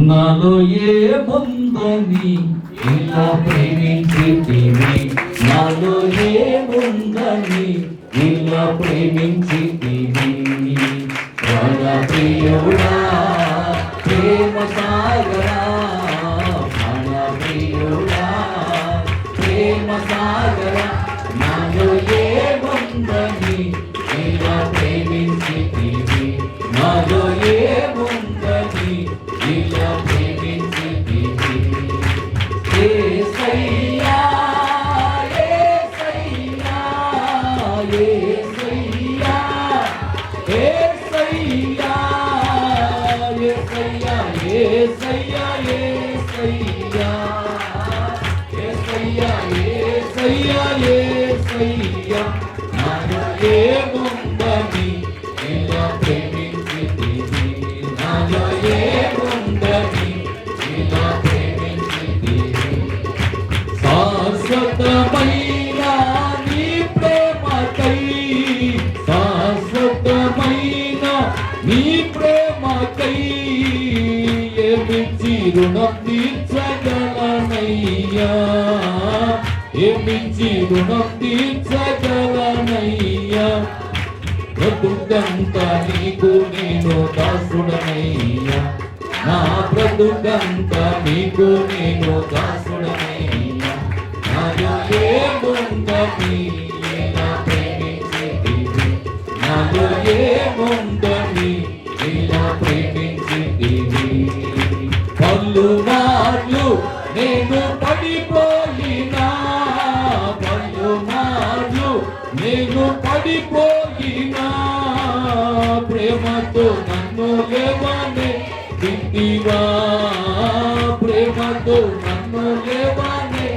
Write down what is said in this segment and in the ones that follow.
నాలో ఏముందని ఇలా ప్రేమించితివి, నాలో ఏముందని ఇలా ప్రేమించితివి. ప్రాణ ప్రియుడా ప్రేమ సాగరా, ప్రాణ ప్రియుడా ప్రేమ సాగరా, నాలో ఏముందని ఇలా ప్రేమించితివి, నాలో ఏముందని ఇలా ప్రేమించితివి. యేసయ్యా యేసయ్యా యేసయ్యా యేసయ్యా యేసయ్యా యేసయ్యా యేసయ్యా యేసయ్యా యేసయ్యా యేసయ్యా, నాలో ఏముందని ఇలా ప్రేమించితివి, నాలో ఏముందని ఇలా ప్రేమించితివి. శాశ్వతమైన నీ ప్రేమకై, శాశ్వతమైన నీ ప్రేమకై ఏమిచ్చి రుణం తీర్చగలనయ్యా, ఏమిచ్చి రుణం తీర్చగలనయ్యా. బ్రతుకంతా నీకు నేను దాసుడనయ్యా, నా బ్రతుకంతా నీకు నేను దాసుడనయ్యా. నాలో ఏముందని ఇలా ప్రేమించితివి, నాలో ఏముందని ఇలా ప్రేమించితివి. పలుమార్లు నేను పడిపోయినా, పలుమార్లు నేను పడిపోయినా, ప్రేమతో నన్ను లేవనే దిద్దివా, ప్రేమతో నన్ను లేవనే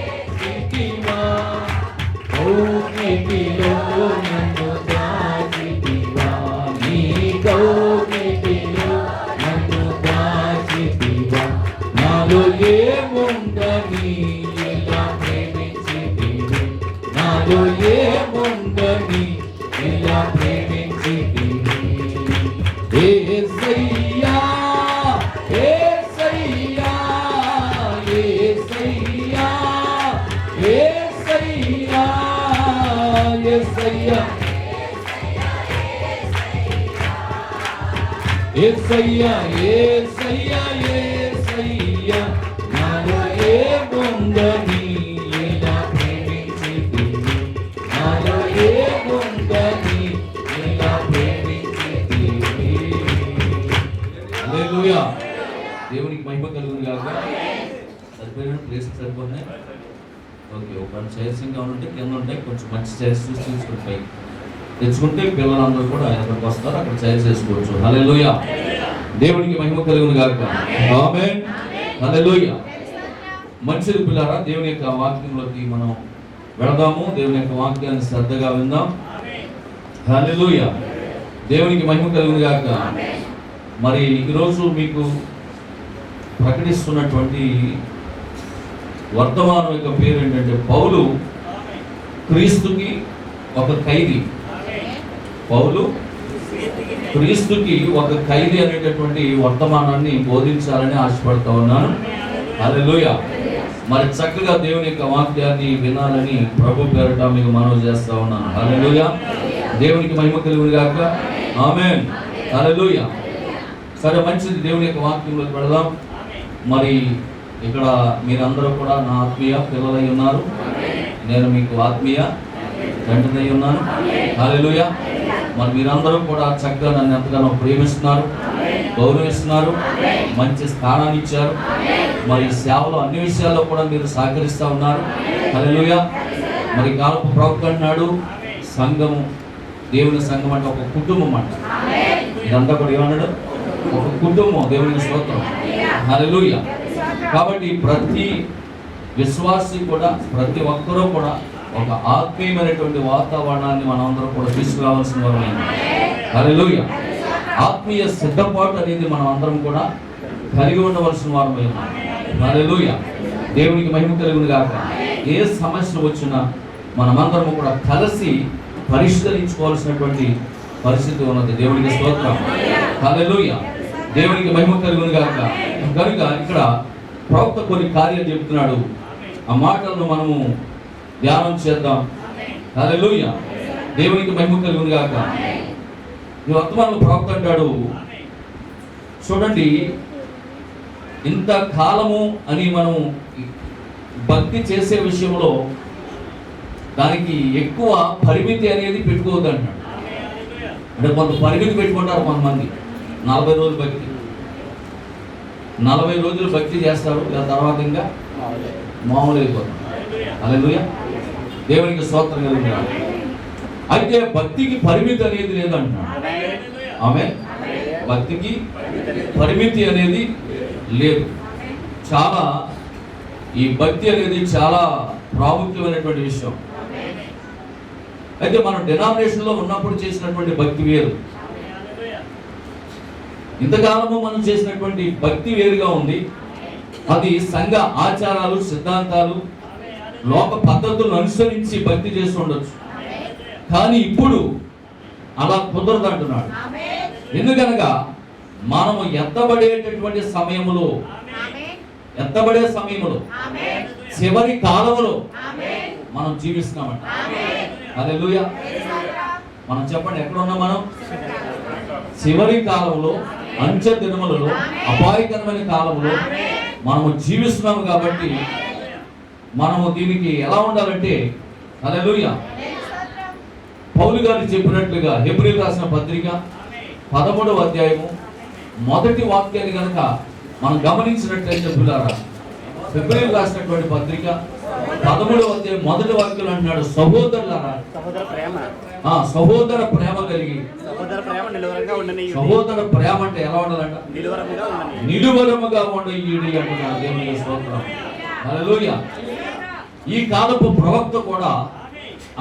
దిద్దివా. కౌగిలిలో నన్ను దాచితివా, నీ కౌగిలిలో నన్ను దాచితివా. నాలో ఏముందని ఇలా ప్రేమించితివి, నాలో ఏముందని ఇలా ప్రేమించితివి. యేసయ్యా యేసయ్యా యేసయ్యా యేసయ్యా యేసయ్యా యేసయ్యా యేసయ్యా యేసయ్యా, నాలో ఏముందని ఇలా ప్రేమించితివి, నాలో ఏముందని ఇలా ప్రేమించితివి. హల్లెలూయా. దేవునికి మహిమ కలుగును గాక. సరిపోయిన ప్లేస్ సరిపోతున్నాయి. ఓకే, ఒక చైర్స్ ఇంకా ఉంటే కింద ఉంటాయి, కొంచెం మంచి చైర్స్ చూసి తీసుకుంటాయి తెచ్చుకుంటే పిల్లలందరూ కూడా ఎక్కడికి వస్తారు, అక్కడ చైర్స్ వేసుకోవచ్చు. హల్లెలూయా. దేవునికి మహిమ కలుగును గాక. ఆమేన్. హల్లెలూయా. మంచిది పిల్లారా, దేవుని యొక్క వాక్యంలోకి మనం వెళదాము. దేవుని యొక్క వాక్యాన్ని శ్రద్ధగా విందాం. హల్లెలూయా. దేవునికి మహిమ కలుగును గాక. మరి ఈరోజు మీకు ప్రకటిస్తున్నటువంటి వర్తమానం యొక్క పేరు ఏంటంటే, పౌలు క్రీస్తుకి ఒక ఖైదీ. పౌలు క్రీస్తుకి ఒక ఖైదీ అనేటటువంటి వర్తమానాన్ని బోధించాలని ఆశపడుతూ ఉన్నాను. హల్లెలూయా. మరి చక్కగా దేవుని యొక్క వాక్యాన్ని వినాలని ప్రభు పేరట మీకు మనవి చేస్తా ఉన్నాను. హల్లెలూయా. దేవునికి మహిమ కలుగును గాక. ఆమేన్. హల్లెలూయా. సరే, మంచిది. దేవుని యొక్క వాక్యంలోకి వెళదాం. మరి ఇక్కడ మీరందరూ కూడా నా ఆత్మీయ పిల్లలై ఉన్నారు, నేను మీకు ఆత్మీయ తండ్రినై ఉన్నాను. హల్లెలూయా. మరి మీరందరూ కూడా చక్కగా నన్ను ఎంతగానో ప్రేమిస్తున్నారు, గౌరవిస్తున్నారు, మంచి స్థానాన్ని ఇచ్చారు. మరి సేవలో అన్ని విషయాల్లో కూడా మీరు సహకరిస్తూ ఉన్నారు. హల్లెలూయా. మరి కాలపు ప్రవక్త అన్నాడు, సంఘము, దేవుని సంఘం అంటే ఒక కుటుంబం అంట. ఇదంతా కూడా ఏమన్నాడు? ఒక కుటుంబం. దేవునికి స్తోత్రం. హల్లెలూయా. కాబట్టి ప్రతి విశ్వాసి కూడా, ప్రతి ఒక్కరూ కూడా ఒక ఆత్మీయమైనటువంటి వాతావరణాన్ని మనందరం కూడా తీసుకురావాల్సిన వారమైంది. హల్లెలూయా. ఆత్మీయ సిద్ధపాటు అనేది మనం అందరం కూడా కలిగి ఉండవలసిన వారమైంది. హల్లెలూయా. దేవునికి మహిమ కలుగును గాక. ఏ సమస్య వచ్చినా మనమందరం కూడా కలిసి పరిష్కరించుకోవాల్సినటువంటి పరిస్థితి ఉన్నది. దేవునికి స్తోత్రం. హల్లెలూయా. దేవునికి మహిమ కలుగును గాక. కనుక ఇక్కడ ప్రవక్త కొన్ని కార్యాలు చెప్తున్నాడు. ఆ మాటలను మనము ధ్యానం చేద్దాం. హల్లెలూయా, దేవునికి మహిమ కలుగును గాక. ఈ వర్తమానంలో ప్రవక్త అంటాడు, చూడండి, ఇంత కాలము అని మనం భక్తి చేసే విషయంలో దానికి ఎక్కువ పరిమితి అనేది పెట్టుకోవద్దు అంటాడు. అంటే కొంత పరిమితి పెట్టుకుంటారు కొంతమంది. 40 రోజులు భక్తి, 40 రోజులు భక్తి చేస్తారు, దాని తర్వాత ఇంకా మామూలు అయిపోతారు. హల్లెలూయా, దేవునికి స్తోత్రం కలుగును. అయితే భక్తికి పరిమితి అనేది లేదంటున్నాడు. ఆమె భక్తికి పరిమితి అనేది లేదు. చాలా ఈ భక్తి అనేది చాలా ప్రాముఖ్యమైనటువంటి విషయం. అయితే మనం డినామినేషన్లో ఉన్నప్పుడు చేసినటువంటి భక్తి వేరు, ఇంతకాలము మనం చేసినటువంటి భక్తి వేరుగా ఉంది. అది సంఘ ఆచారాలు, సిద్ధాంతాలు, లోక పద్ధతులను అనుసరించి భక్తి చేసి ఉండొచ్చు. కానీ ఇప్పుడు అలా కుదరదు అంటున్నాడు. ఎందుకనగా మనము ఎత్తబడేటటువంటి సమయములో, ఎత్తబడే సమయములో, చివరి కాలములో మనం జీవిస్తున్నామంట. హల్లెలూయా, మనం చెప్పండి, ఎక్కడ ఉన్నాం మనం? చివరి కాలంలో, అంచె దినములలో, అపాయకరమైన కాలంలో మనము జీవిస్తున్నాము. కాబట్టి మనము దీనికి ఎలా ఉండాలంటే, హల్లెలూయా, పౌలు గారు చెప్పినట్లుగా హెబ్రీయులకు రాసిన పత్రిక 13వ అధ్యాయము మొదటి వాక్యాన్ని కనుక మనం గమనించినట్లయితే పిల్లారా, హెబ్రీయులకు రాసినటువంటి పత్రిక 13వ అధ్యాయం మొదటి వాక్యం అంటున్నాడు, సహోదరులారా, సహోదర ప్రేమ కలిగి. సహోదర ప్రేమ అంటే ఎలా ఉండాలంట? నిలువరముగా ఉండేది అంటున్నాడు. దేవుని స్తోత్రం. హల్లెలూయా. ఈ కాలపు ప్రవక్త కూడా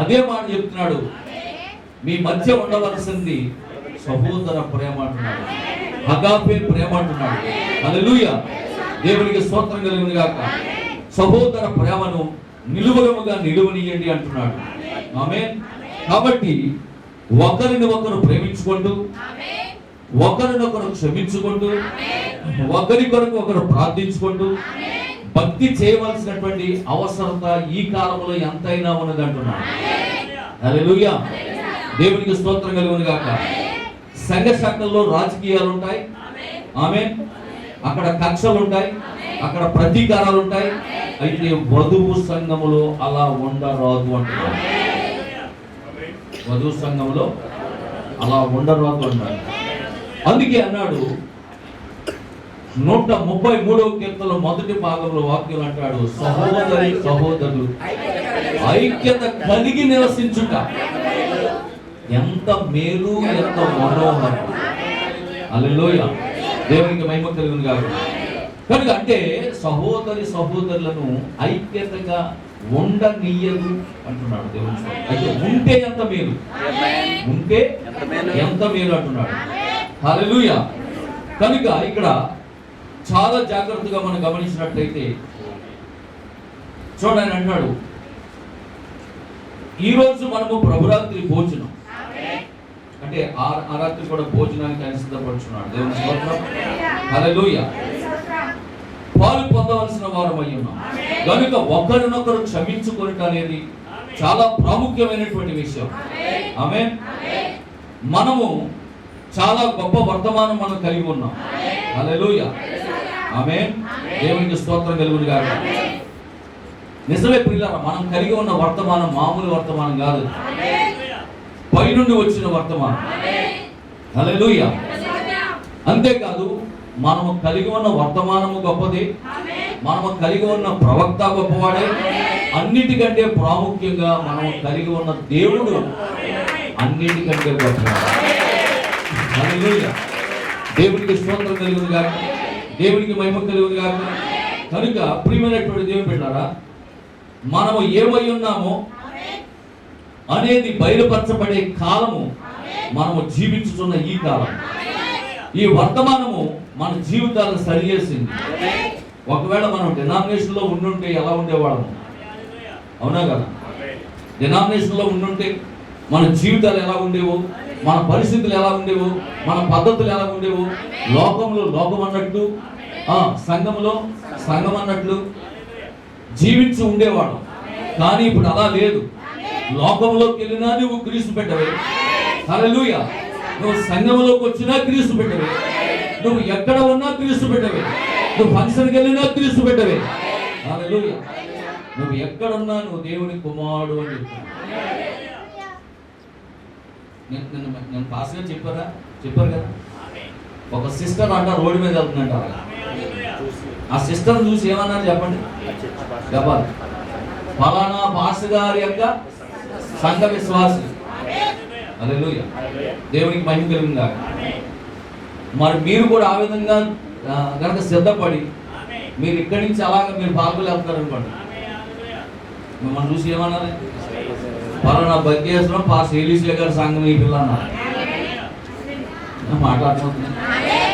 అదే మాట చెప్తున్నాడు. మీ మధ్య ఉండవలసింది సహోదర ప్రేమ అంటున్నాడు, అగాపే ప్రేమ అంటున్నాడు. హల్లెలూయా, దేవునికి స్తోత్రం కలుగును గాక. సహోదర ప్రేమను నిలువరముగా నిలువనీయండి అంటున్నాడు. ఆమేన్. కాబట్టి ఒకరిని ఒకరు ప్రేమించుకుంటూ, ఒకరినొకరు క్షమించుకుంటూ, ఒకరి కొరకు ఒకరు ప్రార్థించుకుంటూ భక్తి చేయవలసినటువంటి అవసరత ఈ కాలంలో ఎంతైనా ఉన్నది అంటున్నాడు. హల్లెలూయా, దేవునికి స్తోత్రం కలుగును గాక. సంఘ శాఖల్లో రాజకీయాలు ఉంటాయి. ఆమేన్. అక్కడ కక్షలు ఉంటాయి, అక్కడ ప్రతీకారాలు ఉంటాయి. అయితే వధువు సంఘములో అలా ఉండరాదు అంటున్నాడు. వధువు సంఘంలో అలా ఉండరాదు అన్నాడు. అందుకే అన్నాడు 133వ కీర్తనలో మొదటి భాగంలో వాక్యం అంటాడు, సహోదరి సహోదరులు ఐక్యత కలిగి నివసించుట ఎంత మేలు, ఎంత మనోహరం. హల్లెలూయా, దేవునికి మహిమ కలుగును గాక. కనుక అంటే సహోదరి సహోదరులను ఐక్యతగా ఉండనీయదు అంటున్నాడు దేవుని. అయితే ఉంటే ఎంత మేలు, ఉంటే ఎంత మేలు అంటున్నాడు. హల్లెలూయా. కనుక ఇక్కడ చాలా జాగ్రత్తగా మనం గమనించినట్లయితే చూడండి, అంటున్నాడు, ఈరోజు మనము ప్రభురాత్రి భోజనం అంటే ఆ రాత్రి కూడా భోజనానికి ఆయన సిద్ధపడుచున్నాడు. దేవుని స్తోత్రం. హల్లెలూయా. పాలు పొందవలసిన వారమై ఉన్నాం కనుక ఒకరినొకరు క్షమించుకొనుట అనేది చాలా ప్రాముఖ్యమైనటువంటి విషయం. ఆమేన్. మనము చాలా గొప్ప వర్తమానం మనం కలిగి ఉన్నాం. హల్లెలూయా, ఆమేన్. దేవునికి స్తోత్రం కలుగును గాక. నిజమే ప్రియులారా, మనం కలిగి ఉన్న వర్తమానం మామూలు వర్తమానం కాదు, పైనుండి వచ్చిన వర్తమానం. హల్లెలూయా. అంతేకాదు మనము కలిగి ఉన్న వర్తమానము గొప్పది, మనము కలిగి ఉన్న ప్రవక్త గొప్పవాడే. అన్నిటికంటే ప్రాముఖ్యంగా మనము కలిగి ఉన్న దేవుడు అన్నిటికంటే గొప్పవాడు. హల్లెలూయా, దేవునికి స్తోత్రం కలుగును గాక, దేవునికి మహిమ కలుగును గాక. కనుక ప్రియమైనటువంటి దేవుని బిడ్డలారా, మనము ఏమై ఉన్నామో అనేది బయలుపరచబడే కాలము మనము జీవించుతున్న ఈ కాలం. ఈ వర్తమానము మన జీవితాలను సరిచేసింది. ఒకవేళ మనం డినామినేషన్లో ఉండుంటే ఎలా ఉండేవాళ్ళము? అవునా కదా? డినామినేషన్లో ఉండుంటే మన జీవితాలు ఎలా ఉండేవో, మన పరిస్థితులు ఎలా ఉండేవో, మన పద్ధతులు ఎలా ఉండేవో, లోకంలో లోకం అన్నట్టు సంఘములో సంఘం అన్నట్లు జీవించి ఉండేవాడు. కానీ ఇప్పుడు అలా లేదు. లోకంలోకి వెళ్ళినా నువ్వు క్రీస్తు పెట్టవే. హల్లెలూయా. నువ్వు సంఘంలోకి వచ్చినా క్రీస్తు పెట్టవే. నువ్వు ఎక్కడ ఉన్నా క్రీస్తు పెట్టవే. నువ్వు ఫంక్షన్కి వెళ్ళినా క్రీస్తు పెట్టవే. హల్లెలూయా. నువ్వు ఎక్కడున్నా నువ్వు దేవుని కుమారుడు అని చెప్తాను. నేను పాస్గా చెప్పారు కదా. ఒక సిస్టర్ అంట రోడ్డు మీద వెళ్తుందంట. ఆ సిస్టర్ చూసి ఏమన్నారు చెప్పండి. చెప్పాలి, ఫలానా పాస్టర్ గారి యొక్క సంఘ విశ్వాసి. హల్లెలూయా. దేవునికి మహిమ కలుగును. మరి మీరు కూడా ఆ విధంగా కనుక సిద్ధపడి మీరు ఇక్కడి నుంచి అలాగా మీరు పాల్గొలు వెళ్తారు అనుకోండి. మిమ్మల్ని చూసి ఏమన్నారు, పలానా బగ్గేశ్వరం పాస్ ఏలీసియా గారి సంఘం ఈ పిల్ల అన్నారు. మాట్లాడుతున్నాను.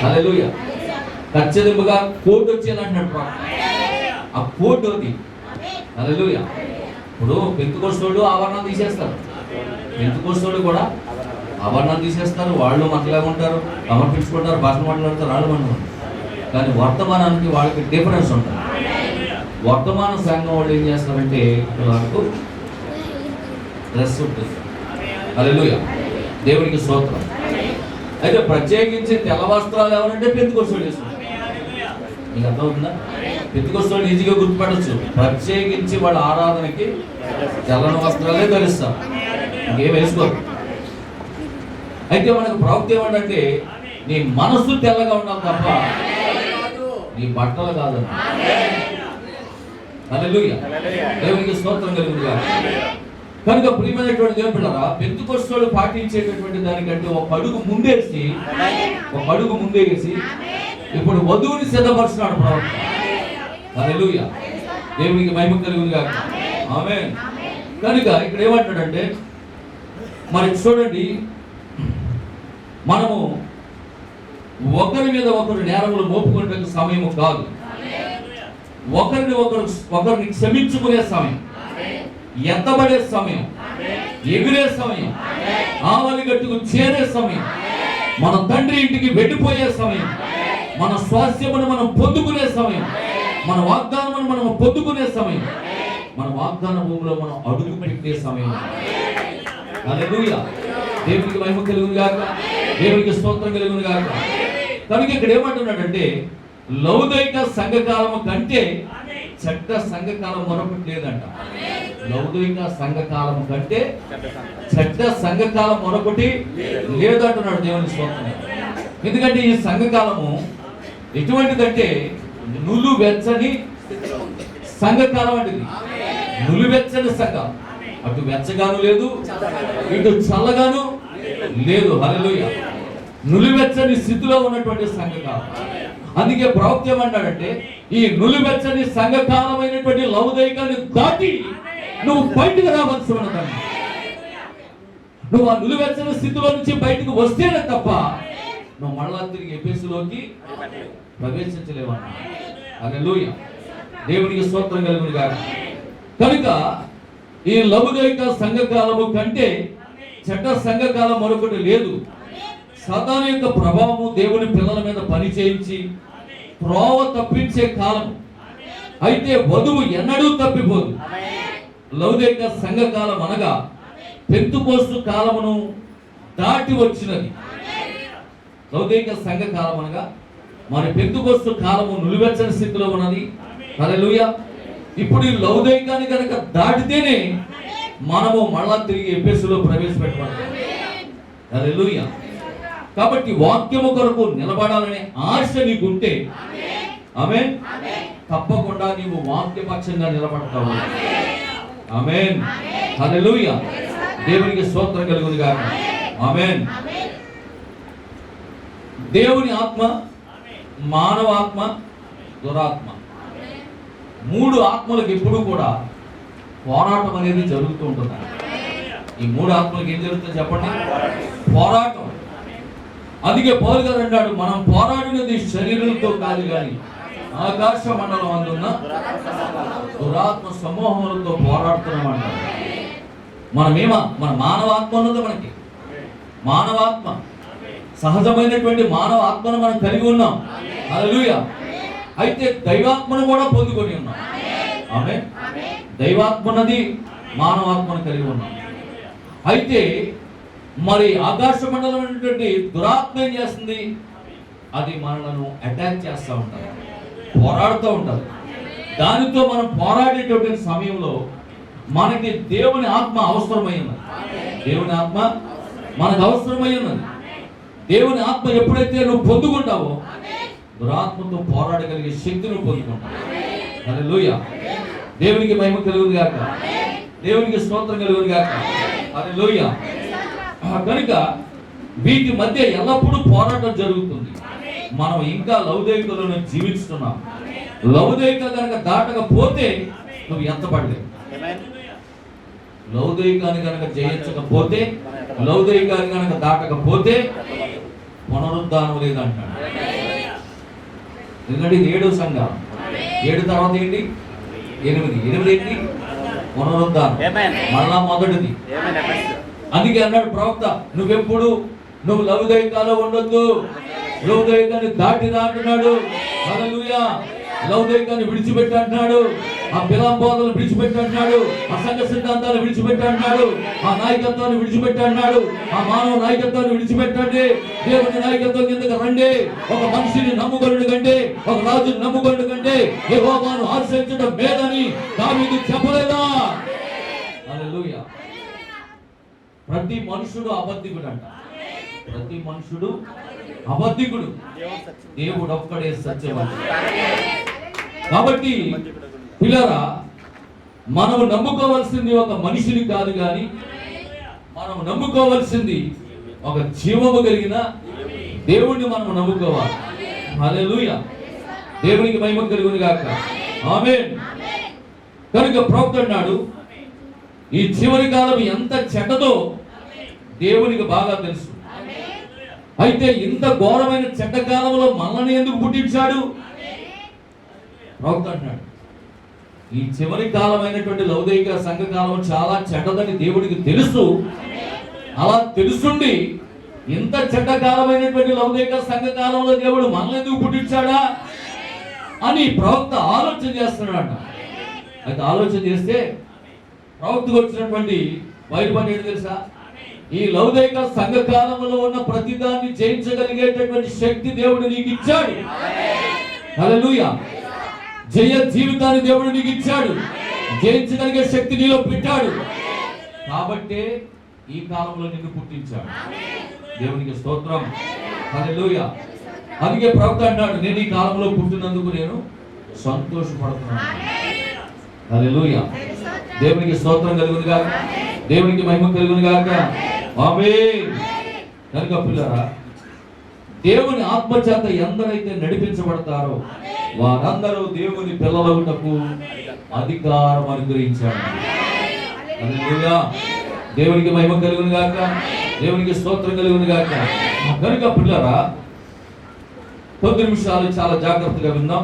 హల్లెలూయా. ఖచ్చితంగా కోర్టు వచ్చేయాలంటున్నాడు. ఆ కోర్టు అది. హల్లెలూయా. ఇప్పుడు పెంతుకొస్తోడు ఆవరణం తీసేస్తారు. పెంతుకొస్తోడు కూడా ఆవరణం తీసేస్తారు. వాళ్ళు మనలాగా ఉంటారు, సమర్పించుకుంటారు, భాష మాట్లాడతారు, వాళ్ళు మాట్లాడతారు. కానీ వర్తమానానికి వాళ్ళకి డిఫరెన్స్ ఉంటుంది. వర్తమాన సంఘం వాళ్ళు ఏం చేస్తారంటే వాళ్ళకు డ్రెస్ ఉంటుంది. హల్లెలూయా. దేవునికి స్తోత్రం. అయితే ప్రత్యేకించి తెల్ల వస్త్రాలు ఎవరంటే పెంతుకొస్తోడు వేసుకుంటారు. మీకు అర్థమవుతుందా? పెంతుకొస్తోడు ఈజీగా గుర్తుపట్టచ్చు. ప్రత్యేకించి వాళ్ళ ఆరాధనకి తెల్లని వస్త్రాలే ధరిస్తారు, ఇంకేం వేసుకోరు. అయితే మనకు ప్రవక్త ఏమంటే నీ మనస్సు తెల్లగా ఉండాలి తప్ప నీ బట్టలు కాదు. హల్లెలూయా. దేవునికి స్తోత్రం కలుగును గాక. కనుక ప్రియమైనటువంటి దేవుని పిల్లరా, పెంతుకొస్తోడు పాటించేటటువంటి దానికంటే ఒక అడుగు ముందేసి ఇప్పుడు వధువుని సిద్ధపరుస్తున్నాడు ప్రవక్త. హల్లెలూయా. దేవునికి మహిమ కలుగును గాక. ఆమేన్. కనుక ఇక్కడ ఏమంటాడంటే మరి చూడండి, మనము ఒకరి మీద ఒకరు నేరములు మోపుకునే సమయం కాదు. ఒకరిని క్షమించుకునే సమయం, ఎత్తబడే సమయం, ఎగిరే సమయం, ఆవలి గట్టుకు చేరే సమయం, మన తండ్రి ఇంటికి వెళ్ళిపోయే సమయం, మన స్వాస్థ్యమును మనం పొందుకునే సమయం, మన వాగ్దానమును మనం పొందుకునే సమయం, మన వాగ్దాన భూమిలో మనం అడుగు పెట్టే సమయం. హల్లెలూయా. దేవునికి మహిమ కలుగును గాక. దేవునికి స్తోత్రం కలుగును గాక. కనుక ఇక్కడ ఏమంటున్నాడంటే లౌదైక సంఘకాలము కంటే చెడ్డ సంఘకాలం మరొకటి లేదంట. లౌదైక సంఘకాలము కంటే చెడ్డ సంఘకాలం మరొకటి లేదంటున్నాడు దేవుని స్తోత్రం. ఎందుకంటే ఈ సంఘకాలము ఎటువంటిదంటే నులువెచ్చని సంఘకాలం అంటది. నులువెచ్చని సంఘం, అటు వెచ్చగాను లేదు, ఇటు చల్లగాను లేదు. హల్లెలూయా. నులివెచ్చని స్థితిలో ఉన్నటువంటి సంఘకాలం. అందుకే ప్రవక్త ఏమన్నాడంటే ఈ నులివెచ్చని సంఘకాలమైనటువంటి లౌదైకాన్ని దాటి నువ్వు బయటకు రావాల్సి ఉన్నదాన్ని. నువ్వు ఆ నులివెచ్చని స్థితిలో నుంచి బయటకు వస్తేనే తప్ప నువ్వు మళ్ళా తిరిగి ఎఫెసులోకి ప్రవేశించలేవన్నా. హల్లెలూయా. దేవునికి స్తోత్రం కలుగును గాక. కనుక ఈ లౌదైక సంఘకాలము కంటే చెడ్డ సంఘకాలం మరొకటి లేదు. సాతాను యొక్క ప్రభావము దేవుని పిల్లల మీద పనిచేయించి త్రోవ తప్పించే కాలం. అయితే వధువు ఎన్నడూ తప్పిపోదు. లౌదైక సంఘకాలం అనగా పెంతుకోస్తు కాలమును దాటి వచ్చినది. లౌదైక సంఘకాలం అనగా మరి పెంతుకోస్తు కాలము నులివెచ్చని స్థితిలో ఉన్నది. హల్లెలూయా. ఇప్పుడు ఈ లౌదైకాన్ని కనుక దాటితేనే మనము మళ్ళా తిరిగి ఎఫెసులో ప్రవేశపెట్టబడతాం. హల్లెలూయా. కాబట్టి వాక్యము కొరకు నిలబడాలనే ఆశ నీకుంటే ఆమేన్, తప్పకుండా నీవు వాక్యపక్షంగా నిలబడతావు. ఆమేన్. హల్లెలూయా. దేవునికి స్తోత్రం కలుగును గాక. ఆమేన్. దేవుని ఆత్మ, మానవ ఆత్మ, దురాత్మ, మూడు ఆత్మలకు ఎప్పుడు కూడా పోరాటం అనేది జరుగుతూ ఉంటుంది. ఈ మూడు ఆత్మలకు ఏం జరుగుతుందో చెప్పండి? పోరాటం. అందుకే పౌలు గారు అన్నాడు, మనం పోరాడినది శరీరంతో కాదు కానీ ఆకాశ మండలం అందున్న దురాత్మ సమూహములతో పోరాడుతున్నాం అన్నాడు. మన మానవాత్మ ఉన్నది. మనకి మానవాత్మ, సహజమైనటువంటి మానవ ఆత్మను మనం కలిగి ఉన్నాం. హల్లెలూయా. అయితే దైవాత్మను కూడా పొందుకొని ఉన్నాం. ఆమె దైవాత్మనది మానవాత్మను కలిగి ఉన్నాం. అయితే మరి ఆకాశ మండలం అనేటువంటి దురాత్మ ఏం చేస్తుంది? అది మనలను అటాక్ చేస్తూ ఉంటుంది, పోరాడుతూ ఉంటుంది. దానితో మనం పోరాడేటువంటి సమయంలో మనకి దేవుని ఆత్మ అవసరమై ఉన్నది. దేవుని ఆత్మ మనకు అవసరమై ఉన్నది. దేవుని ఆత్మ ఎప్పుడైతే నువ్వు పొందుకుంటావో దురాత్మతో పోరాడగలిగే శక్తి నువ్వు పొందుకుంటావు. హల్లెలూయా. దేవునికి మహిమ కలుగును గాక, దేవునికి స్తోత్రం కలుగును గాక. హల్లెలూయా. కనుక వీటి మధ్య ఎల్లప్పుడూ పోరాటం జరుగుతుంది. మనం ఇంకా లౌకికలను జీవిస్తున్నాం. లౌకిక కనుక దాటకపోతే నువ్వు ఎంతపడలేవు. లౌకికాన్ని కనుక జయించకపోతే, లౌకికాన్ని కనుక దాటకపోతే పునరుద్ధానం లేదంటాడు. ఎందుకంటే ఇది 7వ సంఘం. 7 తర్వాత ఏంటి? 8 ఏంటి? పునరుద్ధానం. మళ్ళా మొదటిది. అందుకే అన్నాడు ప్రవక్త, నువ్వు లౌకికాలో ఉండొద్దు, లౌకికాన్ని దాటిరా అంటున్నాడు. హల్లెలూయా. లౌకికాన్ని విడిచిపెట్టి అంటున్నాడు. ఆ బిలాం బోధనలు విడిచిపెట్టి అంటున్నాడు. ఆ సంఘ సిద్ధాంతాలు విడిచిపెట్టి అంటున్నాడు. ఆ నాయకత్వాన్ని విడిచిపెట్టి అన్నాడు. ఆ మానవ నాయకత్వాన్ని విడిచిపెట్టండి, దేవుని నాయకత్వం కిందకి రండి. ఒక మనిషిని నమ్ముకొనుట కంటే, ఒక రాజుని నమ్ముకొనుట కంటే యెహోవాను ఆశ్రయించడం మేలని దావీదు చెప్పలేదా? హల్లెలూయా. ప్రతి మనుషుడు అబద్ధికుడు అంట. ప్రతి మనుషుడు అబద్ధికుడు, దేవుడు ఒక్కడే సత్యవంతుడు. కాబట్టి పిల్లరా, మనం నమ్ముకోవాల్సింది ఒక మనిషిని కాదు, కానీ మనం నమ్ముకోవాల్సింది ఒక జీవము కలిగిన దేవుణ్ణి మనం నమ్ముకోవాలి. హల్లెలూయా. దేవునికి మహిమ కలుగును గాక. ఆమేన్. కనుక ప్రవక్త అన్నాడు, ఈ చివరి కాలం ఎంత చెడ్డదో దేవునికి బాగా తెలుసు. అయితే ఇంత ఘోరమైన చెడ్డ కాలంలో మనల్ని ఎందుకు పుట్టించాడు? ప్రవక్త అంటున్నాడు, ఈ చివరి కాలమైనటువంటి లౌకిక సంఘకాలం చాలా చెడ్డదని దేవుడికి తెలుసు. అలా తెలుసుండి ఇంత చెడ్డ కాలమైనటువంటి లౌకిక సంఘకాలంలో దేవుడు మనల్ని ఎందుకు పుట్టించాడా అని ప్రవక్త ఆలోచన చేస్తున్నాడు. అయితే ఆలోచన చేస్తే ప్రవక్తకు వచ్చినటువంటి బయలుపడి ఏంటి తెలుసా? ఈ లౌకిక సంఘకాలంలో ఉన్న ప్రతిదాన్ని జయించగలిగేటటువంటి శక్తి దేవుడు నీకు ఇచ్చాడు. హల్లెలూయా. జయ జీవితాన్ని దేవుడు నీకు ఇచ్చాడు. జయించగలిగే శక్తి నీలో పెట్టాడు. కాబట్టే ఈ కాలంలో నిన్ను పుట్టించాడు. దేవునికి స్తోత్రం. హల్లెలూయా. అందుకే ప్రవక్త అన్నాడు, నేను ఈ కాలంలో పుట్టినందుకు నేను సంతోషపడుతున్నాను. హల్లెలూయా. దేవునికి స్తోత్రం కలుగును గాక, దేవునికి మహిమ కలుగును గాక. ఆమేన్. కనుక పిల్లరా, దేవుని ఆత్మచేత ఎందరైతే నడిపించబడతారో వారందరూ దేవుని పిల్లలగుటకు అధికారం అనుగ్రహించాడు. హల్లెలూయా. దేవునికి మహిమ కలుగును గాక, దేవునికి స్తోత్రం కలుగును గాక. కనుక పిల్లరా, కొద్ది నిమిషాలు చాలా జాగ్రత్తగా విందాం.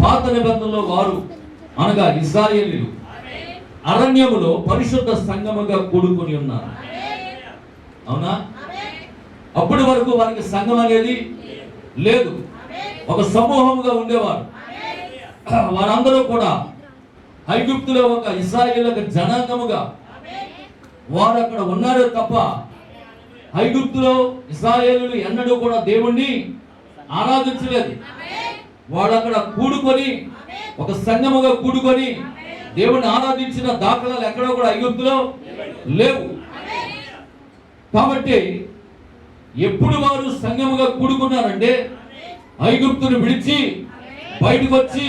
పాత నిబంధనలో వారు అనగా ఇశ్రాయేలీయులు అరణ్యములో పరిశుద్ధ సంఘముగా కూడుకొని ఉన్నారు. అవునా? అప్పటి వరకు వారికి సంఘం అనేది లేదు, ఒక సమూహముగా ఉండేవారు. వారందరూ కూడా ఐగుప్తులో ఒక ఇశ్రాయేలు జనాంగముగా వారు అక్కడ ఉన్నారే తప్ప ఐగుప్తులో ఇశ్రాయేలు ఎన్నడూ కూడా దేవుణ్ణి ఆరాధించలేదు. వాళ్ళు అక్కడ కూడుకొని ఒక సంఘముగా కూడుకొని దేవుణ్ణి ఆరాధించిన దాఖలాలు ఎక్కడో కూడా ఐగుప్తులో లేవు. కాబట్టి ఎప్పుడు వారు సంఘముగా కూడుకున్నారంటే ఐగుప్తును విడిచి బయటకు వచ్చి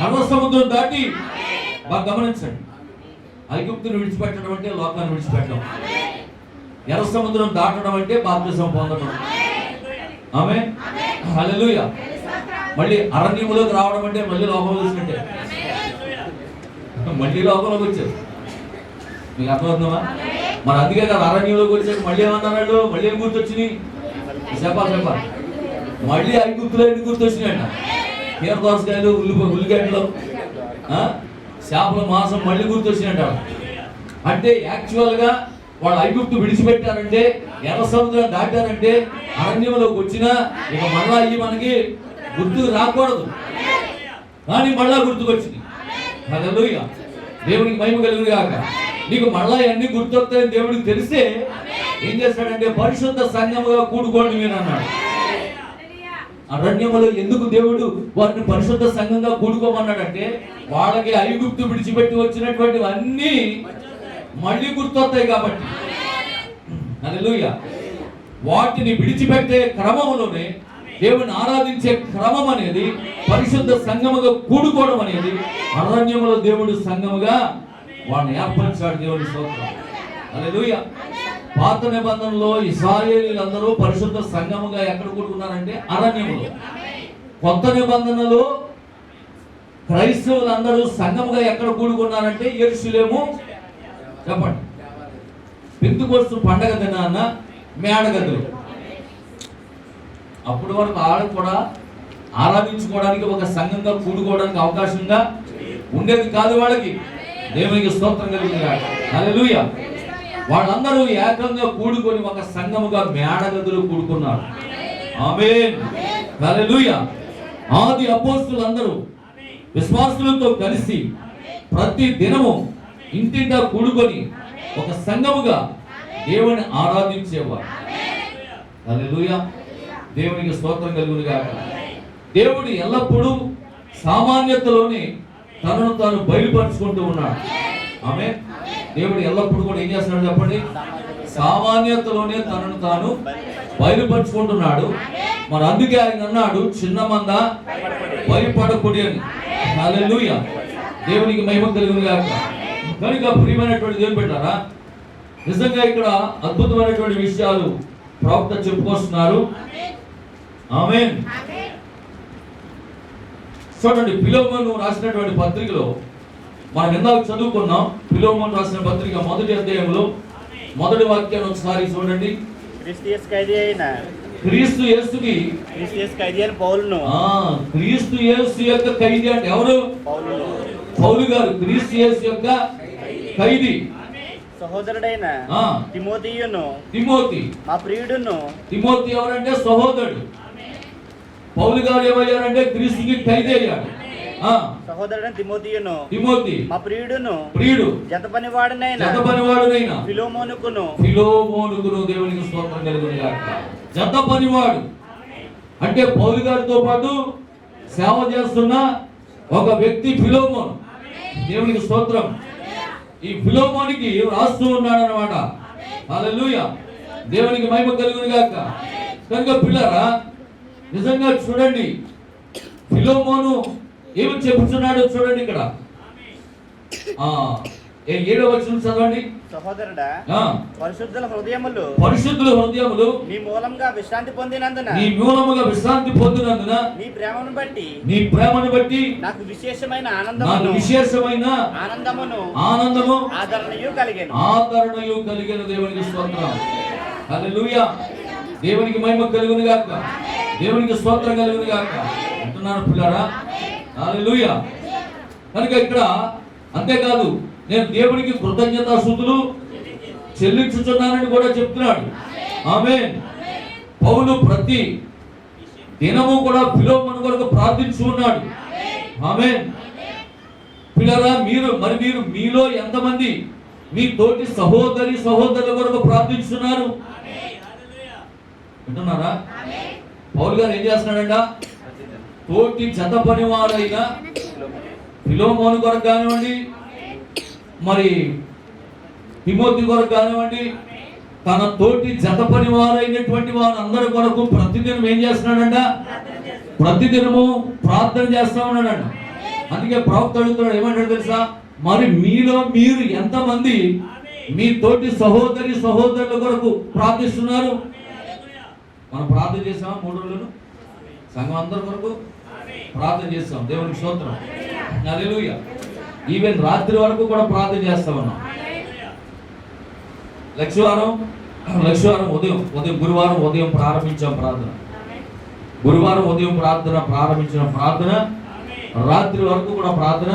ఎర్ర సముద్రం దాటి, బాగా గమనించండి, ఐగుప్తును విడిచిపెట్టడం అంటే లోకాన్ని విడిచిపెట్టడం, ఎర్ర సముద్రం దాటడం అంటే బాప్తిసం పొందడం. ఆమేన్. హల్లెలూయా. మళ్ళీ అరణ్యములోకి రావడం అంటే మళ్ళీ లోకం వచ్చినట్టే, మళ్ళీ లోకంలోకి వచ్చారు. మీకు అర్థమవుతుందా? మరి అందుకే కదా అరణ్యంలోకి వచ్చాక మళ్ళీ ఏమన్నాడు? మళ్ళీ ఏం గుర్తొచ్చినాయి? చెప్పాలి. మళ్ళీ ఐగుప్తులో ఎన్ని గుర్తొచ్చినాయంట? కీరదోసకాయలు, ఉల్లిగడ్డలు, చేపల మాంసం మళ్ళీ గుర్తొచ్చినట్ట. అంటే యాక్చువల్గా వాళ్ళు ఐగుప్తు విడిచిపెట్టారంటే, ఎర్ర సముద్రం దాటారంటే, అరణ్యంలోకి వచ్చినా ఇక మళ్ళా అయ్యి మనకి గుర్తుకు రాకూడదు, కానీ మళ్ళా గుర్తుకొచ్చింది. హల్లెలూయా, దేవునికి మహిమ కలుగును గాక. నీకు మళ్ళా అన్ని గుర్తొస్తాయని దేవుడికి తెలిస్తే ఏం చేస్తాడంటే పరిశుద్ధ సంఘముగా కూడుకోండి మీరు అన్నాడు. అరణ్యములో ఎందుకు దేవుడు వారిని పరిశుద్ధ సంఘంగా కూడుకోమన్నాడంటే వాళ్ళకి ఐగుప్తు విడిచిపెట్టి వచ్చినటువంటివి అన్నీ మళ్ళీ గుర్తొస్తాయి కాబట్టి. హల్లెలూయా, వాటిని విడిచిపెట్టే క్రమంలోనే దేవుని ఆరాధించే క్రమం అనేది పరిశుద్ధ సంఘముగా కూడుకోవడం అనేది అరణ్యములో దేవుడు సంఘముగా వాడిని ఏర్పరిచాడు. దేవుని స్తోత్రం. హల్లెలూయా. పాత నిబంధనలో ఇశ్రాయేలీయులందరూ పరిశుద్ధ సంఘముగా ఎక్కడ కూడుకున్నారంటే అరణ్యములో. కొత్త నిబంధనలో క్రైస్తవులందరూ సంఘముగా ఎక్కడ కూడుకున్నారంటే యెరూషలేము. చెప్పండి, పెంతెకోస్తు పండగ దినాన మేడగదులు. అప్పటి వరకు ఆడ కూడా ఆరాధించుకోవడానికి ఒక సంఘంగా కూడుకోవడానికి అవకాశంగా ఉండేది కాదు వాళ్ళకి. దేవునికి స్తోత్రం కలిగింది. హల్లెలూయా. వాళ్ళందరూ ఏకంగా కూడుకొని ఒక సంఘముగా మేడగదులు కూడుకున్నారు. ఆమేన్, హల్లెలూయా. ఆది అపోస్తలులందరూ విశ్వాసులతో కలిసి ప్రతి దినము ఇంటింటా కూడుకొని ఒక సంఘముగా దేవుని ఆరాధించేవారు. హల్లెలూయా, దేవునికి స్తోత్రం కలుగును గాక. దేవుడు ఎల్లప్పుడూ సామాన్యతలోనే తనను తాను బయలుపరుచుకుంటూ ఉన్నాడు. ఆమేన్. దేవుడు ఎల్లప్పుడూ కూడా ఏం చేస్తున్నాడు చెప్పండి? సామాన్యతలోనే తనను తాను బయలుపరుచుకుంటున్నాడు. మరి అందుకే ఆయన అన్నాడు, చిన్న మంద భయపడకుడి అని. హల్లెలూయా, దేవునికి మహిమ కలుగును గాక. కనుక ప్రియమైనటువంటి దేవుని బిడ్డలారా, నిజంగా ఇక్కడ అద్భుతమైనటువంటి విషయాలు ప్రవక్త చెప్పుకొస్తున్నారు. ఆమేన్. చూడండి, ఫిలోమోను రాసినటువంటి పత్రికలో మనం ఇందాక చదువుకున్నాం. ఫిలోమోను రాసిన పత్రిక మొదటి అధ్యాయంలో మొదటి వాక్యాన్ని ఒకసారి చూడండి. క్రీస్తు యేసు ఖైదీ అయిన క్రీస్తు యేసుకి క్రీస్తు యేసు ఖైదీ అయిన పౌలును. క్రీస్తు యేసు యొక్క ఖైదీ అంటే ఎవరు? పౌలు గారు క్రీస్తు యేసు యొక్క ఖైదీ. సహోదరుడైన తిమోతియును. తిమోతి మా ప్రియుడును. తిమోతి ఎవరంటే సహోదరుడు. పౌలు గారు ఏమయ్యారంటే క్రీస్తుకి ఖైదీ అయ్యాడు. సహోదరుడైన తిమోతియును. తిమోతి మా ప్రియుడును. ప్రియుడు. జతపనివాడునైనా ఫిలోమోనుకును. ఫిలోమోనుకును. దేవునికి స్తోత్రం కలుగును గాక. జతపనివాడు అంటే పౌలు గారితో పాటు సేవ చేస్తున్న ఒక వ్యక్తి ఫిలోమోను. దేవునికి స్తోత్రం. ఈ ఫిలోమోనికి రాస్తూ ఉన్నాడు అన్నమాట. హల్లెలూయా, దేవునికి మహిమ కలుగును గాక. కనుక పిల్లరా, నిజంగా చూడండి, ఫిలోమోను ఏమి చెప్పుచున్నాడో చూడండి. ఇక్కడ 7వ వచనం చదవండి. సహోదరుడా, పరిశుద్ధుల హృదయములు నీ మూలముగా విశ్రాంతి పొందినందున నీ ప్రేమను బట్టి నాకు విశేషమైన ఆనందము ఆదరణయు కలిగెను. దేవునికి స్తోత్రం. హల్లెలూయా, దేవునికి మహిమ కలుగును గాక. దేవునికి స్తోత్రం కలుగును గాక. అంటున్నారు పిల్లరా. హల్లెలూయా. కనుక ఇక్కడ అంతేకాదు, నేను దేవునికి కృతజ్ఞతాస్తుతులు చెల్లించుచున్నానని కూడా చెప్తున్నాడు. ఆమేన్. పౌలు ప్రతి దినము కూడా ఫిలోమోను కొరకు ప్రార్థించున్నాడు. ఆమేన్. పిల్లరా, మీరు మీలో ఎంతమంది మీ తోటి సహోదరుల కొరకు ప్రార్థించున్నారు? వింటున్నారా? పౌలు గారు ఏం చేస్తున్నాడంట? తోటి జత పనివారైన ఫిలోమోను కొరకు కానివ్వండి, మరి తిమోతి కొరకు కానివ్వండి, తన తోటి జత పనివారైనటువంటి వారందరి కొరకు ప్రతిదినం ఏం చేస్తున్నాడంట? ప్రతిదినము ప్రార్థన చేస్తా ఉన్నాడంట. అందుకే ప్రవక్త అడుగుతున్నాడు, ఏమంటాడు తెలుసా? మరి మీరు ఎంతమంది మీ తోటి సహోదరుల కొరకు ప్రార్థిస్తున్నారు? మనం ప్రార్థన చేసామా? 3 రోజులు సంఘం అందరి కొరకు ప్రార్థన చేస్తాం. దేవునికి స్తోత్రం. హల్లెలూయా. ఈవెన్ రాత్రి వరకు కూడా ప్రార్థన చేస్తా ఉన్నాం. లక్షవారం ఉదయం గురువారం ఉదయం ప్రారంభించాం ప్రార్థన. గురువారం ఉదయం ప్రారంభించిన ప్రార్థన రాత్రి వరకు కూడా ప్రార్థన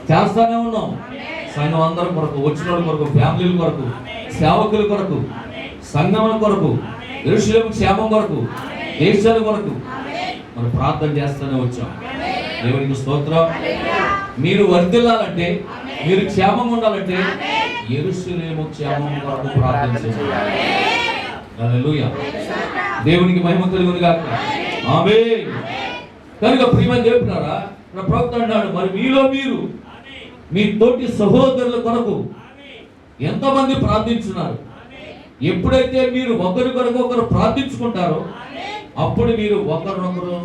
చేస్తానే ఉన్నాం. సంఘం అందరి కొరకు, వచ్చిన వాళ్ళ కొరకు, ఫ్యామిలీల కొరకు, సేవకుల కొరకు, సంఘముల కొరకు, యెరూషలేము క్షేమం కొరకు, దేశాల కొరకు మరి ప్రార్థన చేస్తూనే వచ్చాం. దేవునికి స్తోత్రం. మీరు వర్ధిల్లాలంటే, మీరు క్షేమంగా ఉండాలంటే యెరూషలేము క్షేమం కొరకు ప్రార్థన చేయాలి. హల్లెలూయా. దేవునికి మహిమ కలుగును గాక. ఆమేన్. కనుక ప్రియమైన దేవులారా, ప్రవక్త అన్నాడు, మరి మీలో మీరు మీ తోటి సహోదరుల కొరకు ఎంతమంది ప్రార్థించున్నారు? ఎప్పుడైతే మీరు ఒకరి కొరకు ఒకరు ప్రార్థించుకుంటారో అప్పుడు మీరు ఒకరినొకరు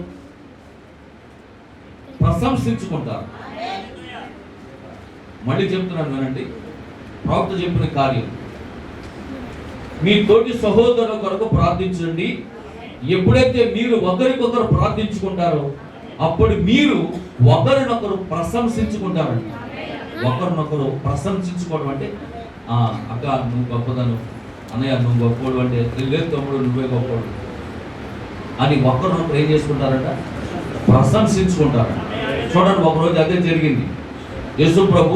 ప్రశంసించుకుంటారు. మళ్ళీ చెప్తున్నాను వినండి, ప్రవక్త చెప్పిన కార్యం. మీ తోటి సహోదరుల కొరకు ప్రార్థించండి. ఎప్పుడైతే మీరు ఒకరికొకరు ప్రార్థించుకుంటారో అప్పుడు మీరు ఒకరినొకరు ప్రశంసించుకుంటారండి. ఒకరినొకరు ప్రశంసించుకోవడం అంటే అక్క నువ్వు గొప్పదను, అన్నయ్య నువ్వు గొప్పవాడు అంటే, లేదు తమ్ముడు నువ్వే గొప్పవాడు అని ఒకరినొకరు ఏం చేసుకుంటారంట? ప్రశంసించుకుంటారంట. చూడండి, ఒకరోజు అదే జరిగింది. యేసు ప్రభు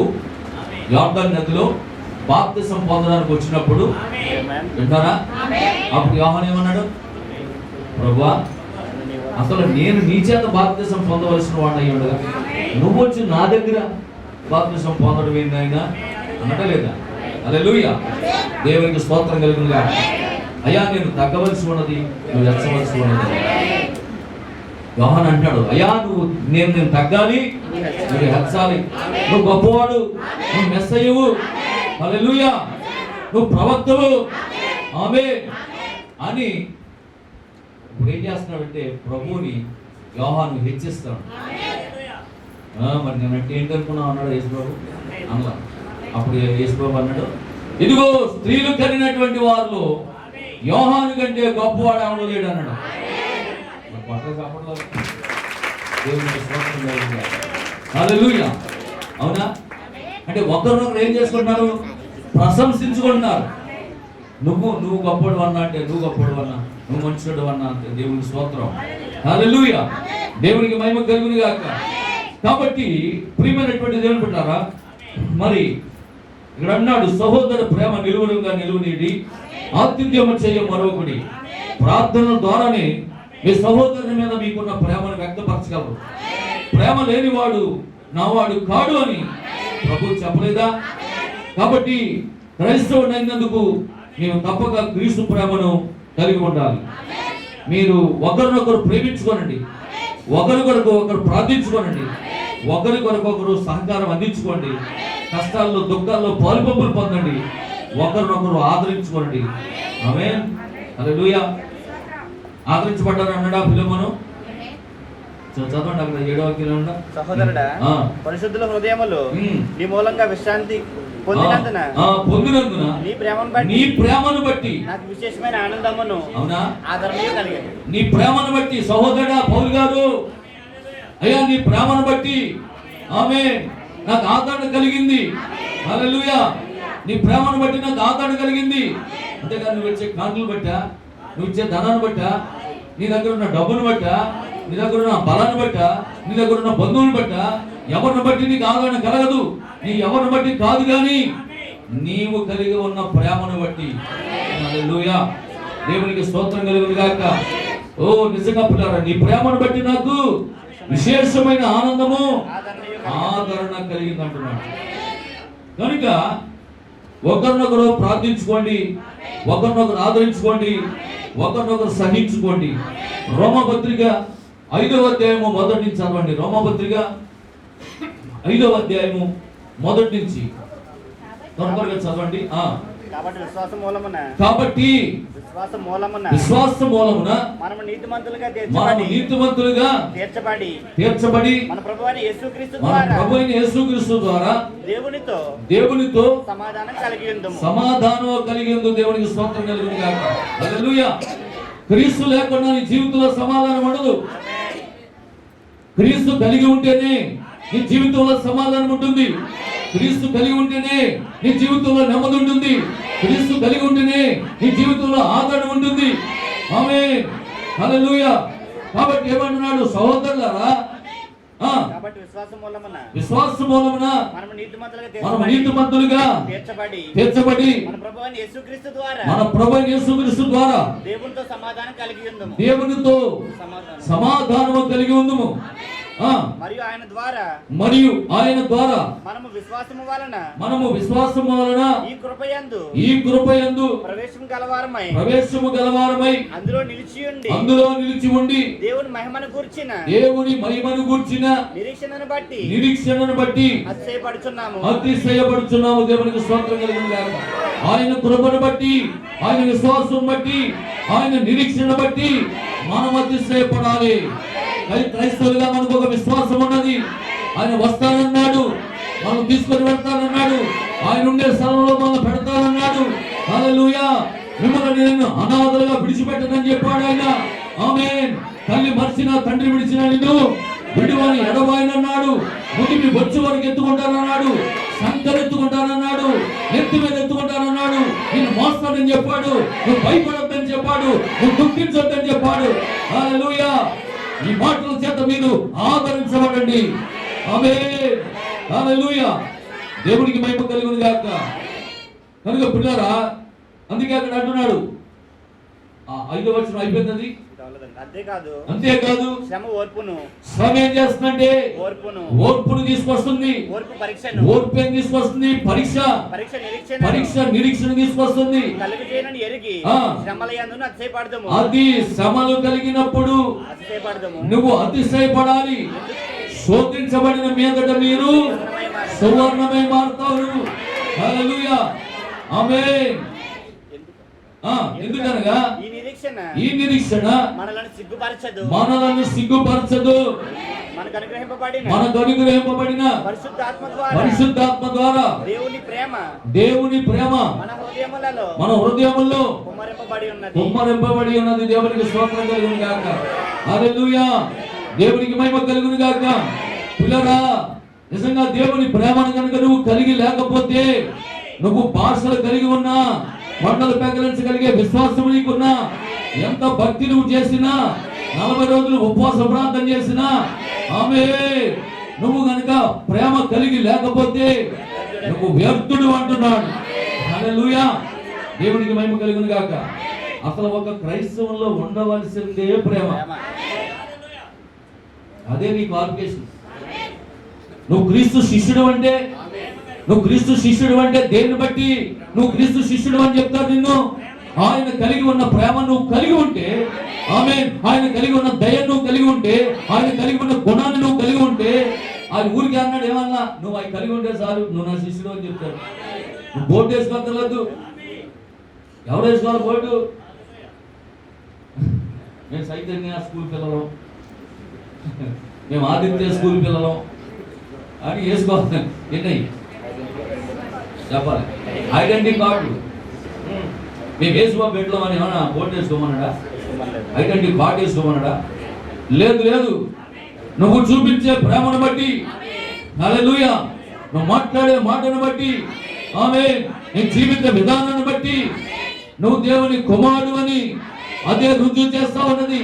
యోర్దాను నదిలో బాప్తిసం పొందడానికి వచ్చినప్పుడు వింటారా, అప్పుడు యోహాను ఏమన్నాడు? ప్రభువా, అసలు నేను నీ చేత బాప్తిసం పొందవలసిన వాడిని అయ్యి ఉండగా నువ్వు వచ్చి నా దగ్గర బాప్తిసం పొందడం ఏంటైనా అనటలేదా? హల్లెలూయా. దేవునికి స్తోత్రం కలుగునుగా. అయ్యా, నేను తగ్గవలసి ఉన్నది, నువ్వు ఎచ్చవలసి ఉన్నది. యోహాను అంటాడు, అయ్యా నేను తగ్గాలి, నువ్వు హెచ్చాలి. నువ్వు గొప్పవాడు, నువ్వు మెస్సయ్యవు, హల్లెలూయా, నువ్వు ప్రవక్తవు, ఆమేన్ అని ఇప్పుడు ఏం చేస్తున్నాడంటే ప్రభువుని యోహాను హెచ్చిస్తాడు. మరి నేనంటే ఏంటనుకున్నావు అన్నాడు యేసుప్రభు. అన్నా అప్పుడు యేసుప్రభు అన్నాడు, ఇదిగో స్త్రీలు కనినటువంటి వారిలో యోహాను కంటే గొప్పవాడు ఎవడు లేడు అన్నాడు. హల్లెలూయా. అవునా? అంటే ఒకరినొకరు ఏం చేసుకుంటున్నారు? ప్రశంసించుకుంటున్నారు. నువ్వు గొప్పడు అన్నా అంటే, నువ్వు గొప్పడు అన్నా, నువ్వు మంచివాడు అన్నా అంటే. దేవునికి స్తోత్రం. హల్లెలూయా. దేవునికి మహిమ కలుగును గాక. కాబట్టి ప్రియమైనటువంటి దేవుని బిడ్డలారా, మరి ఇక్కడ అన్నాడు, సహోదర ప్రేమ నిలువుగా నిలువునీడి, ఆతిథ్యము చేయ మరొకటి. ప్రార్థన ద్వారానే మీ సహోదరుని మీద మీకున్న ప్రేమను వ్యక్తపరచగలరు. ప్రేమ లేనివాడు నావాడు కాడు అని ప్రభు చెప్పలేదా? కాబట్టి క్రైస్తవుడు అయినందుకు మేము తప్పక క్రీస్తు ప్రేమను కలిగి ఉండాలి. మీరు ఒకరినొకరు ప్రేమించుకోనండి, ఒకరి కొరకు ఒకరు ప్రార్థించుకోనండి, ఒకరి కొరకు ఒకరు సహకారం అందించుకోండి, కష్టాల్లో దుఃఖాల్లో పాలుపంపులు పొందండి, ఒకరినొకరు ఆదరించుకోండి. ఆమేన్. హల్లెలూయా. ఆదరించబడ్డారు అన్నాడా ఫిలెమోను? చదవండి అక్కడ 7వ వాక్యంలో. సహోదరుడా, పరిశుద్ధుల హృదయములు నీ మూలంగా విశ్రాంతి పొందినందున నీ ప్రేమను బట్టి నాకు విశేషమైన ఆనందమును, అవునా, ఆదరణీయం కలిగింది. నీ ప్రేమను బట్టి సహోదరుడా పౌలు గారు, అయ్యా నీ ప్రేమను బట్టి ఆమేన్ నాకు ఆదరణ కలిగింది. హల్లెలూయా. నీ ప్రేమను బట్టి నాకు ఆదరణ కలిగింది. అంతేగా నువ్వు ఇచ్చే కానుకలు బట్టా, నువ్వు ఇచ్చే ధనాన్ని బట్టా, నీ దగ్గర ఉన్న డబ్బును బట్టా, నీ దగ్గర ఉన్న బలాన్ని బట్టా, నీ దగ్గర ఉన్న బంధువుని బట్టా, ఎవరిని బట్టి నీకు ఆదరణ కలగదు. నీ ఎవరిని బట్టి కాదు, కానీ నీవు కలిగి ఉన్న ప్రేమను బట్టి. హల్లెలూయా. దేవునికి స్తోత్రం కలుగును గాక. ఓ నిజంగా పిల్లారా, నీ ప్రేమను బట్టి నాకు విశేషమైన ఆనందము, ఆదరణ కలిగింది అంటున్నాడు. కనుక ఒకరినొకరు ప్రార్థించుకోండి, ఒకరినొకరు ఆదరించుకోండి, ఒకరినొకరు సహించుకోండి. రోమపత్రిక 5వ అధ్యాయము మొదటి నుంచి చదవండి. రోమపత్రిక 5వ అధ్యాయము మొదటి నుంచి త్వరగా చదవండి. కాబట్టి విశ్వాస మూలమున మనము నీతిమంతులుగా తీర్చబడి మన ప్రభువైన యేసుక్రీస్తు ద్వారా దేవునితో సమాధానం కలిగి ఉందుము. దేవునికి స్తోత్రం కలుగును గాక. హల్లెలూయా. క్రీస్తు లేకుండా నీ జీవితంలో సమాధానం ఉండదు. క్రీస్తు కలిగి ఉంటేనే నీ జీవితంలో సమాధానం ఉంటుంది. క్రీస్తు కలిగి ఉంటేనే నీ జీవితంలో నెమ్మది ఉంటుంది. క్రీస్తు కలిగి ఉంటేనే నీ జీవితంలో ఆదరణ ఉంటుంది. ఆమేన్. హల్లెలూయా. కాబట్టి ఏమంటున్నాడు? సహోదరులారా, కాబట్టి విశ్వాస మూలమున మనము నీతిమంతులుగా తీర్చబడి మన ప్రభువైన యేసుక్రీస్తు ద్వారా దేవునితో సమాధానం కలిగి ఉందము. దేవునితో సమాధానము కలిగి ఉందము. మరియు ఆయన ద్వారా మనము విశ్వాసము వలన ఈ కృపయందు ప్రవేశము గలవారమై అందులో నిలిచి ఉండి దేవుని మహిమను గూర్చిన నిరీక్షణను బట్టి అతిశయపడుచున్నాము. దేవునికి స్తోత్రం కలుగును గాక. ఆయన కృపను బట్టి, ఆయన విశ్వాసం బట్టి, ఆయన నిరీక్షణ బట్టి మనం అతిశయపడాలి. క్రైస్తవులుగా మనకు ఒక విశ్వాసం ఉన్నది. ఆయన వస్తానన్నాడు, మనం తీసుకొని వెళ్తానన్నాడు, ఆయన ఉండే స్థలంలో మనం పెడతానన్నాడు. హల్లెలూయా. మిమ్మల్ని నేను అనాథలుగా విడిచిపెట్టనని చెప్పాడు ఆయన. ఆమేన్. తల్లి మర్చిన, తండ్రి విడిచిన నిన్ను విడివని ఎడబాయనన్నాడు. ముదిమి బొచ్చు వరకు ఎత్తుకుంటానన్నాడు, సంకరెత్తుకుంటానన్నాడు, నెత్తి మీద ఎత్తుకుంటానన్నాడు. నేను మోస్తానని చెప్పాడు, నువ్వు భయపడొద్దని చెప్పాడు, నువ్వు దుఃఖించొద్దని చెప్పాడు. హల్లెలూయా. ఈ మాటల చేత మీరు ఆదరించబడండి. ఆమేన్. హల్లెలూయా. దేవునికి మహిమ కలుగును గాక. కనుక పిల్లరా, అందుకే అక్కడ అంటున్నాడు, 5వ వచనం అయిపోయింది. అంతేకాదు శ్రమ ఏం చేస్తుందంటే ఓర్పును తీసుకొస్తుంది. ఓర్పు ఏం తీసుకొస్తుంది? పరీక్ష నిరీక్షణ తీసుకొస్తుంది. అది శ్రమలు కలిగినప్పుడు నువ్వు అతిశయపడాలి. శోధించబడిన మీదట మీరు సువర్ణమై మారుతారు. హల్లెలూయా. ఆమేన్. ఎందుకనగా ఈ నిరీక్షణ మనలను సిగ్గుపరచదు. మనకు అనుగ్రహింపబడిన పరిశుద్ధాత్మ ద్వారా దేవుని ప్రేమ మన హృదయములో కుమ్మరింపబడి ఉన్నది. దేవునికి స్తోత్రం కలుగును గాక. హల్లెలూయా. దేవునికి మహిమ కలుగును గాక. పిల్లరా, నిజంగా దేవుని ప్రేమను కనుక నువ్వు కలిగి లేకపోతే, నువ్వు భాషలు కలిగి ఉన్నా, కొండలు పెకలించగలిగే విశ్వాసం నీకున్నా, ఎంత భక్తి నువ్వు చేసినా, 40 రోజులు ఉపవాస ప్రార్థన చేసినా, నువ్వు గనుక ప్రేమ కలిగి లేకపోతే నువ్వు వ్యర్థుడు అంటున్నాడు. హల్లెలూయా. దేవునికి మహిమ కలుగును గాక. అసలు ఒక క్రైస్తవంలో ఉండవలసిందే ప్రేమ. అదే నీ క్వాలిఫికేషన్. నువ్వు క్రీస్తు శిష్యుడు అంటే దేన్ని బట్టి నువ్వు క్రీస్తు శిష్యుడు అని చెప్తాడు నిన్ను? ఆయన కలిగి ఉన్న ప్రేమ నువ్వు కలిగి ఉంటే, ఆమేన్, ఆయన కలిగి ఉన్న దయ నువ్వు కలిగి ఉంటే, ఆయన కలిగి ఉన్న గుణాన్ని నువ్వు కలిగి ఉంటే, ఆయన ఊరికి అన్నాడు ఏమన్నా, నువ్వు ఆయన కలిగి ఉంటే చాలు, నువ్వు నా శిష్యుడు అని చెప్తాడు. నువ్వు బోర్డు వేసుకోవద్దు. ఎవరు వేసుకోవాలి బోర్డు? మేము చైతన్య స్కూల్ పిల్లలం, మేము ఆదిత్య స్కూల్ పిల్లలం అని వేసుకోవాలి. ఏంటయ్యి చెప్పాలి? Identity card. మేము వేసుకో బెడ్లో అని ఏమన్నా బోర్డు వేసుకోమన్నాడా? ఐడెంటిటీ కార్డు వేసుకోమన్నాడా? లేదు. నువ్వు చూపించే ప్రేమను బట్టి, హల్లెలూయా, నువ్వు మాట్లాడే మాటను బట్టి, ఆమేన్, నీ జీవిత విధానాన్ని బట్టి నువ్వు దేవుని కుమారుడు అని అదే రుజువు చేస్తా ఉన్నది.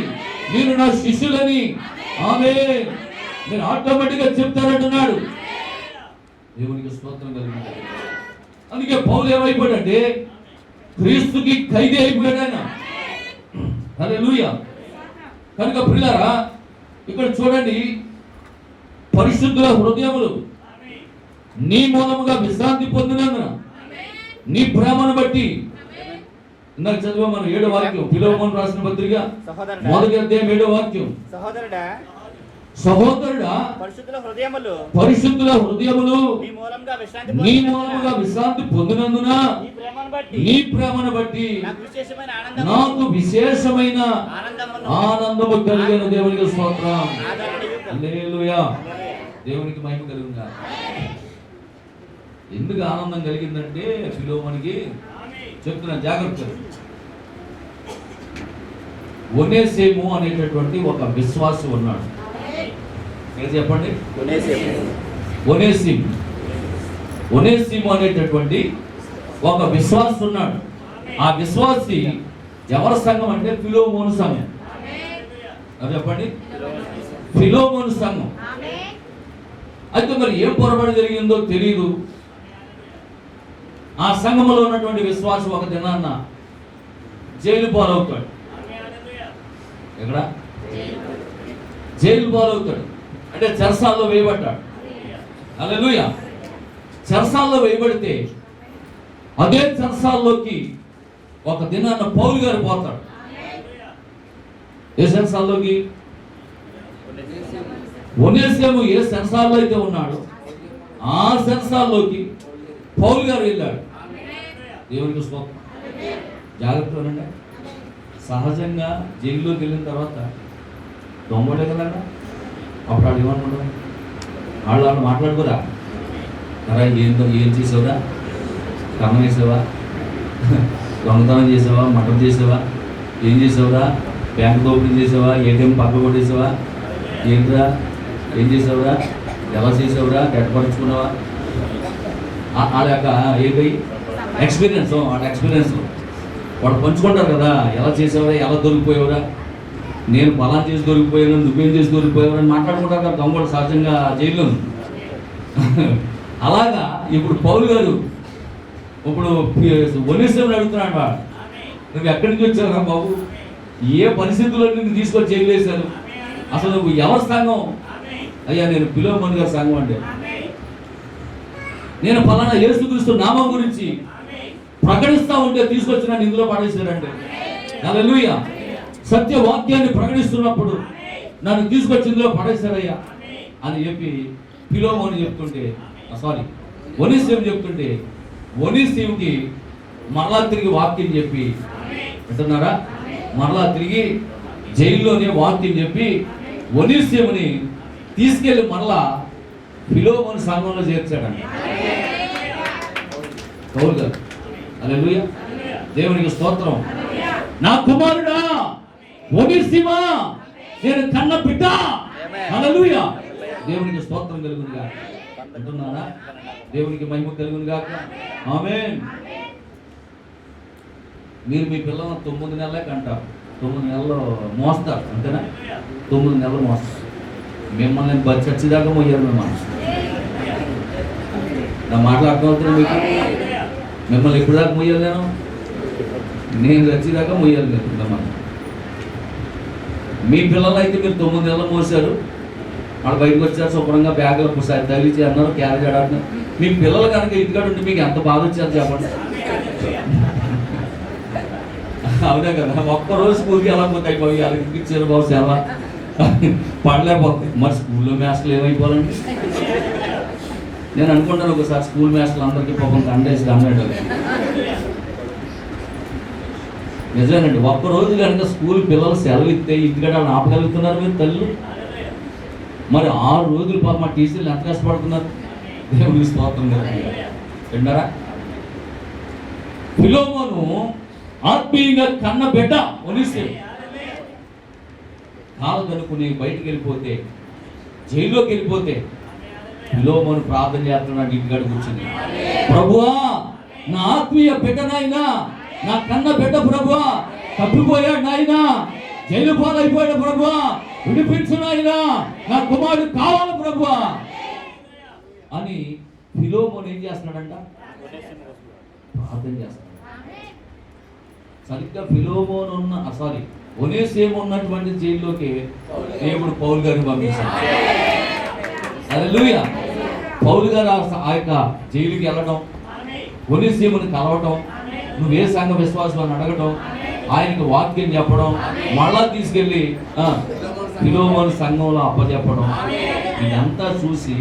మీరు నా శిష్యులని ఆమేన్ మీరు ఆటోమేటిక్గా చెప్తారంటున్నాడు. దేవునికి స్తోత్రం కలుగుతుంది. అందుకే పౌలు ఏమైపోయాడంటే క్రీస్తుకి ఖైదీ అయిపోయాడు ఆయన. హల్లెలూయా. కనుక ప్రియులారా, ఇక్కడ చూడండి, పరిశుద్ధుల హృదయములు నీ మూలముగా విశ్రాంతి పొందినందున నీ ప్రేమను బట్టి. ఇందాక చదివా మనం 7వ వాక్యం, ఫిలోమోను రాసిన పత్రిక 1వ అధ్యాయం 7వ వాక్యం. సహోదరుడా, పరిశుద్ధుల హృదయములు నీ మూలముగా విశ్రాంతి పొందినందున నీ ప్రేమను బట్టి నాకు విశేషమైన ఆనందము కలిగిన. దేవునికి స్తోత్రం. హల్లెలూయా. దేవునికి మహిమ కలుగుగా. ఎందుకు ఆనందం కలిగిందంటే ఫిలోమోనుకి చెప్తున్నా జాగ్రత్త. ఒనేసిము అనేటటువంటి ఒక విశ్వాసి ఉన్నాడు. చెప్పండి, ఒనేసిము అనేటటువంటి ఒక విశ్వాసి ఉన్నాడు. ఆ విశ్వాసి ఎవరి సంఘం అంటే ఫిలోమోను సంఘం. చెప్పండి, ఫిలోమోను సంఘం. అయితే మరి ఏం పొరపాటు జరిగిందో తెలియదు. ఆ సంఘములో ఉన్నటువంటి విశ్వాసం ఒక దినాన్న జైలు పాలవుతాడు. ఎక్కడ? జైలు పాలవుతాడు అంటే చెరసాల్లో వేయబడ్డాడు. హల్లెలూయా. చెరసాల్లో వేయబడితే అదే చెరసాల్లోకి ఒక దినాన్న పౌలు గారు పోతాడు. ఏ చెరసాల్లోకి? ఒనేసిము ఏ చెరసాల్లో అయితే ఉన్నాడు ఆ చెరసాల్లోకి పౌలు గారు వెళ్ళాడు. దేవునికి స్తోత్రం. జాగ్రత్తగా ఉండండి. సహజంగా జైల్లోకి వెళ్ళిన తర్వాత దొంగటే కదండి. అప్పుడు వాళ్ళు ఏమనుకుంటారు? వాళ్ళు మాట్లాడుకోరా, అరా ఏం చేసావురా, కర్మ చేసావా, దొంగతనం చేసావా, మటన్ చేసావా, ఏం చేసావురా, బ్యాంక్ దోపిడీ చేసావా, ఏటీఎం పక్క కొట్టేసావా, ఏంట్రా ఏం చేసావురా, ఎలా చేసావురా, గట్టపరుచుకున్నావా, ఆ యొక్క ఏంటి ఎక్స్పీరియన్స్, వాళ్ళ ఎక్స్పీరియన్స్ వాడు పంచుకుంటారు కదా. ఎలా చేసావురా, ఎలా దొరికిపోయావురా, నేను పలానా చేసి దొరికిపోయాను, నువ్వేం చేసి దొరికిపోయావు అని మాట్లాడుకుంటారు కదా దొంగలు సహజంగా జైల్లో. అలాగా ఇప్పుడు పౌలు గారు ఇప్పుడు ఒనేసిముని అడుగుతున్నాడు, వాడు నువ్వు ఎక్కడి నుంచి వచ్చావురా బాబు, ఏ పరిస్థితుల్లో నిన్ను తీసుకొని జైలు వేశారు, అసలు నువ్వు ఎవరి సంఘం? అయ్యా నేను ఫిలోమోను గారి సంఘం అంటే, నేను పలానా యేసుక్రీస్తు నామం గురించి ప్రకటిస్తా ఉంటే తీసుకొచ్చి నన్ను ఇందులో పడేశారంటే. హల్లెలూయా. సత్య వాక్యాన్ని ప్రకటిస్తున్నప్పుడు నన్ను తీసుకొచ్చి ఇందులో పడేశారయ్యా అని చెప్పి ఫిలోమోను చెప్తుంటే, సారీ ఒనేసిము చెప్తుంటే, ఒనేసిముకి మరలా తిరిగి వాక్యం చెప్పి అంటున్నారా, మరలా తిరిగి జైల్లోనే వాక్యం చెప్పి ఒనేసిముని తీసుకెళ్లి మరలా ఫిలోమోను సంఘంలో చేర్చాడంట పౌలు గారు. హల్లెలూయా. దేవునికి స్తోత్రం. నా కుమారుడా ఒనేసిమా, నేను కన్న బిడ్డ. హల్లెలూయా. దేవునికి స్తోత్రం కలుగును గాక. అంటున్నారా? దేవునికి మహిమ కలుగును గాక. ఆమేన్. మీరు మీ పిల్లలను 9 నెలలే కంటారు, 9 నెలలు మోస్తారు, అంతేనా? 9 నెలలు మోస్తారు. మిమ్మల్ని చచ్చిదాకా మొయ్యారు. మిమ్మల్ని నా మాటలు అర్థమవుతుంది మీకు? మిమ్మల్ని ఎప్పుడు దాకా మొయ్యాలి? నేను చచ్చిదాకా మొయ్యాలి మీరు మిమ్మల్ని. మీ పిల్లలు అయితే మీరు 9 నెలలు మోసారు, వాళ్ళు బయటకు వచ్చారు, శుభ్రంగా బ్యాగులో తగిలిచి అన్నారు, క్యారేజ్ ఆడారు. మీ పిల్లలు కనుక ఇంటికాడ ఉంటే మీకు ఎంత బాధ వచ్చారు చెప్పండి. అవునే కదా. ఒక్కరోజు స్కూల్కి ఎలా పోతాయి పోయి వాళ్ళకి ఇంటికి ఇచ్చారు బాబు సేవ పడలేకపోతాయి. మరి స్కూల్లో మాస్టర్లు ఏమైపోవాలండి? నేను అనుకుంటాను ఒకసారి స్కూల్ మాస్టర్లు అందరికీ పాపం కండేసి అన్నాడు. నిజమేనండి. ఒక్కరోజు కనుక స్కూల్ పిల్లలు సెలవు ఇస్తే ఇంటికాడ వాళ్ళు ఆపగలుగుతున్నారు మీరు తల్లి? మరి 6 రోజులు పాప మా టీచర్లు ఎంత కష్టపడుతున్నారు. దేవునికి స్తోత్రం విన్నారా? ఫిలోమోను ఆత్మీయంగా కన్న బిడ్డ ఒనేసిము కాలు కనుక్కుని బయటికి వెళ్ళిపోతే, జైల్లోకి వెళ్ళిపోతే ఫిలోమోను ప్రార్థన చేస్తున్నాడు ఇంటికాడ కూర్చుని, ప్రభువా నా ఆత్మీయ బిడ్డ నాయనా, నా కన్న బిడ్డ ప్రభువా తప్పిపోయాడు నాయనా, జైలు పాలైపోయాడు ప్రభువా, విడిపించు నాయనా, నా కుమారుడు కావాలి ప్రభువా అని ఫిలోమోను ఏం చేస్తున్నాడంట? ప్రార్థన చేస్తున్నాడు. సరిగ్గా ఫిలోమోను ఒనేసిము ఉన్నటువంటి జైల్లోకి దేవుడు పౌలు గారిని పంపించాడు. హల్లెలూయా. పౌలు గారు ఆ యొక్క జైలుకి వెళ్ళడం, ఒనేసిముని కలవటం, నువ్వు ఏ సంఘ విశ్వాసం అని అడగటం, ఆయనకు వాక్యం చెప్పడం, మళ్ళా తీసుకెళ్ళి ఫిలోమోను సంఘంలో అప్పచెప్పడం, ఇదంతా చూసి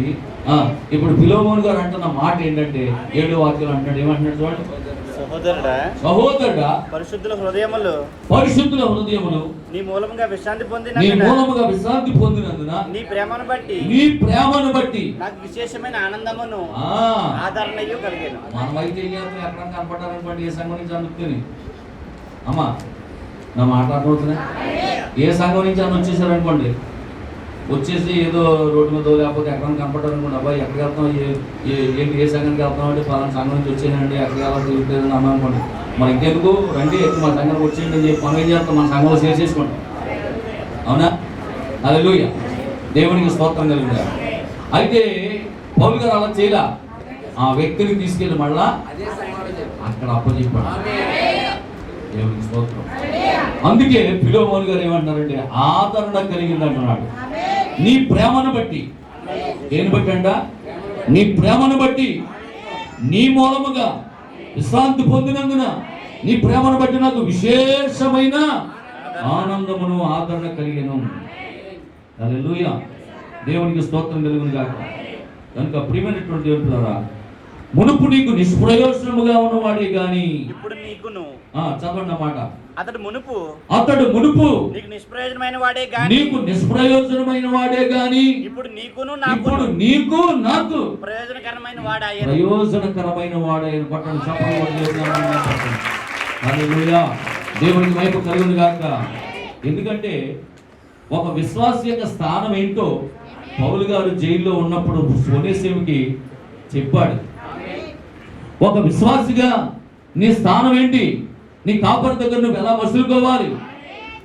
ఇప్పుడు ఫిలోమోను గారు అంటున్న మాట ఏంటంటే 7వ వాక్యం అంటాడు, ఏమంటున్నాడు చూడండి. సహోదరుడా పరిశుద్ధుల హృదయములు నీ మూలముగా విశ్రాంతి పొందినందున నీ ప్రేమను బట్టి నాకు విశేషమైన ఆనందమును ఆదరణయు కలిగేను. మనమైతే ఎక్కడ కనపడాలనుకోండి, ఏ సంఘం నుంచి అందుకుని అమ్మా నా మాట్లాడుతున్నా, ఏ సంఘం నుంచి అని వచ్చేసారనుకోండి, వచ్చేసి ఏదో రోడ్డు మీద లేకపోతే ఎక్కడ కనపడాలనుకోండి, అబ్బాయి ఎక్కడికి వెళ్తాం, ఏంటి ఏ సంఘానికి వెళ్తాం అంటే పలానా సంఘం నుంచి వచ్చేయండి, ఎక్కడికి వెళ్ళాలి తిరుగుతుందని అన్నా అనుకోండి, మరి ఇంకెందుకు రండి మా సంఘానికి వచ్చేయండి అని చెప్పి మనం ఏం చేస్తాం, మన సంఘంలో చేసేసుకుంటాం. అవునా? హల్లెలూయా. దేవునికి స్తోత్రం కలుగుతుంది. అయితే పౌలు గారు అలా చేయలా, ఆ వ్యక్తిని తీసుకెళ్ళి మళ్ళా అక్కడ అప్పచెప్పాడు. దేవునికి స్తోత్రం. అందుకే ఫిలోమోను గారు ఏమంటున్నారంటే ఆదరణ కలిగింది అంటున్నాడు. నీ ప్రేమను బట్టి, దేని బట్టి అంట? నీ ప్రేమను బట్టి, నీ మూలముగా విశ్రాంతి పొందినందున నీ ప్రేమను బట్టి నాకు విశేషమైన ఆనందమును ఆదరణ కలిగెను. హల్లెలూయా, దేవునికి స్తోత్రం కలుగును గాక. కనుక ప్రియమైనటువంటి దేవులారా, మునుపు నీకు నిష్ప్రయోజనముగా ఉన్నవాడే గాని ఇప్పుడు నీకును, చదవండి మాట, అతడు మునుపు నీకు నిష్ప్రయోజనమైన వాడే గాని ఇప్పుడు నీకు నాకు ప్రయోజనకరమైన వాడాయను. పట్టణ హల్లెలూయా, దేవునికి వైపు కలుగును గాక. ఎందుకంటే ఒక విశ్వాసి యొక్క స్థానం ఏంటో పౌలు గారు జైల్లో ఉన్నప్పుడు ఒనేసిముకి చెప్పాడు. ఒక విశ్వాసిగా నీ స్థానం ఏంటి, నీ కాపరి దగ్గర నువ్వు ఎలా మసులుకోవాలి,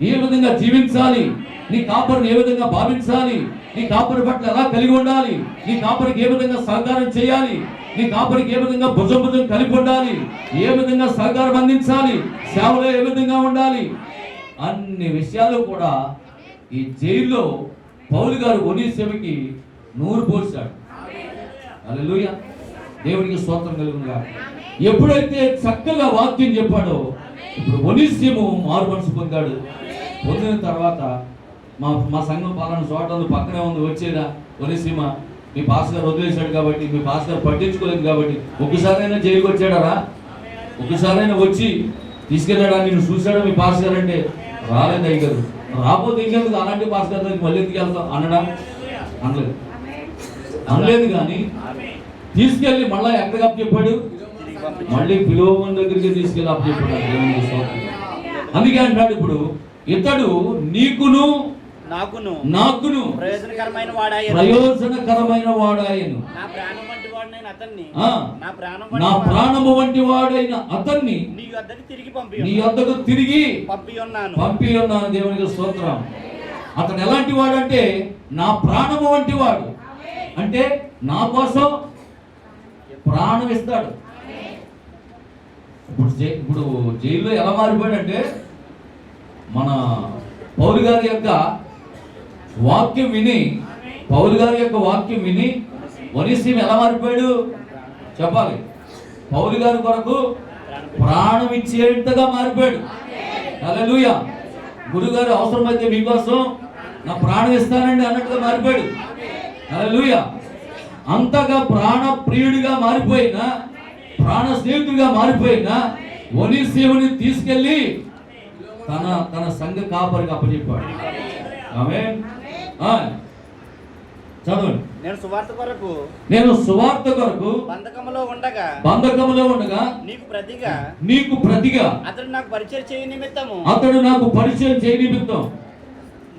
ఏ విధంగా జీవించాలి, నీ కాపరిని ఏ విధంగా భావించాలి, నీ కాపరి పట్ల ఎలా కలిగి ఉండాలి, నీ కాపరికి ఏ విధంగా సహకారం చేయాలి, నీ కాపరికి ఏ విధంగా భుజం కలిపి ఉండాలి, ఏ విధంగా సహకారం అందించాలి, సేవలో ఏ విధంగా ఉండాలి, అన్ని విషయాలు కూడా ఈ జైల్లో పౌలు గారు ఒనేసిముకి నూరు పోశాడు. హల్లెలూయా, దేవునికి స్తోత్రం కలుగునుగా. ఎప్పుడైతే చక్కగా వాక్యం చెప్పాడో ఇప్పుడు ఒనేసిము మారు మనసు పొందాడు. పొందిన తర్వాత మా సంఘం పాలన చోట పక్కనే ఉంది, వచ్చేదా ఒనేసిమ, మీ పాస్ గారు వదిలేశాడు కాబట్టి, మీ పాస్ గారు పట్టించుకోలేదు కాబట్టి ఒక్కసారైనా జైలుకి వచ్చాడరా, ఒక్కసారైనా వచ్చి తీసుకెళ్ళాడా, నేను చూశాడా మీ పాస్ గారు అంటే రాలేదు అయ్య గారు. రాకపోతే ఇంకెందుకు అలాంటి పాస్ గారు మళ్ళీ ఎందుకు వెళ్తాం అనడా? అనలేదు కానీ తీసుకెళ్ళి మళ్ళీ ఎక్కడికి అప్పచెప్పాడు, మళ్ళీ ఫిలోమోను దగ్గరికి తీసుకెళ్ళి అప్పచెప్పాడు. అందుకే అంటాడు ఇప్పుడు ఇతడు నీకును నాకును ప్రయోజనకరమైన వాడాయను. నా ప్రాణము వంటి వాడైన అతన్ని నీ వద్దకు తిరిగి పంపి ఉన్నాను. దేవునికి స్తోత్రం. అతను ఎలాంటి వాడంటే నా ప్రాణము వంటి వాడు, అంటే నా కోసం ప్రాణం ఇస్తాడు. ఇప్పుడు జైల్లో ఎలా మారిపోయాడంటే మన పౌలు గారి యొక్క వాక్యం విని ఒనేసిము ఎలా మారిపోయాడు చెప్పాలి. పౌలు గారి కొరకు ప్రాణం ఇచ్చేంతగా మారిపోయాడు. హల్లెలూయా, గురుగారు అవసరమైతే మీకోసం నా ప్రాణం ఇస్తానండి అన్నట్టుగా మారిపోయాడు. హల్లెలూయా, అంతగా ప్రాణ ప్రియుడిగా మారిపోయిన, ప్రాణ స్నేహితుడిగా మారిపోయిన ఒనేసిముని తీసుకెళ్లి తన సంఘ కాపరికి అప్పచెప్పాడు. ఆమేన్. చదవండి. నేను సువార్త కొరకు బంధకములో ఉండగా నీకు ప్రతిగా అతడు నాకు పరిచయం చేయ నిమిత్తము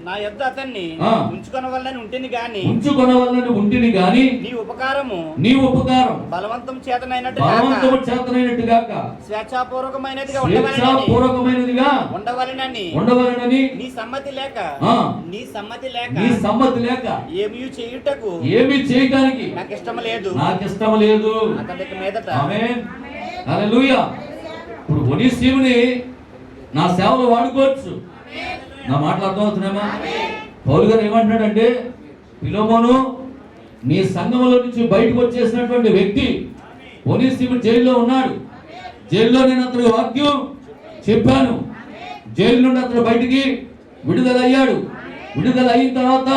నా యొద్ద అతన్ని ఉంచుకొనవలనని ఉంటిని గాని నీ ఉపకారము బలవంతం చేతనైనట్టు గాక స్వేచ్ఛాపూర్వకమైనదిగా ఉండవలెనని నీ సమ్మతి లేక ఏమీ చేయటానికి నాకు ఇష్టం లేదు. అతనికి మీదట ఆమేన్. హల్లెలూయా. ఇప్పుడు ఒనేసిముని నా సేవలో వాడుకోవచ్చు. నా మాటలు అర్థమవుతున్నామా? పౌలు గారు ఏమంటున్నాడంటే ఫిలోమోను నీ సంఘంలో నుంచి బయటకు వచ్చేసినటువంటి వ్యక్తి ఒనేసిము జైల్లో ఉన్నాడు. జైల్లో నేను అతనికి వాక్యం చెప్పాను. జైలు నుండి అతను బయటికి విడుదల అయిన తర్వాత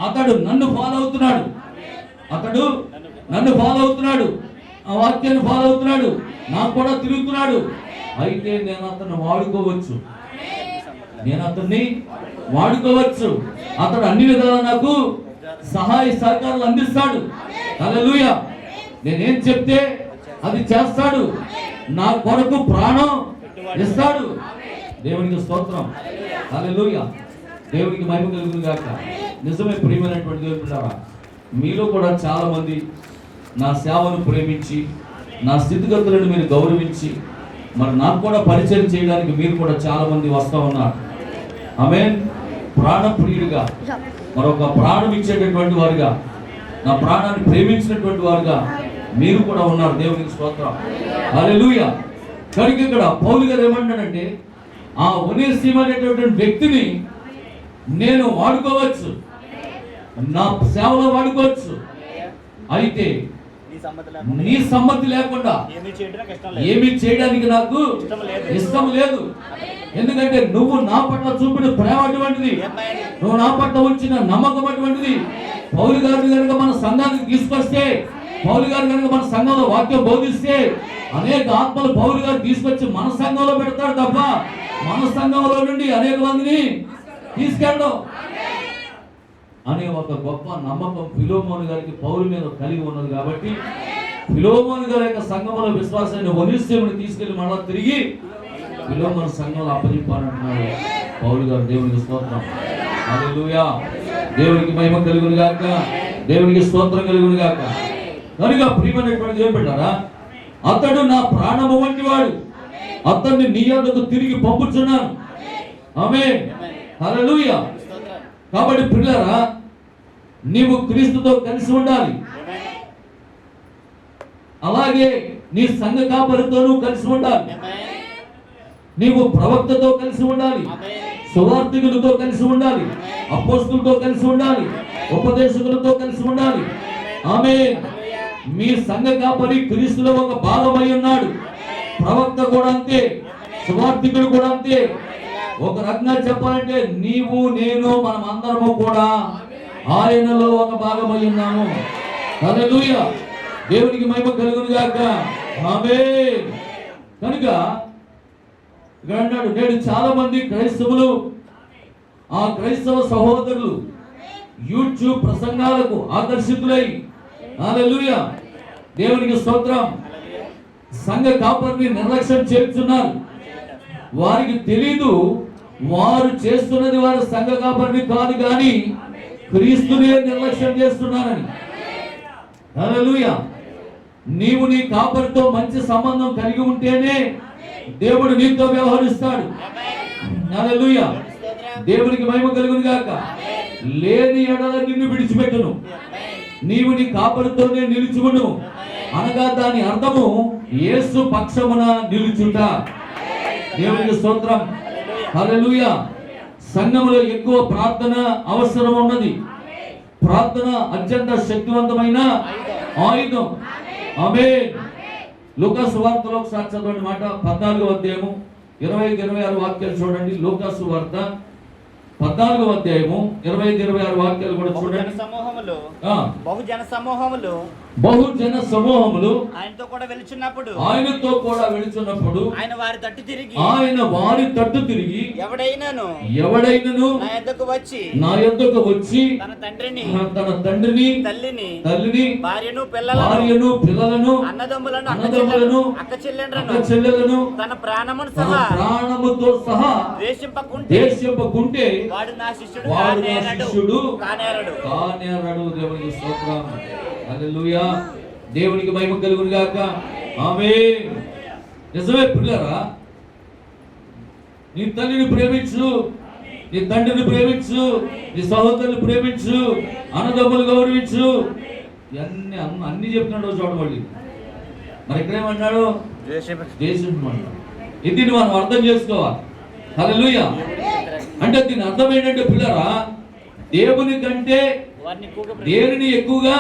అతడు నన్ను ఫాలో అవుతున్నాడు, ఆ వాక్యాన్ని ఫాలో అవుతున్నాడు, నాకు కూడా తిరుగుతున్నాడు. అయితే నేను అతన్ని వాడుకోవచ్చు. అతడు అన్ని విధాలా నాకు సహాయ సహకారాలు అందిస్తాడు. హల్లెలూయా. నేనేం చెప్తే అది చేస్తాడు, నా కొరకు ప్రాణం ఇస్తాడు. దేవునికి స్తోత్రం. హల్లెలూయా. దేవునికి మహిమ కలుగును గాక. నిజమే ప్రియమైనటువంటి దేవుని బిడ్డలారా, మీలో కూడా చాలా మంది నా సేవను ప్రేమించి, నా స్థితిగతులను మీరు గౌరవించి, మరి నాకు కూడా పరిచయం చేయడానికి మీరు కూడా చాలా మంది వస్తూ ఉన్నారు. ఆమేన్. ప్రాణప్రియుడిగా, మరొక ప్రాణం ఇచ్చేటటువంటి వారిగా నా ప్రాణాన్ని ప్రేమించినటువంటి వారుగా మీరు కూడా ఉన్నారు. దేవునికి స్తోత్రం. హల్లెలూయా. కనుక ఇక్కడ పౌలు గారు ఏమంటాడంటే, ఆ ఒనేసిము అనేటువంటి వ్యక్తిని నేను వాడుకోవచ్చు, నా సేవలో వాడుకోవచ్చు, అయితే నీ సమ్మతి లేకుండా ఏమీ చేయడానికి నాకు ఇష్టం లేదు. ఎందుకంటే నువ్వు నా పట్ల చూపిన ప్రేమ అటువంటిది, నువ్వు నా పట్ల ఉంచిన నమ్మకం అటువంటిది. పౌలు గారిని కనుక మన సంఘానికి తీసుకొస్తే, పౌలు గారు కనుక మన సంఘంలో వాక్యం బోధిస్తే, అనేక ఆత్మలు పౌలు గారు తీసుకొచ్చి మన సంఘంలో పెడతాడు తప్ప మన సంఘంలో నుండి అనేక మందిని తీసుకెళ్ళడం అనే ఒక గొప్ప నమ్మకం ఫిలోమోను గారికి పౌలు మీద కలిగి ఉన్నది. కాబట్టి ఫిలోమోను గారి యొక్క సంఘంలో విశ్వాసాన్ని ఒనేసిముని తీసుకెళ్లి మళ్ళా తిరిగి ఫిలోమోను సంఘంలో అప్పగింపాలంటున్నాడు పౌలు గారు. దేవునికి స్తోత్రం. హల్లెలూయా. దేవునికి మహిమ కలుగును గాక, దేవునికి స్తోత్రం కలుగును గాక. కనుక ప్రియమైనటువంటి ఏం పెట్టారా, అతడు నా ప్రాణము వంటి వాడు, అతన్ని నీ యొద్దకు తిరిగి పంపుచున్నాను. ఆమేన్. హల్లెలూయా. కాబట్టి పిల్లరా, నీవు క్రీస్తుతో కలిసి ఉండాలి, అలాగే నీ సంఘ కాపరితోనూ కలిసి ఉండాలి, నీవు ప్రవక్తతో కలిసి ఉండాలి, సువార్తికులతో కలిసి ఉండాలి, అపోస్తలులతో కలిసి ఉండాలి, ఉపదేశకులతో కలిసి ఉండాలి. ఆమేన్. మీ సంఘ కాపరి క్రీస్తులో ఒక భాగమై ఉన్నాడు. ప్రవక్త కూడా అంతే, సువార్తికుడు కూడా అంతే. ఒక రకంగా చెప్పాలంటే నీవు నేను మనం అందరము కూడా ఆయనలో ఒక భాగమై ఉన్నాము. హల్లెలూయా. దేవునికి మహిమ కలుగును గాక. ఆమేన్. కనుక ఇక్కడ అన్నాడు, నేడు చాలా మంది క్రైస్తవులు, ఆ క్రైస్తవ సహోదరులు యూట్యూబ్ ప్రసంగాలకు ఆకర్షితులై, హల్లెలూయా, దేవునికి స్తోత్రం, సంఘ కాపరిని నిర్లక్ష్యం చేస్తున్నారు. వారికి తెలీదు వారు చేస్తున్నది వారి సంఘ కాపరిని కాదు కానీ క్రీస్తునే నిర్లక్ష్యం చేస్తున్నారని. హల్లెలూయా. నీవు నీ కాపరితో మంచి సంబంధం కలిగి ఉంటేనే దేవుడు నీతో వ్యవహరిస్తాడు. హల్లెలూయా. దేవునికి మహిమ కలుగును గాక. లేని ఎడల నిన్ను విడిచిపెట్టును, నీవు నీ కాపరితోనే నిలుచుకును అనగా దాని అర్థము యేసు పక్షమున నిలుచుట. దేవునికి స్తోత్రం. హల్లెలూయా. సంఘములో ఎక్కువ ప్రార్థన అవసరం ఉన్నది. ప్రార్థన అత్యంత శక్తివంతమైన ఆయుధం. ఆమేన్. లూకా సువార్తలో ఒకసారి చదవండి మాట, 14వ అధ్యాయము 25-26 వాక్యాలు చూడండి. లూకా సువార్త 14వ అధ్యాయము 25-26 వాక్యాలు కూడా చూడండి. బహుజన సమూహములు ఆయనతో కూడా వెళుచున్నప్పుడు ఆయన వారి తట్టు తిరిగి ఎవడైనను నా యొద్దకు వచ్చి తన తండ్రిని తల్లిని భార్యను పిల్లలను అన్నదమ్ములను అక్క చెల్లెలను తన ప్రాణముతో సహా ద్వేషింపకుంటే వాడు నా శిష్యుడు కానేరడు. దేవునికి స్తోత్రం. హల్లెలూయా. దేవునికి మహిమ కలుగును గాక. ఆమేన్. నిజమే పిల్లరా, నీ తల్లిని ప్రేమించు, నీ తండ్రిని ప్రేమించు, నీ సహోదరుని ప్రేమించు, అన్నదమ్ములు గౌరవించు. అన్ని చెప్తున్నాడు చూడమల్లి. మరి ఇక్కడేమన్నాడు? ద్వేషించమన్నాడు. ఇది మనం అర్థం చేసుకోవాలి. హల్లెలూయా. అంటే దీని అర్థం ఏంటంటే పిల్లరా, దేవుని కంటే దేనిని ఎక్కువగా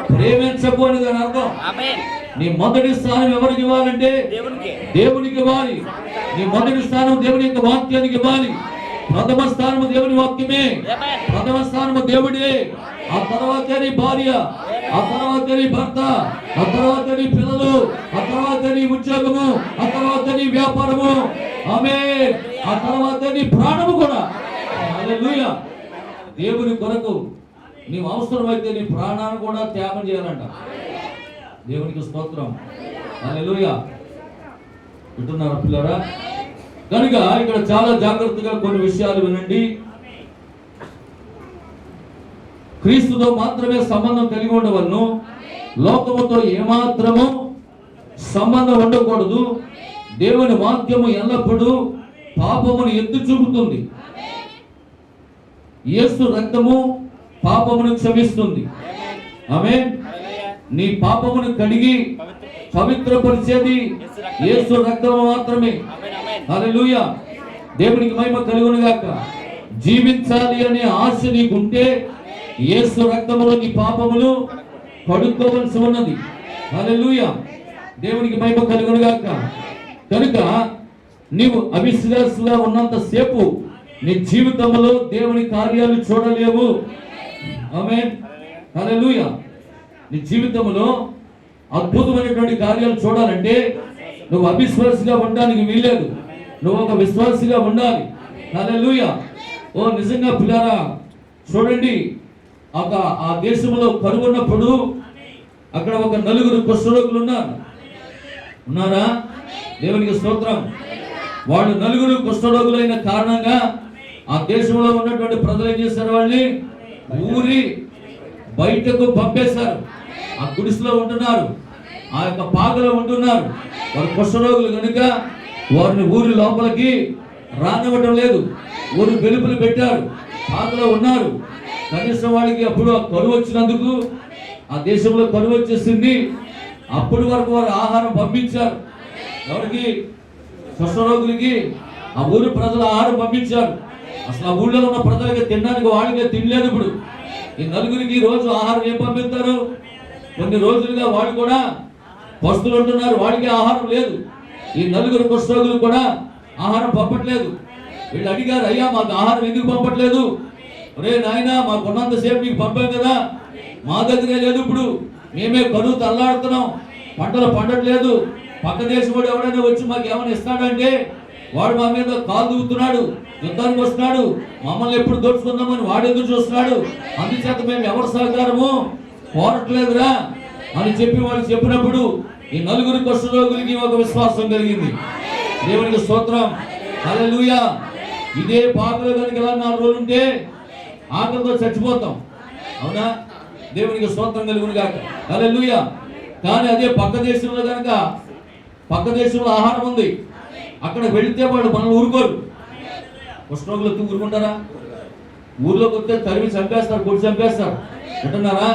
ప్రేమించకు అని దాని అర్థం. నీ మొదటి స్థానం ఎవరికి ఇవ్వాలంటే దేవునికి ఇవ్వాలి. నీ మొదటి స్థానం దేవుని యొక్క వాక్యానికి ఇవ్వాలి. ప్రథమ స్థానము దేవుని వాక్యమే, ప్రథమ స్థానము దేవుడే. ఆ తర్వాత నీ భార్య, ఆ తర్వాత నీ భర్త, ఆ తర్వాత నీ పిల్లలు, ఆ తర్వాత నీ ఉద్యోగము, ఆ తర్వాత నీ వ్యాపారము, ఆమేన్, ఆ తర్వాత నీ ప్రాణము కూడా. హల్లెలూయా. దేవుని కొరకు నీవు అవసరమైతే నీ ప్రాణాన్ని కూడా త్యాగం చేయాలంట. దేవునికి స్తోత్రం. హల్లెలూయా. వింటున్నారా పిల్లరా? కనుక ఇక్కడ చాలా జాగ్రత్తగా కొన్ని విషయాలు వినండి. క్రీస్తుతో మాత్రమే సంబంధం కలిగి ఉండవలను, లోకముతో ఏమాత్రము సంబంధం ఉండకూడదు. దేవుని వాక్యము ఎల్లప్పుడూ పాపమును ఎత్తి చూపుతుంది. యేసు రక్తము పాపమును క్షమిస్తుంది. ఆమేన్. నీ పాపమును కడిగి పవిత్రపరిచేది యేసు రక్తము మాత్రమే. హల్లెలూయా. దేవునికి మహిమ కలుగును గాక. జీవించాలి అనే ఆశ నీకుంటే యేసు రక్తములో నీ పాపములు కడుక్కోవలసి ఉన్నది. హల్లెలూయా. దేవునికి మహిమ కలుగును గాక. కనుక నీవు అవిశ్వాసంగా ఉన్నంత సేపు నీ జీవితంలో దేవుని కార్యాలు చూడలేవు. ఆమేన్. హల్లెలూయా. నీ జీవితంలో అద్భుతమైనటువంటి కార్యాలు చూడాలంటే నువ్వు అవిశ్వాసిగా ఉండడానికి వీల్లేదు. నువ్వు ఒక విశ్వాసిగా ఉండాలి. హల్లెలూయా. ఓ నిజంగా పిల్లారా, చూడండి, ఆ దేశంలో కరువు ఉన్నప్పుడు అక్కడ ఒక 4 కుష్ఠరోగులు ఉన్నారా? దేవునికి స్తోత్రం. వాళ్ళు 4 కుష్ఠరోగులైన కారణంగా ఆ దేశంలో ఉన్నటువంటి ప్రజలు ఏం చేశారు? వాళ్ళని ఊరి బయటకు పంపేశారు. ఆ గుడిసెలో ఉంటున్నారు, ఆ యొక్క పాకలో ఉంటున్నారు. వారు కుష్ఠరోగులు కనుక వారిని ఊరి లోపలికి రానివ్వటం లేదు. ఊరు వెలుపులు పెట్టారు, పాకలో ఉన్నారు. కనీసం వాళ్ళకి అప్పుడు కరువు వచ్చినందుకు, ఆ దేశంలో కరువు వచ్చేసింది, అప్పటి వరకు వారు ఆహారం పంపించారు. ఎవరికి? కుష్ఠరోగులకి ఆ ఊరి ప్రజలు ఆహారం పంపించారు. అసలు ఆ ఊళ్ళో ఉన్న ప్రజలకి తినడానికి వాళ్ళకే తినలేదు. ఇప్పుడు ఈ 4 రోజు ఆహారం ఏం పంపిస్తారు? కొన్ని రోజులుగా వాళ్ళు కూడా పస్తులు ఉంటున్నారు, వాడికి ఆహారం లేదు. ఈ 4 కుష్ఠరోగులు కూడా ఆహారం పంపట్లేదు. వీళ్ళు అడిగారు, అయ్యా మాకు ఆహారం ఎందుకు పంపట్లేదు? ఒరే నాయనా, మాకు ఉన్నంతసేపు మీకు పంపాం కదా, మా దగ్గరే లేదు. ఇప్పుడు మేమే కరువు తల్లాడుతున్నాం, పంటలు పండట్లేదు. పక్క దేశం వాడు ఎవడైనా వచ్చి మాకు ఏమైనా ఇస్తాడంటే వాడు మా మీద కాలు దూకుతున్నాడు, యుద్ధానికి వస్తున్నాడు, మమ్మల్ని ఎప్పుడు దోచుకుందామని వాడు ఎదురు చూస్తున్నాడు. అందుచేత మేము ఎవరి సహకారము కోరట్లేదురా అని చెప్పి వాళ్ళు చెప్పినప్పుడు ఈ 4 కుష్ఠరోగులకి ఒక విశ్వాసం కలిగింది. దేవునికి స్తోత్రం. హల్లెలూయా. ఇదే పాకలో కనుక ఇలా 4 రోజులు ఉంటే ఆకలితో చచ్చిపోతాం. అవునా? దేవునికి స్తోత్రం కలుగును గాక. హల్లెలూయా. కానీ అదే పక్క దేశంలో కనుక, పక్క దేశంలో ఆహారం ఉంది, అక్కడ వెళితే వాడు మనల్ని ఊరుకోరు. కుష్ఠరోగులు ఊరుకుంటారా? ఊర్లోకి వస్తే తరిమి చంపేస్తారు, కొట్టి చంపేస్తారు. వింటున్నారా?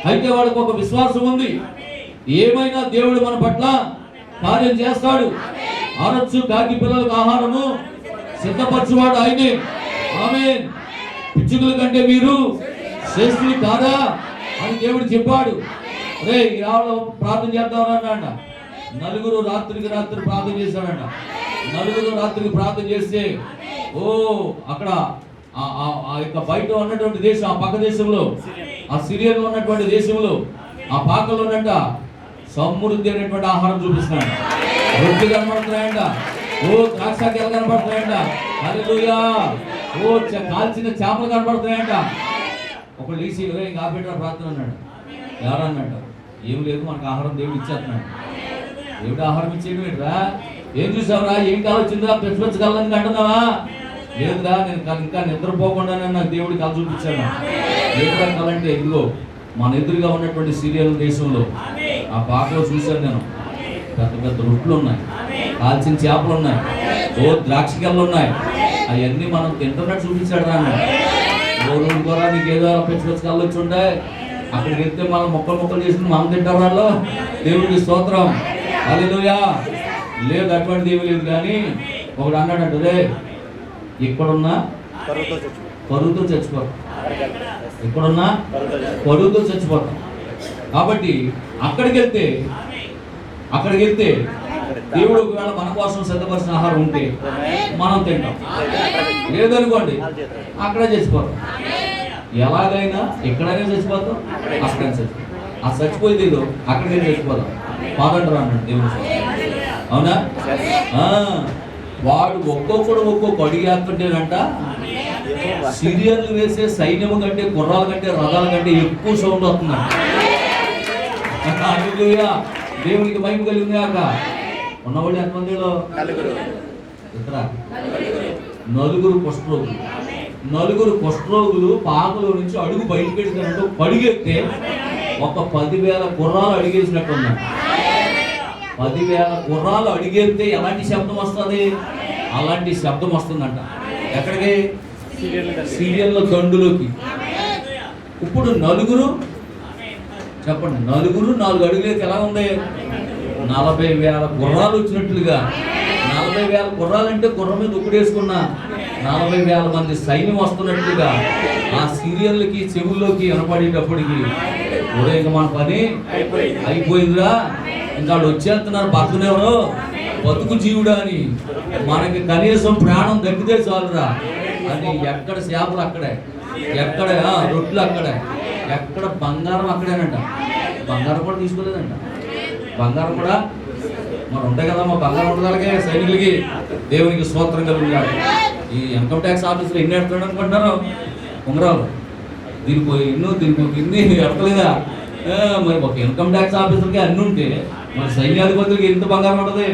అయితే వాళ్ళకు ఒక విశ్వాసం ఉంది, ఏమైనా దేవుడు మన పట్ల కార్యం చేస్తాడు. ఆరొచ్చు కాకి పిల్లలకు ఆహారము సిద్ధపరచువాడు ఆయనే. ఆమేన్. పిచ్చుకల కంటే మీరు శ్రేష్ఠులు కాదా అని దేవుడు చెప్పాడు. రే ప్రార్థన చేద్దామన్నాడ. 4 రాత్రికి రాత్రి ప్రార్థన చేశాడంట. 4 రాత్రికి ప్రార్థన చేస్తే అక్కడ ఆ యొక్క బయట ఉన్నటువంటి దేశం, ఆ పక్క దేశంలో, ఆ సిరియన్లో ఉన్నటువంటి దేశంలో, ఆ పాకలో ఉన్నట్ట సమృద్ధి అయినటువంటి ఆహారం చూపిస్తున్నాడు. రొట్టె కనబడుతున్నాయంట, ద్రాక్షాకాయలు కనబడుతున్నాయంట. హల్లెలూయా. కాల్చిన చేపలు కనబడుతున్నాయంట. ఒకళ్ళు లేచి ఇంకా ఆపేట ప్రార్థన అన్నాడు. ఎవరన్నట్ట? ఏం లేదు, మనకు ఆహారం దేవుడు ఇచ్చేస్తున్నాడు. దేవుడు ఆహారం ఇచ్చేయడం ఏంట్రా? ఏం చూసావురా? ఏం కావచ్చిందిరా? పెంచగలని అంటున్నావా? లేదురా, నేను ఇంకా నిద్రపోకుండా నాకు దేవుడు కళ చూపించాను. ఏంట్రా కళ అంటే, ఇదిగో మన ఎదురుగా ఉన్నటువంటి సిరియల్ దేశంలో ఆ పాకలో చూశాను నేను. పెద్ద పెద్ద రొట్టెలు ఉన్నాయి, కాల్చిన చేపలు ఉన్నాయి, ద్రాక్షకాయలు ఉన్నాయి. అవన్నీ మనం తింటున్నట్టు చూపించాడు రా. రోజు కూడా నీకు ఏదో పెంచుకొచ్చి వచ్చి ఉంటాయి. అక్కడికి వెళ్తే మనం మొక్కలు చేసుకుని మనం తింటారు వాళ్ళు. దేవుడికి స్తోత్రం. హల్లెలూయా. లేదు, అటువంటి దేవుడు లేదు. కానీ ఒకడు అన్నాడంటే, ఇక్కడున్నా కరువుతో చచ్చిపోతాం, ఇక్కడున్నా కరువుతో చచ్చిపోతాం. కాబట్టి అక్కడికి వెళ్తే దేవుడు ఒకవేళ మన కోసం సిద్ధపరిచిన ఆహారం ఉంటే మనం తింటాం, లేదనుకోండి అక్కడే చచ్చిపోతాం. ఎలాగైనా ఎక్కడైనా చచ్చిపోతాం, అక్కడైనా చచ్చిపోతాం. ఆ చచ్చిపోయేది ఏదో అక్కడికైనా చచ్చిపోతాం. పాదంటారు అన్నాడు దేవుడు. అవునా? వాడు ఒక్కొక్క అడిగేస్తుంటేనంట సిరియన్లు వేసే సైన్యము కంటే, గుర్రాల కంటే, రథాల కంటే ఎక్కువ సౌండ్ వస్తుందంట. హల్లెలూయా. దేవునికి మహిమ కలిగిందాక. ఉన్నవాళ్ళు ఎంతమందిలో? 4 కుష్ఠరోగులు. 4 కుష్ఠరోగులు పాకలో నుంచి అడుగు బయట పెడుతున్నట్టు పడిగెత్తే ఒక 10,000 గుర్రాలు అడిగేసినట్టు ఉన్నాయి. 10,000 గుర్రాలు అడిగేస్తే ఎలాంటి శబ్దం వస్తుంది? అలాంటి శబ్దం వస్తుందంట. ఎక్కడికి? సీరియల్లో దండులోకి. ఇప్పుడు 4 చెప్పండి, నలుగురు 4 అడుగులైతే ఎలా ఉంది? 40,000 గుర్రాలు వచ్చినట్లుగా. 40,000 గుర్రాలు అంటే గుర్రం మీద ఉక్కుడేసుకున్న 40,000 మంది సైన్యం వస్తున్నట్లుగా ఆ సీరియల్కి చెవుల్లోకి వినపడేటప్పటికి ఇంకా మన పని అయిపోయిందిరా, ఇంకా వాళ్ళు వచ్చేస్తున్నారు, బతుకునేవరు బతుకు జీవుడా అని, మనకి కనీసం ప్రాణం దక్కితే చాలురా అని. ఎక్కడ చేపలు అక్కడే, ఎక్కడ రొట్లు అక్కడే, ఎక్కడ బంగారం అక్కడేనంట. బంగారం కూడా తీసుకోలేదంట. బంగారం కూడా మరి ఉంటాయి కదా, మా బంగారం ఉండదాలకే సైనికులకి దేవునికి స్తోత్రం కలుగుతాడు. ఈ ఇన్కమ్ ట్యాక్స్ ఆఫీసులో ఎన్ని ఎడతాడు అనుకుంటున్నారు? ఉంగరాలు దీనికి ఇన్ని ఎడతలేదా? మరి ఒక ఇన్కమ్ ట్యాక్స్ ఆఫీసర్కి అన్ని ఉంటే మరి సైన్యాధిపతులకి ఎంత బంగారం ఉంటుంది?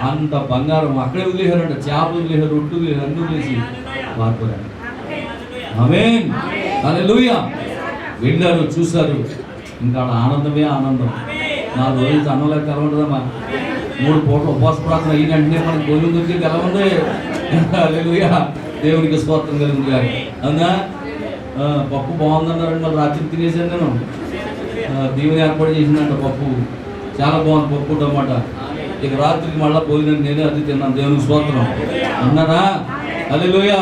అంత బంగారం అక్కడే వదిలేశారంట. చేపలు వదిలేశారు, రొట్టు వదిలేశారు, అన్ని వదిలేసి మారిపోయారు. ఆమేన్, హల్లెలూయా. వెళ్ళారు, చూశారు, ఇంకా ఆనందమే ఆనందం. 4 రోజులు అన్నం లేక ఎలా ఉంటుందమ్మా? 3 పూటలు ఉపవాస ప్రార్థన అయిన వెంటనే మనకి భోజనం దొరికింది ఎలా ఉంది? హల్లెలూయా, దేవునికి స్తోత్రం కలుగుతుంది. అవునా? పప్పు బాగుందన్నారండి, మళ్ళీ రాత్రి తినేసాను నేను. దేవుని ఏర్పాటు చేసిందంట పప్పు, చాలా బాగుంది పప్పు టమాటా. ఇక రాత్రికి మళ్ళీ భోజనం నేనే అది తిన్నాను, దేవునికి స్తోత్రం అన్నారా? హల్లెలూయా.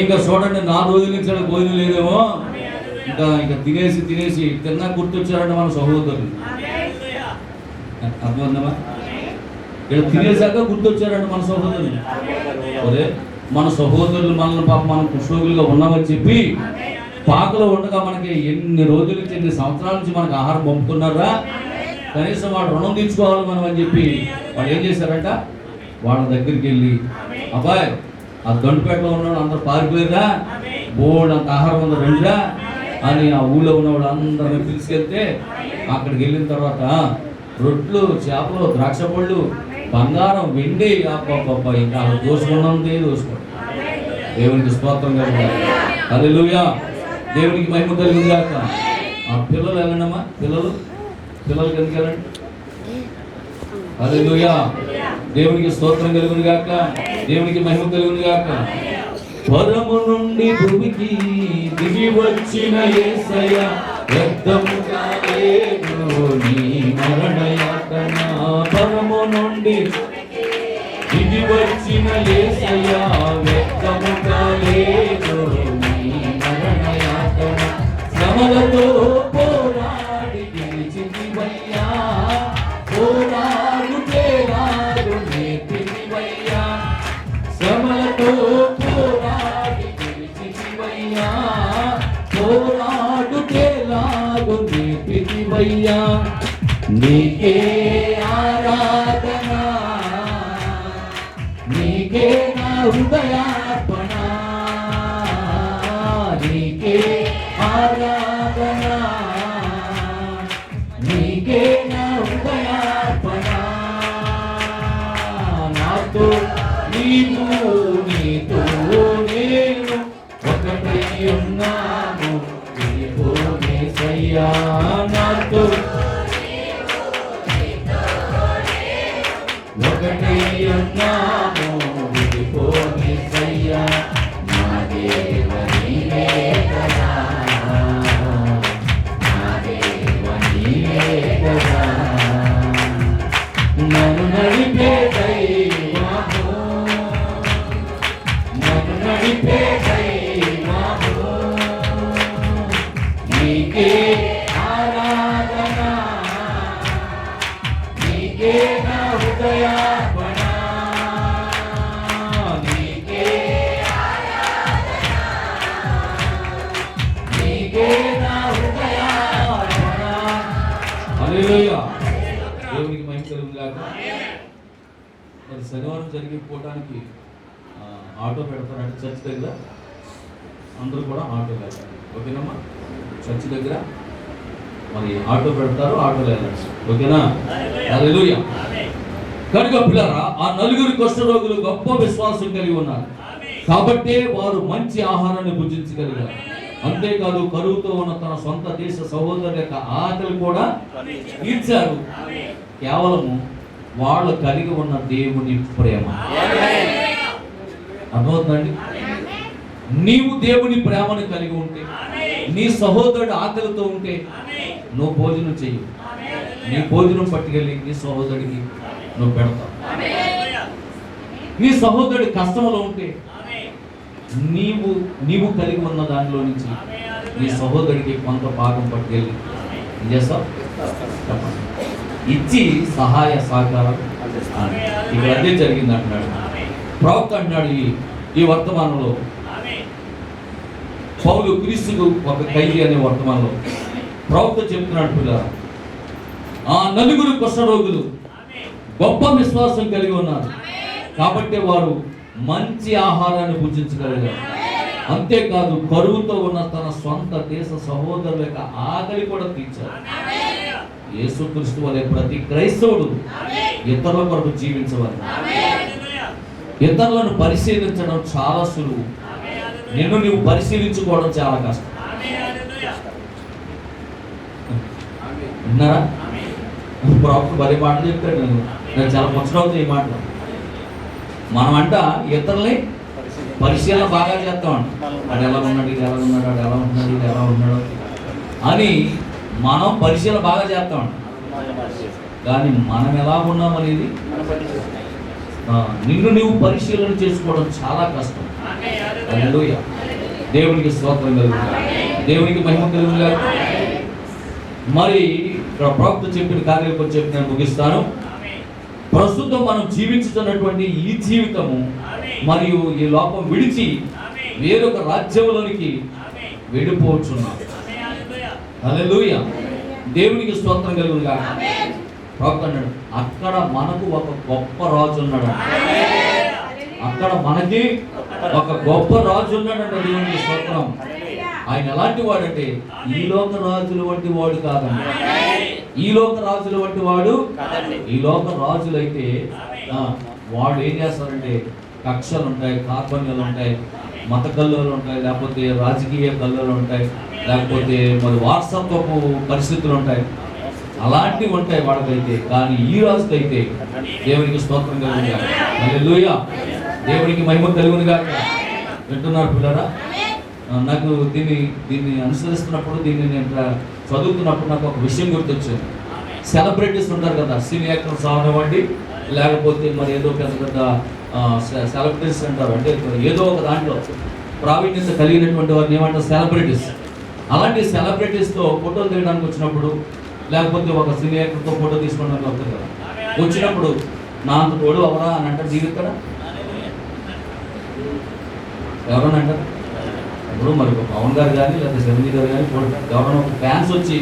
ఇంకా చూడండి, 4 రోజుల నుంచి భోజనం లేదేమో, ఇంకా తినేసి తిన్నా గుర్తొచ్చారంటే మన సహోదరులు. అర్థమవుతుందమ్మా? ఇక్కడ తినేసాక గుర్తొచ్చారంటే మన సహోదరులు. అదే మన సహోదరులు మనల్ని పాప మనం కుష్ఠరోగులుగా ఉన్నామని చెప్పి పాకలో ఉండగా మనకి ఎన్ని రోజుల నుంచి, ఎన్ని సంవత్సరాల నుంచి మనకు ఆహారం పంపుతున్నారా, కనీసం వాడు రుణం తీర్చుకోవాలి మనం అని చెప్పి వాళ్ళు ఏం చేశారంట? వాళ్ళ దగ్గరికి వెళ్ళి, అబ్బాయి ఆ దండుపేటలో ఉన్నాడు అందరూ పారిపోయారా, బోర్డు అంత ఆహారం ఉందా రండిరా అని ఆ ఊళ్ళో ఉన్న వాళ్ళు అందరిని పిలిచికెళ్తే అక్కడికి వెళ్ళిన తర్వాత రొట్లు, చేపలు, ద్రాక్ష పళ్ళు, బంగారం, వెండి, ఇంకా దోసుకున్నది దోసుకోండి. దేవునికి స్తోత్రం కలుగుతారు. హల్లెలూయా, దేవునికి మహిమ కలుగుతుంది కాక. ఆ పిల్లలు వెళ్ళండమ్మా, పిల్లలకి ఎందుకు వెళ్ళండి? హల్లెలూయా, దేవునికి స్తోత్రం కలుగుతుంది కాక, దేవునికి మహిమ కలుగుతుంది కాక. పరము నుండి భూమికి దిగి వచ్చిన యేసయ్య, వ్యర్థముగా లేదు నీ మరణ యాతన. పరము నుండి దిగి వచ్చిన యేసయ్య, వ్యర్థముగా లేదు నీ మరణ యాతన. శ్రమలతో పోరాడి గెలిచితివయ్యా, పోరాడుతే రాదు నేర్పితివయ్యా. శ్రమలతో పోరాడి గెలిచితివయ్యా, పోరాడుతే లాగు నేర్పితివయ్యా. నీకే ఆరాధన, నీకే నా హృదయార్పణ, నీకే ఆరాధన, నీకే నా హృదయార్పణ. నాతో నీవు, నీతో నేను ఒకటై ఉన్నాము, నీవు యేసయ్యా. నాతో ఒకటై ఉన్నాము, నీవు యేసయ్యా. నా దేవ నీవే కదా, నా దేవ నీవే కదా. నన్ను నడిపే దైవము, నన్ను నడిపే దైవము, నీకే ఆరాధన, నీకే నా హృదయార్పణ, నీకే ఆరాధన, నీకే నా హృదయార్పణ. హల్లెలూయా, దేవునికి మహిమ కలుగును గాక. మరి శనివారం జరిగిపోవడానికి ఆటో పెడతారంటే చర్చ్ దగ్గర అందరూ కూడా ఆటో వెళ్ళాలి. ఓకేనమ్మా? చర్చ్ దగ్గర మరి ఆటో పెడతారు, ఆటోలో వెళ్ళాలి. ఓకేనా? హల్లెలూయా. కనుక పిల్లరా, ఆ 4 కుష్ఠరోగులు గొప్ప విశ్వాసం కలిగి ఉన్నారు కాబట్టే వారు మంచి ఆహారాన్ని భుజించగలిగారు. అంతేకాదు, కరువుతో ఉన్న తన సొంత దేశ సహోదరుల యొక్క ఆకలి కూడా తీర్చారు. కేవలము వాళ్ళు కలిగి ఉన్న దేవుని ప్రేమ. అర్థమవుతుందండి? నీవు దేవుని ప్రేమను కలిగి ఉంటే, నీ సహోదరుడు ఆకలితో ఉంటే నువ్వు భోజనం చెయ్యి, నీ భోజనం పట్టుకెళ్ళి నీ సహోదరుడికి నువ్వు పెడతావు. నీ సహోదరుడి కష్టంలో ఉంటే నీవు కలిగి ఉన్న దానిలో నుంచి నీ సహోదరుడికి కొంత భాగం పట్టుకెళ్ళి ఏం చేస్తావు? చెప్పండి. ఇచ్చి సహాయ సహకారం ఇక్కడ అదే జరిగింది అంటున్నాడు ప్రవక్త. అంటున్నాడు ఈ వర్తమానంలో పౌలు క్రీస్తుకు ఒక ఖైదీ అనే వర్తమానంలో ప్రవక్త చెప్తున్నాడు, పిల్లలు ఆ నలుగురు కుష్ఠరోగులు గొప్ప విశ్వాసం కలిగి ఉన్నారు కాబట్టి వారు మంచి ఆహారాన్ని భుజించగలిగారు. అంతేకాదు కరువుతో ఉన్న తన సొంత దేశ సహోదరుల యొక్క ఆకలి కూడా తీర్చారు. యేసుక్రీస్తు వలె ప్రతి క్రైస్తవుడు ఇతరుల కొరకు జీవించవాలి. ఇతరులను పరిశీలించడం చాలా సులువు, నిన్ను నువ్వు పరిశీలించుకోవడం చాలా కష్టం. విన్నారా? ప్రాఫిట్ బరి మాటలు చెప్తాడు. నాకు చాలా ముచ్చటవుతుంది ఈ మాటలు. మనమంట ఇతరుల్ని పరిశీలన బాగా చేస్తామంట. అది ఎలా ఉన్నాడు, ఇది ఎలా ఉన్నాడు, అది ఎలా ఉన్నాడు, ఇది ఎలా ఉన్నాడు అని మనం పరిశీలన బాగా చేస్తామంట. కానీ మనం ఎలా ఉన్నాం అనేది నిన్ను నువ్వు పరిశీలన చేసుకోవడం చాలా కష్టం. హల్లెలూయా. దేవునికి స్తోత్రం కలుగుగా, దేవునికి మహిమ కలుగుగా. మరి ఇక్కడ ప్రవక్త చెప్పిన కార్యాలకు చెప్పి నేను ముగిస్తాను. ప్రస్తుతం మనం జీవించుతున్నటువంటి ఈ జీవితము మరియు ఈ లోకం విడిచి వేరొక రాజ్యంలోనికి వెళ్ళిపోవచ్చున్నాం. హల్లెలూయా. దేవునికి స్తోత్రం కలుగుగా. ప్రవక్త అన్నాడు అక్కడ మనకు ఒక గొప్ప రాజు ఉన్నాడు. అక్కడ మనకి ఒక గొప్ప రాజు ఉన్నాడంట. దేవునికి స్తోత్రం. ఆయన ఎలాంటి వాడంటే ఈ లోక రాజుల వంటి వాడు కాదండి. ఈ లోక రాజుల వంటి వాడు ఈ లోక రాజులైతే వాడు ఏం చేస్తారంటే కక్షలు ఉంటాయి, కార్పణ్యాలు ఉంటాయి, మత కల్లోలు ఉంటాయి, లేకపోతే రాజకీయ కల్లోలు ఉంటాయి, లేకపోతే మరి వారసత్వపు పరిస్థితులు ఉంటాయి, అలాంటివి ఉంటాయి వాడికైతే. కానీ ఈ రాజుకైతే దేవునికి స్తోత్రం కలుగునుగా. హల్లెలూయా. దేవునికి మహిమ కలుగునుగా. వింటున్నారు పిల్లరా? నాకు దీన్ని అనుసరిస్తున్నప్పుడు నేను చదువుతున్నప్పుడు నాకు ఒక విషయం గుర్తొచ్చింది. సెలబ్రిటీస్ ఉంటారు కదా, సినీ యాక్టర్స్ అవనివ్వండి, లేకపోతే మరి ఏదో పెద్ద పెద్ద సెలబ్రిటీస్ అంటారు. అంటే ఏదో ఒక దాంట్లో ప్రావీణ్యత కలిగినటువంటి వారిని ఏమంటారు? సెలబ్రిటీస్. అలాంటి సెలబ్రిటీస్తో ఫోటోలు తీయడానికి వచ్చినప్పుడు, లేకపోతే ఒక సినీ యాక్టర్తో ఫోటో తీసుకోవడానికి వస్తుంది కదా, వచ్చినప్పుడు నా అంత తోడు అవరా అని అంటారు. జీవితాడా ఎవరన్నా అంటారు? ఇప్పుడు మరి ఒక పవన్ గారు కానీ లేదా శివజీ గారు కానీ ఎవరైనా ఒక ఫ్యాన్ వచ్చి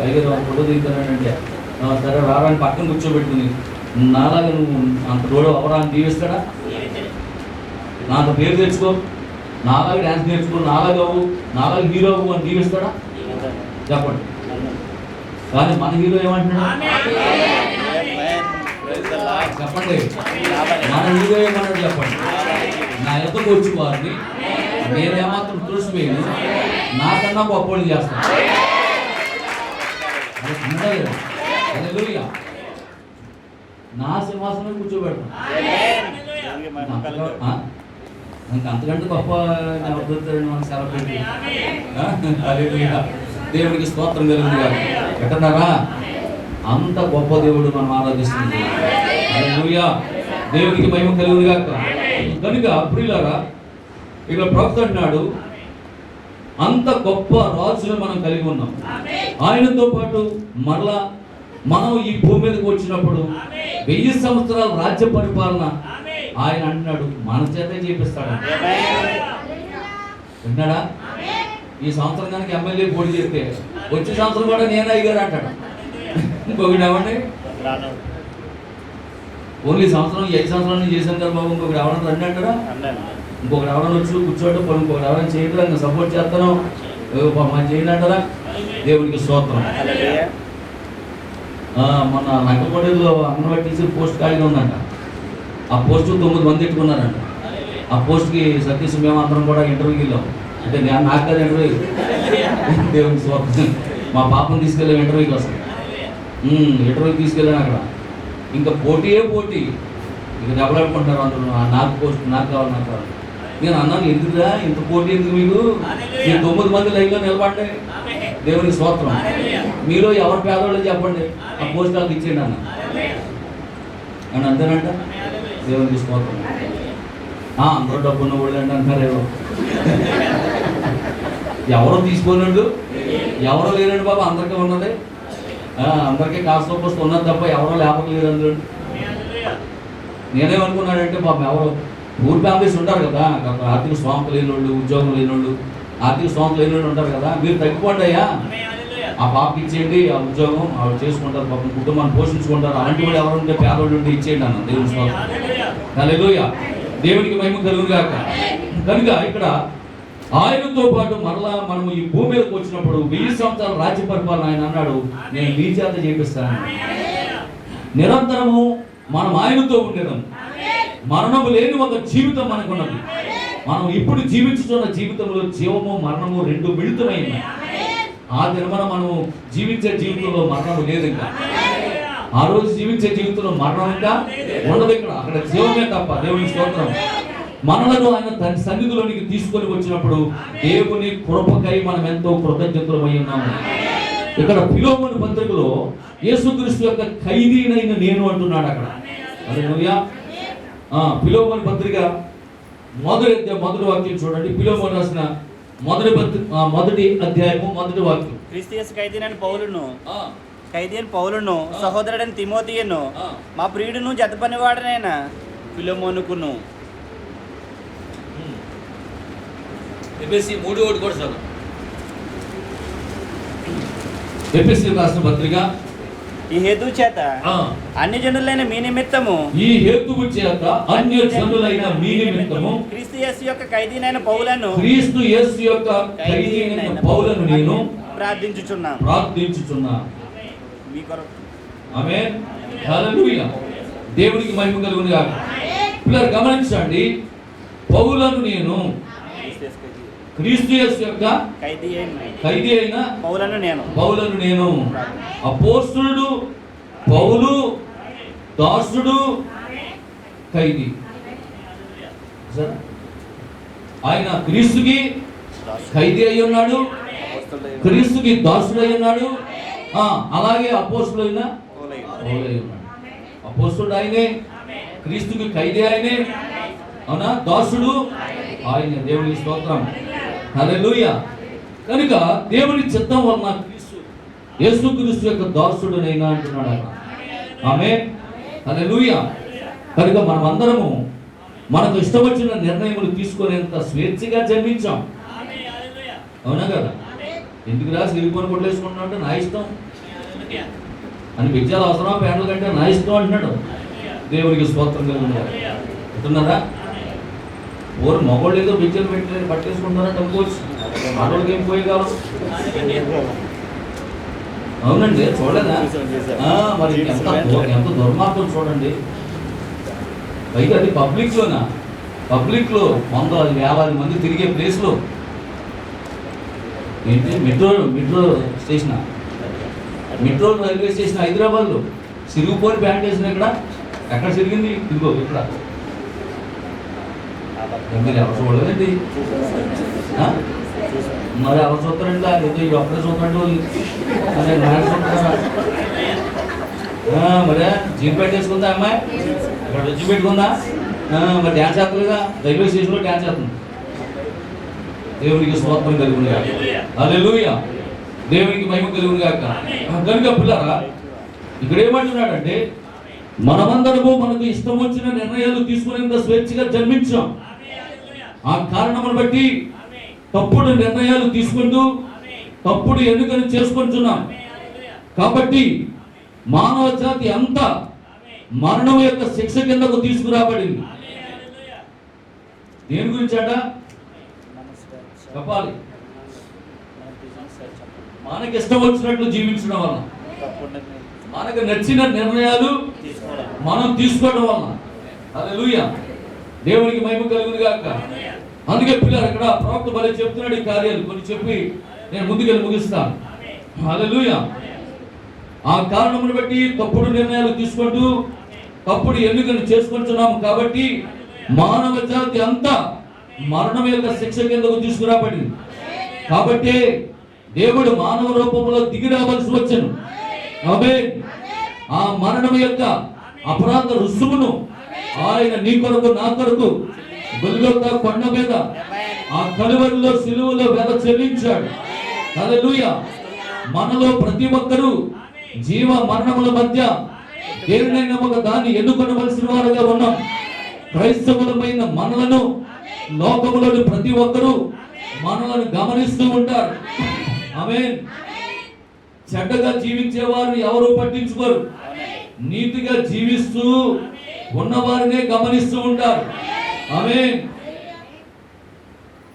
ఐదు ఫోటో దిగుతానంటే సరే రావడానికి పక్కన కూర్చోబెట్టుకుని నాలాగా నువ్వు అంత తోడు అవరా అని దీవిస్తాడా? నాతో పేరు తెచ్చుకో, నాలాగా డ్యాన్స్ నేర్చుకో, నాలాగా హీరో అవ్వు అని దీవిస్తాడా? చెప్పండి. కానీ మన హీరో ఏమంటున్నాడు? చెప్పండి. మన హీరో ఏమన్నాడు? చెప్పండి. నా ఎద్దకు వచ్చి వారిని నేనేమాత్రం చూసిపోయాను, నాకన్నా గొప్పలు చేస్తాను. నా సింహాసనం కూర్చోబెడతాను. ఇంకా అంతకంటే గొప్ప మన సెలబ్రిటీ. దేవుడికి స్తోత్రం కలిగింది కాదు ఎక్కడన్నారా? అంత గొప్ప దేవుడు మనం ఆరాధిస్తుంది. హల్లెలూయా. దేవునికి మహిమ కలుగును గాక. కనుక ప్రియులారా, ఇక్కడ ప్రవక్త అంటున్నాడు అంత గొప్ప రాజును మనం కలిగి ఉన్నాం. ఆయనతో పాటు మరలా మనం ఈ భూమి మీదకి వచ్చినప్పుడు 1000 సంవత్సరాల రాజ్య పరిపాలన ఆయన అంటున్నాడు మన చేతే చేపిస్తాడు. విన్నాడా? ఈ సంవత్సరం కనుక ఎమ్మెల్యే పోటీ చేస్తే వచ్చే సంవత్సరం కూడా నేను అయ్యారు అంటాడు. ఇంకొకటి ఏమండి, ఓన్లీ సంవత్సరం 5 సంవత్సరాల నుంచి చేశాను కదా బాబు, ఇంకొకటి ఎవరైనా రండి అంటారా? ఇంకొకటి ఎవరైనా వచ్చి కూర్చోవడం, ఇంకొకటి ఎవరైనా చేయడం, ఇంకా సపోర్ట్ చేస్తాను మనం చేయండి అంటారా? దేవుడికి స్తోత్రం. మొన్న లంకపొడిలో అంగన్వాడీ టీచర్ పోస్ట్ ఖాళీగా ఉందంట. ఆ పోస్ట్ 9 మంది పెట్టుకున్నారంట. ఆ పోస్ట్కి సతీష్ మేము అందరం కూడా ఇంటర్వ్యూకి వెళ్ళాం. అంటే నాకు కదా ఇంటర్వ్యూ, దేవుడికి స్తోత్రం. మా పాపను తీసుకెళ్ళాం ఇంటర్వ్యూకి వస్తాం. ఇంటర్వ్యూకి తీసుకెళ్ళాను. అక్కడ ఇంకా పోటీయే పోటీ, ఇక దెబ్బలాడుకుంటారు అందరూ. నాకు పోస్ట్ నాకు కావాలి. నేను అన్నాను ఎందుకురా ఇంత పోటీ ఎందుకు మీకు? 9 మంది లైన్లో నిలబడ్డాయి, దేవునికి స్తోత్రం. మీలో ఎవరు పేదవాళ్ళు చెప్పండి, ఆ పోస్ట్ ఆఫీస్ ఇచ్చేయండి అన్న అని అంతేనంట. దేవునికి స్తోత్రం. అందరూ డబ్బు ఉన్న వాళ్ళు అంటే అంటారేమో, ఎవరో తీసుకోలేండు, ఎవరో లేరండి బాబా, అందరికీ ఉన్నది. అందరికీ కాస్త పోస్ట్ ఉన్నది తప్ప ఎవరో లేపలేరు అందరూ. నేనేమనుకున్నానంటే బాబు ఎవరో పూర్ ఫ్యామిలీస్ ఉంటారు కదా, ఆర్థిక స్వాంప లేని వాళ్ళు, ఉద్యోగం లేని వాళ్ళు, ఆర్థిక స్వాంప లేని వాళ్ళు ఉంటారు కదా, మీరు తగ్గిపోండి అయ్యా, ఆ పాపకి ఇచ్చేయండి ఆ ఉద్యోగం, ఆవిడ చేసుకుంటారు, పాపం కుటుంబాన్ని పోషించుకుంటారు, అలాంటి వాళ్ళు ఎవరు ఉంటే పేదవాళ్ళు ఉంటే ఇచ్చేయండి అన్న. దేవుని స్తోత్రం. హల్లెలూయా. దేవునికి మహిమ కలుగును గాక. కనుక ఇక్కడ ఆయనతో పాటు మరలా మనము ఈ భూమి మీదకి వచ్చినప్పుడు 1000 సంవత్సరాల రాజ్య పరిపాలన ఆయన అన్నాడు, నేను మీ చేత చేపిస్తాను. నిరంతరము మనం ఆయనతో ఉండేదాం. మరణము లేని ఒక జీవితం మనకున్నది. మనం ఇప్పుడు జీవించుతున్న జీవితంలో జీవము మరణము రెండు మిళితమైంది. ఆ దినమున మనం జీవించే జీవితంలో మరణము లేదు. ఇంకా ఆ రోజు జీవించే జీవితంలో మరణం ఇంకా ఉండదు. అక్కడ జీవమే తప్ప. దేవుని స్తోత్రం. మనలను ఆయన తన సన్నిధిలోనికి తీసుకొని వచ్చినప్పుడు దేవుని కృపకై మనం ఎంతో కృతజ్ఞతలమై ఉన్నాము. ఇక్కడ ఫిలోమోను పత్రికలో యేసుక్రీస్తు యొక్క ఖైదీనైన నేను అంటున్నాడు అక్కడ. హల్లెలూయా. ఫిలోమోను పత్రిక మొదటి వాక్యం చూడండి. ఫిలోమోను రాసిన మొదటి అధ్యాయము మొదటి వాక్యం. క్రీస్తు యేసు ఖైదీని పౌలును సహోదరుడైన తిమోతియును మా ప్రియుడును జత పనివాడనైన ఫిలోమోనుకును. ఎఫెసీ 3:1 కూడా చదువు. ఎఫెసీ రాసిన పత్రిక. ఈ హేతువు చేత అన్ని జనులైన మీ నిమిత్తము క్రీస్తు యేసు యొక్క ఖైదీనైన పౌలను నేను ప్రార్థించుచున్నాను. మీ కొరకు. ఆమేన్. హల్లెలూయా. దేవునికి మహిమ కలుగును గాక. పిల్లలు గమనించండి, పౌలను నేను క్రీస్తు యేసు యొక్క ఖైదీ అయిన పౌలను నేను. అపోస్తలుడు పౌలు దాసుడు ఖైదీ. ఆయన క్రీస్తుకి ఖైదీ అయి ఉన్నాడు, క్రీస్తుకి దాసుడు అయి ఉన్నాడు. అలాగే అపోస్తలుడు అయిన అపోస్తలుడు ఆయనే, క్రీస్తుకి ఖైదీ ఆయనే, అవునా, దాసుడు ఆయనే. దేవునికి స్తోత్రం. హల్లెలూయా. కనుక దేవుని చిత్తం వలన యేసుక్రీస్తు యొక్క దాసుడునైనా అంటున్నాడు ఆయన. ఆమేన్. హల్లెలూయా. కనుక మనమందరము మనకు ఇష్టం వచ్చిన నిర్ణయములు తీసుకునేంత స్వేచ్ఛగా జన్మించాం. అవునా కదా? ఎందుకు రా సిలిపోని కొట్టేసుకుంటున్నా అంటే నా ఇష్టం అని, విద్యలు అవసరమా పేదల కంటే నా ఇష్టం అంటున్నాడు. దేవునికి స్తోత్రం కలుగుతున్నారా? ఓరు మగోళ్ళు ఏదో విద్యలు పెట్టలేదు పట్టేసుకుంటారంటే అనుకోవచ్చు, ఆడోళ్ళకి ఏం పోయేకాలం. అవునండి, చూడలేదా? మరి ఎంత దుర్మార్గం చూడండి. పైగా అది పబ్లిక్లో వేలాది మంది తిరిగే ప్లేస్లో ఏంటి, metro station, metro railway station హైదరాబాద్లో సిరిగిపోయి బ్యాండ్ వేసిన ఎక్కడ సిరిగింది? ఇదిగో ఇక్కడ. మీరు ఎవరు చూడలేదండి? మరి ఎవరు చూస్తారండి? ఏదో ఈ ఒక్కడే చూస్తారండి వాళ్ళు. మరి జీన్ పెట్టేసుకుందా అమ్మాయి, ఇక్కడ వచ్చి పెట్టుకుందా? మరి డ్యాన్స్ చేస్తలేదా? రైల్వే స్టేషన్లో డ్యాన్స్ చేస్తుంది. దేవునికి స్తోత్రం కలుగును గాక. హల్లెలూయా. దేవునికి మహిమ కలుగును గాక. కనుక పిల్లరా, ఇక్కడ ఏమంటున్నాడంటే మనమందరము మనకు ఇష్టం వచ్చిన నిర్ణయాలు తీసుకునేంత స్వేచ్ఛగా జన్మించాం. ఆ కారణమును బట్టి తప్పుడు నిర్ణయాలు తీసుకుంటూ తప్పుడు ఎన్నికలు చేసుకుంటున్నాం. కాబట్టి మానవ జాతి అంతా మరణం యొక్క శిక్ష కిందకు తీసుకురాబడింది. దేని గురించి అంట చెప్పాలి? మనకి ఇష్టం వచ్చినట్లు జీవించడం వలన, మనకు నచ్చిన నిర్ణయాలు మనం తీసుకోవడం వలన. హల్లెలూయా. దేవునికి మహిమ కలుగును గాక. అందుకే పిల్లలు ఇక్కడ ప్రవక్త భలే చెప్తున్నాడు ఈ కార్యాలు కొన్ని చెప్పి నేను ముందుకెళ్ళి ముగిస్తాను. హల్లెలూయా. ఆ కారణమును బట్టి తప్పుడు నిర్ణయాలు తీసుకుంటూ తప్పుడు ఎన్నికలు చేసుకుంటున్నాము. కాబట్టి మానవ జాతి అంతా మరణం యొక్క శిక్ష కిందకు తీసుకురాబడింది. కాబట్టి దేవుడు మానవ రూపంలో దిగి రావాల్సి వచ్చెను. ఆమేన్. ఆ మరణం యొక్క అపరాధ రుసుమును ఆయన నీ కొరకు నా కొరకు గొల్గొతా కొండ మీద ఆ కలువరిలో సిలువలో వెల చెల్లించాడు. హల్లెలూయా. మనలో ప్రతి ఒక్కరూ జీవ మరణముల మధ్య దేనినైనా ఒక దాన్ని ఎన్నుకొనవలసిన వారుగా ఉన్నాం. క్రైస్తవులమైన మనలను లోకములోని ప్రతి ఒక్కరూ మనలను గమనిస్తూ ఉంటారు. ఆమేన్. చెడ్డగా జీవించే వారిని ఎవరు పట్టించుకోరు. నీతిగా జీవిస్తూ ఉన్నవారినే గమనిస్తూ ఉంటారు. ఆమేన్.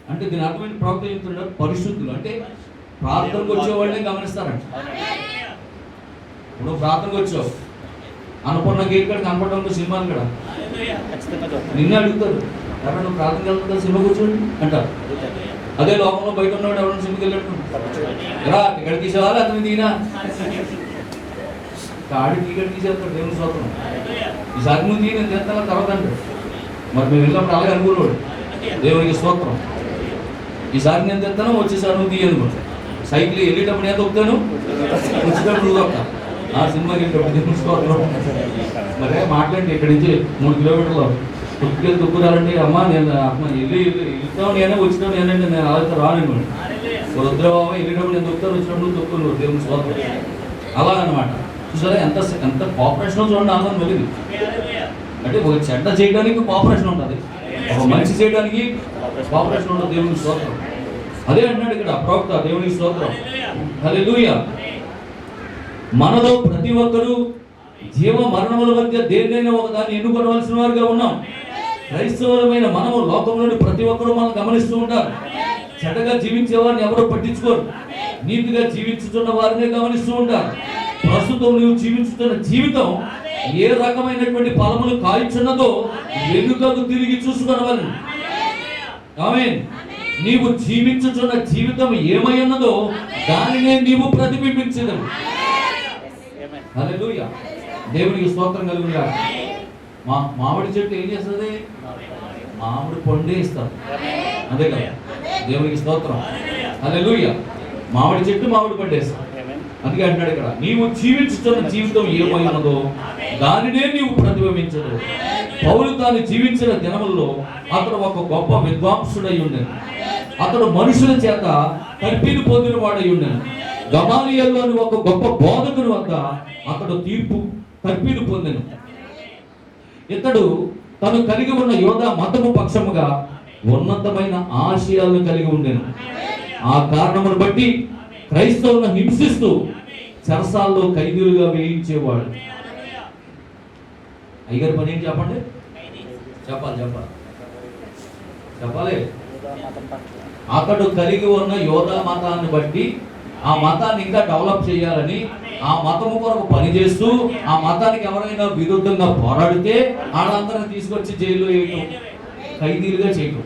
అంటే దీని అర్థమైన ప్రవక్త చెప్తున్నారు, పరిశుద్ధులు అంటే ప్రార్థనకు వచ్చే వాళ్ళనే గమనిస్తారంట. ఇప్పుడు ప్రార్థనకు వచ్చావు, అనుకున్న గేట్ కాడ కనపడడం సినిమాలు కూడా నిన్నే అడుగుతారు, ఎవరైనా నువ్వు ప్రార్థనకి వెళ్తుందా సినిమా కూర్చోండి అంటారు. అదే లోకంలో బయట ఉన్నవాడు ఎవరైనా సినిమాకి వెళ్ళట్టు రా టికెట్ తీసేవాళ్ళు అతను తీనా కాడి టికెట్ తీసేస్తాడు. దేవుని స్తోత్రం. ఈసారి ముందు నేను తీస్తాను తర్వాత అంటాడు. మరి మేము వెళ్ళినప్పుడు అలాగే అనుకున్నాడు. దేవునికి స్తోత్రం. ఈసారి నేను తెస్తాను, వచ్చేసారి నువ్వు తీయను. సైకిల్ వెళ్ళేటప్పుడు నేను తొక్కుతాను, వచ్చేటప్పుడు నువ్వు తొక్కా. ఆ సినిమాకి వెళ్ళేటప్పుడు దేవుని స్తోత్రం. మరే మాట్లాడి ఇక్కడి నుంచి 3 కిలోమీటర్లు తొక్కుకెళ్ళి తొక్కురాలంటే అమ్మ నేను వెళ్తావు నేనే వచ్చినావు నేనంటే నేను అలాగే రాను. రుద్రబాబు వెళ్ళేటప్పుడు నేను తొక్కుతాను, వచ్చినప్పుడు తొక్కును. దేవుని స్తోత్రం. అలాగనమాట. చూసారా ఎంత ఎంత కోఆపరేషన్ చూడండి. ఆనందం వెలిగింది అంటే ఒక చెడ్డ చేయడానికి కోఆపరేషన్ ఉంటుంది, ఒక మంచి చేయడానికి కోఆపరేషన్ ఉంటుంది. దేవుని స్తోత్రం. అదే అంటున్నాడు ఇక్కడ ప్రవక్త. దేవునికి స్తోత్రం. హల్లెలూయా. మనలో ప్రతి ఒక్కరూ జీవ మరణముల మధ్య దేన్నైనా ఒక దాన్ని ఎన్నుకోవలసిన వారుగా ఉన్నాం. క్రైస్తవులమైన మనము లోకంలోని ప్రతి ఒక్కరూ మనం గమనిస్తూ ఉంటారు. చెడ్డగా జీవించే వారిని ఎవరో పట్టించుకోరు. నీతిగా జీవించుతున్న వారినే గమనిస్తూ ఉంటారు. ప్రస్తుతం నువ్వు జీవించుతున్న జీవితం ఏ రకమైనటువంటి ఫలములు కాయిచున్నదో వెనుకకు తిరిగి చూసుకొనవలెను. ఆమేన్. నీవు జీవించుతున్న జీవితం ఏమై ఉన్నదో దానినే నీవు ప్రతిబింబించదవు. హల్లెలూయా. దేవునికి స్తోత్రం కలుగునుగా. మామిడి చెట్టు ఏం చేస్తుంది? మామిడి పండే ఇస్తారు, అంతే కదా. దేవునికి స్తోత్రం. హల్లెలూయా. మామిడి చెట్టు మామిడి పండేస్తారు. అందుకే అంటాడు ఇక్కడ, నీవు జీవించుతున్న జీవితం ఏమై ఉన్నదో దానినే నీవు ప్రతిబింబించదు. పౌలు తాను జీవించిన దినముల్లో అతడు ఒక గొప్ప విద్వాంసుడై ఉండెను. అతడు మనుషుల చేత తర్పీదు పొందిన వాడై ఉండెను. గమాలియల్లోని ఒక గొప్ప బోధకుని వద్ద అతడు తర్పీదు పొందెను. ఇతడు తను కలిగి ఉన్న యోధా మతము పక్షముగా ఉన్నతమైన ఆశయాలను కలిగి ఉండెను. ఆ కారణమును బట్టి క్రైస్తవులను హింసిస్తూ చెరసాల్లో ఖైదీలుగా వేయించేవాడు. అయ్యగారి పని ఏంటి చెప్పండి? చెప్పాలి. అతడు కలిగి ఉన్న యోధా మతాన్ని బట్టి ఆ మతాన్ని ఇంకా డెవలప్ చేయాలని ఆ మతము కొరకు పనిచేస్తూ ఆ మతానికి ఎవరైనా విరుద్ధంగా పోరాడితే వాళ్ళందరినీ తీసుకొచ్చి జైల్లో వేయటం, ఖైదీలుగా చేయటం.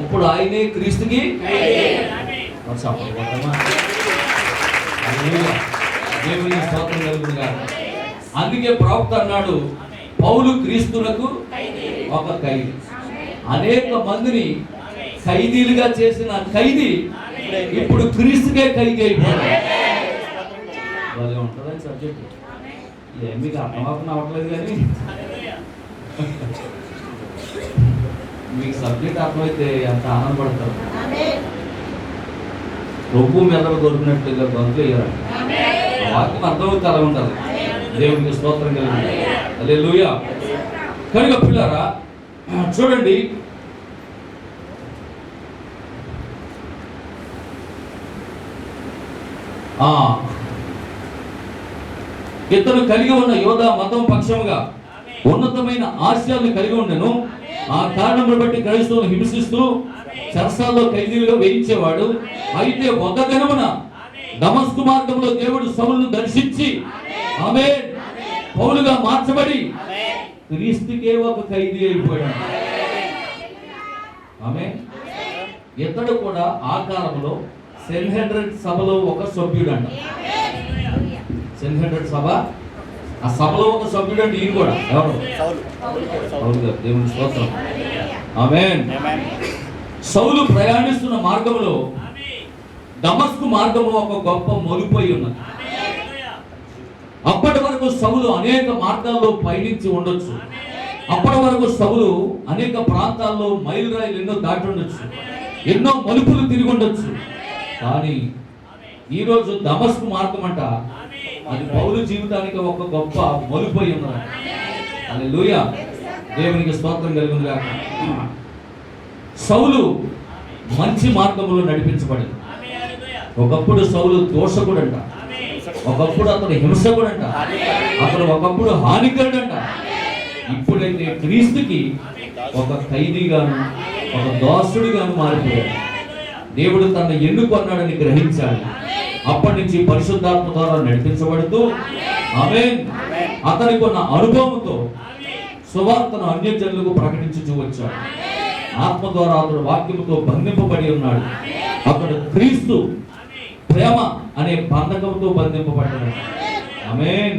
ఇప్పుడు ఆయనే క్రీస్తుకి. దేవుని స్తోత్రం కలుగునుగా. అందుకే ప్రవక్త అన్నాడు, పౌలు క్రీస్తులకు ఒక ఖైదీ. అనేక మందిని ఖైదీలుగా చేసిన ఖైదీ ఇప్పుడు క్రీస్తుకే ఖైదీ అయిపోయాడు. భలే ఉంటుందని సబ్జెక్ట్. మీకు అర్థమవుతున్నా అవ్వట్లేదు కానీ మీకు సబ్జెక్ట్ అర్థమైతే ఎంత ఆనందపడతారు. రొమ్ము మెదడు దొరికినట్లుగా గొంతులు వేయాలి. వాక్యం అర్థమవుతే అలా ఉంటుంది. దేవునికి స్తోత్రం కలిగింది. హల్లెలూయా. కనుక పిల్లరా చూడండి, ఇతను కలిగి ఉన్న యోధా మతం పక్షముగా ఉన్నతమైన ఆశయాలను కలిగి ఉండెను. ఆ కారణమును బట్టి క్రైస్తవులను హింసిస్తూ చెరసాల్లో ఖైదీలుగా వేయించేవాడు. అయితే ఒక దినమున దమస్కు మార్గంలో దేవుడు సౌలును దర్శించి ఆమేన్ పౌలుగా మార్చబడి క్రీస్తుకే ఒక ఖైదీ అయిపోయాడు. ఆమేన్. ఇతడు కూడా ఆ కాలంలో సెన్హెడ్రిన్ సభలో ఒక సభ్యుడంట. సెన్హెడ్రిన్ సభ, ఆ సభలో ఒక సభ్యుడు అంటే ఈయన కూడా ఎవరు? పౌలు గారు. దేవుని స్తోత్రం. ఆమేన్. ఆమేన్. సౌలు ప్రయాణిస్తున్న మార్గంలో దమస్కు మార్గము ఒక గొప్ప మలుపై ఉన్నది. అప్పటి వరకు సౌలు అనేక మార్గాల్లో పయనించి ఉండొచ్చు. అప్పటి వరకు సౌలు అనేక ప్రాంతాల్లో మైలురాయిలు ఎన్నో దాటి ఉండొచ్చు, ఎన్నో మలుపులు తిరిగి ఉండొచ్చు. కానీ ఈరోజు దమస్కు మార్గం అంట, అది పౌలు జీవితానికి ఒక గొప్ప మలుపై ఉన్నది. హల్లెలూయా, దేవునికి స్తోత్రం కలుగును గాక. సౌలు మంచి మార్గంలో నడిపించబడింది. ఒకప్పుడు సౌలు దోషకుడంట, ఒకప్పుడు అతడు హింసకుడంట, అతడు ఒకప్పుడు హానికరుడంట. ఇప్పుడైతే క్రీస్తుకి ఒక ఖైదీగాను ఒక దాసుడిగాను మారిపోయాడు. దేవుడు తనను ఎన్నుకొన్నాడని గ్రహించాడు. అప్పటి నుంచి పరిశుద్ధాత్మ ద్వారా నడిపించబడుతూ ఆమేన్ అతనికి ఉన్న అనుభవంతో సువార్తను అన్యజనులకు ప్రకటించుచూ వచ్చాడు. ఆత్మ ద్వారా అతడు వాక్యముతో బంధింపబడి ఉన్నాడు. అతడు క్రీస్తు ప్రేమ అనే బంధకంతో బంధింపబడ్డాడు. ఆమేన్,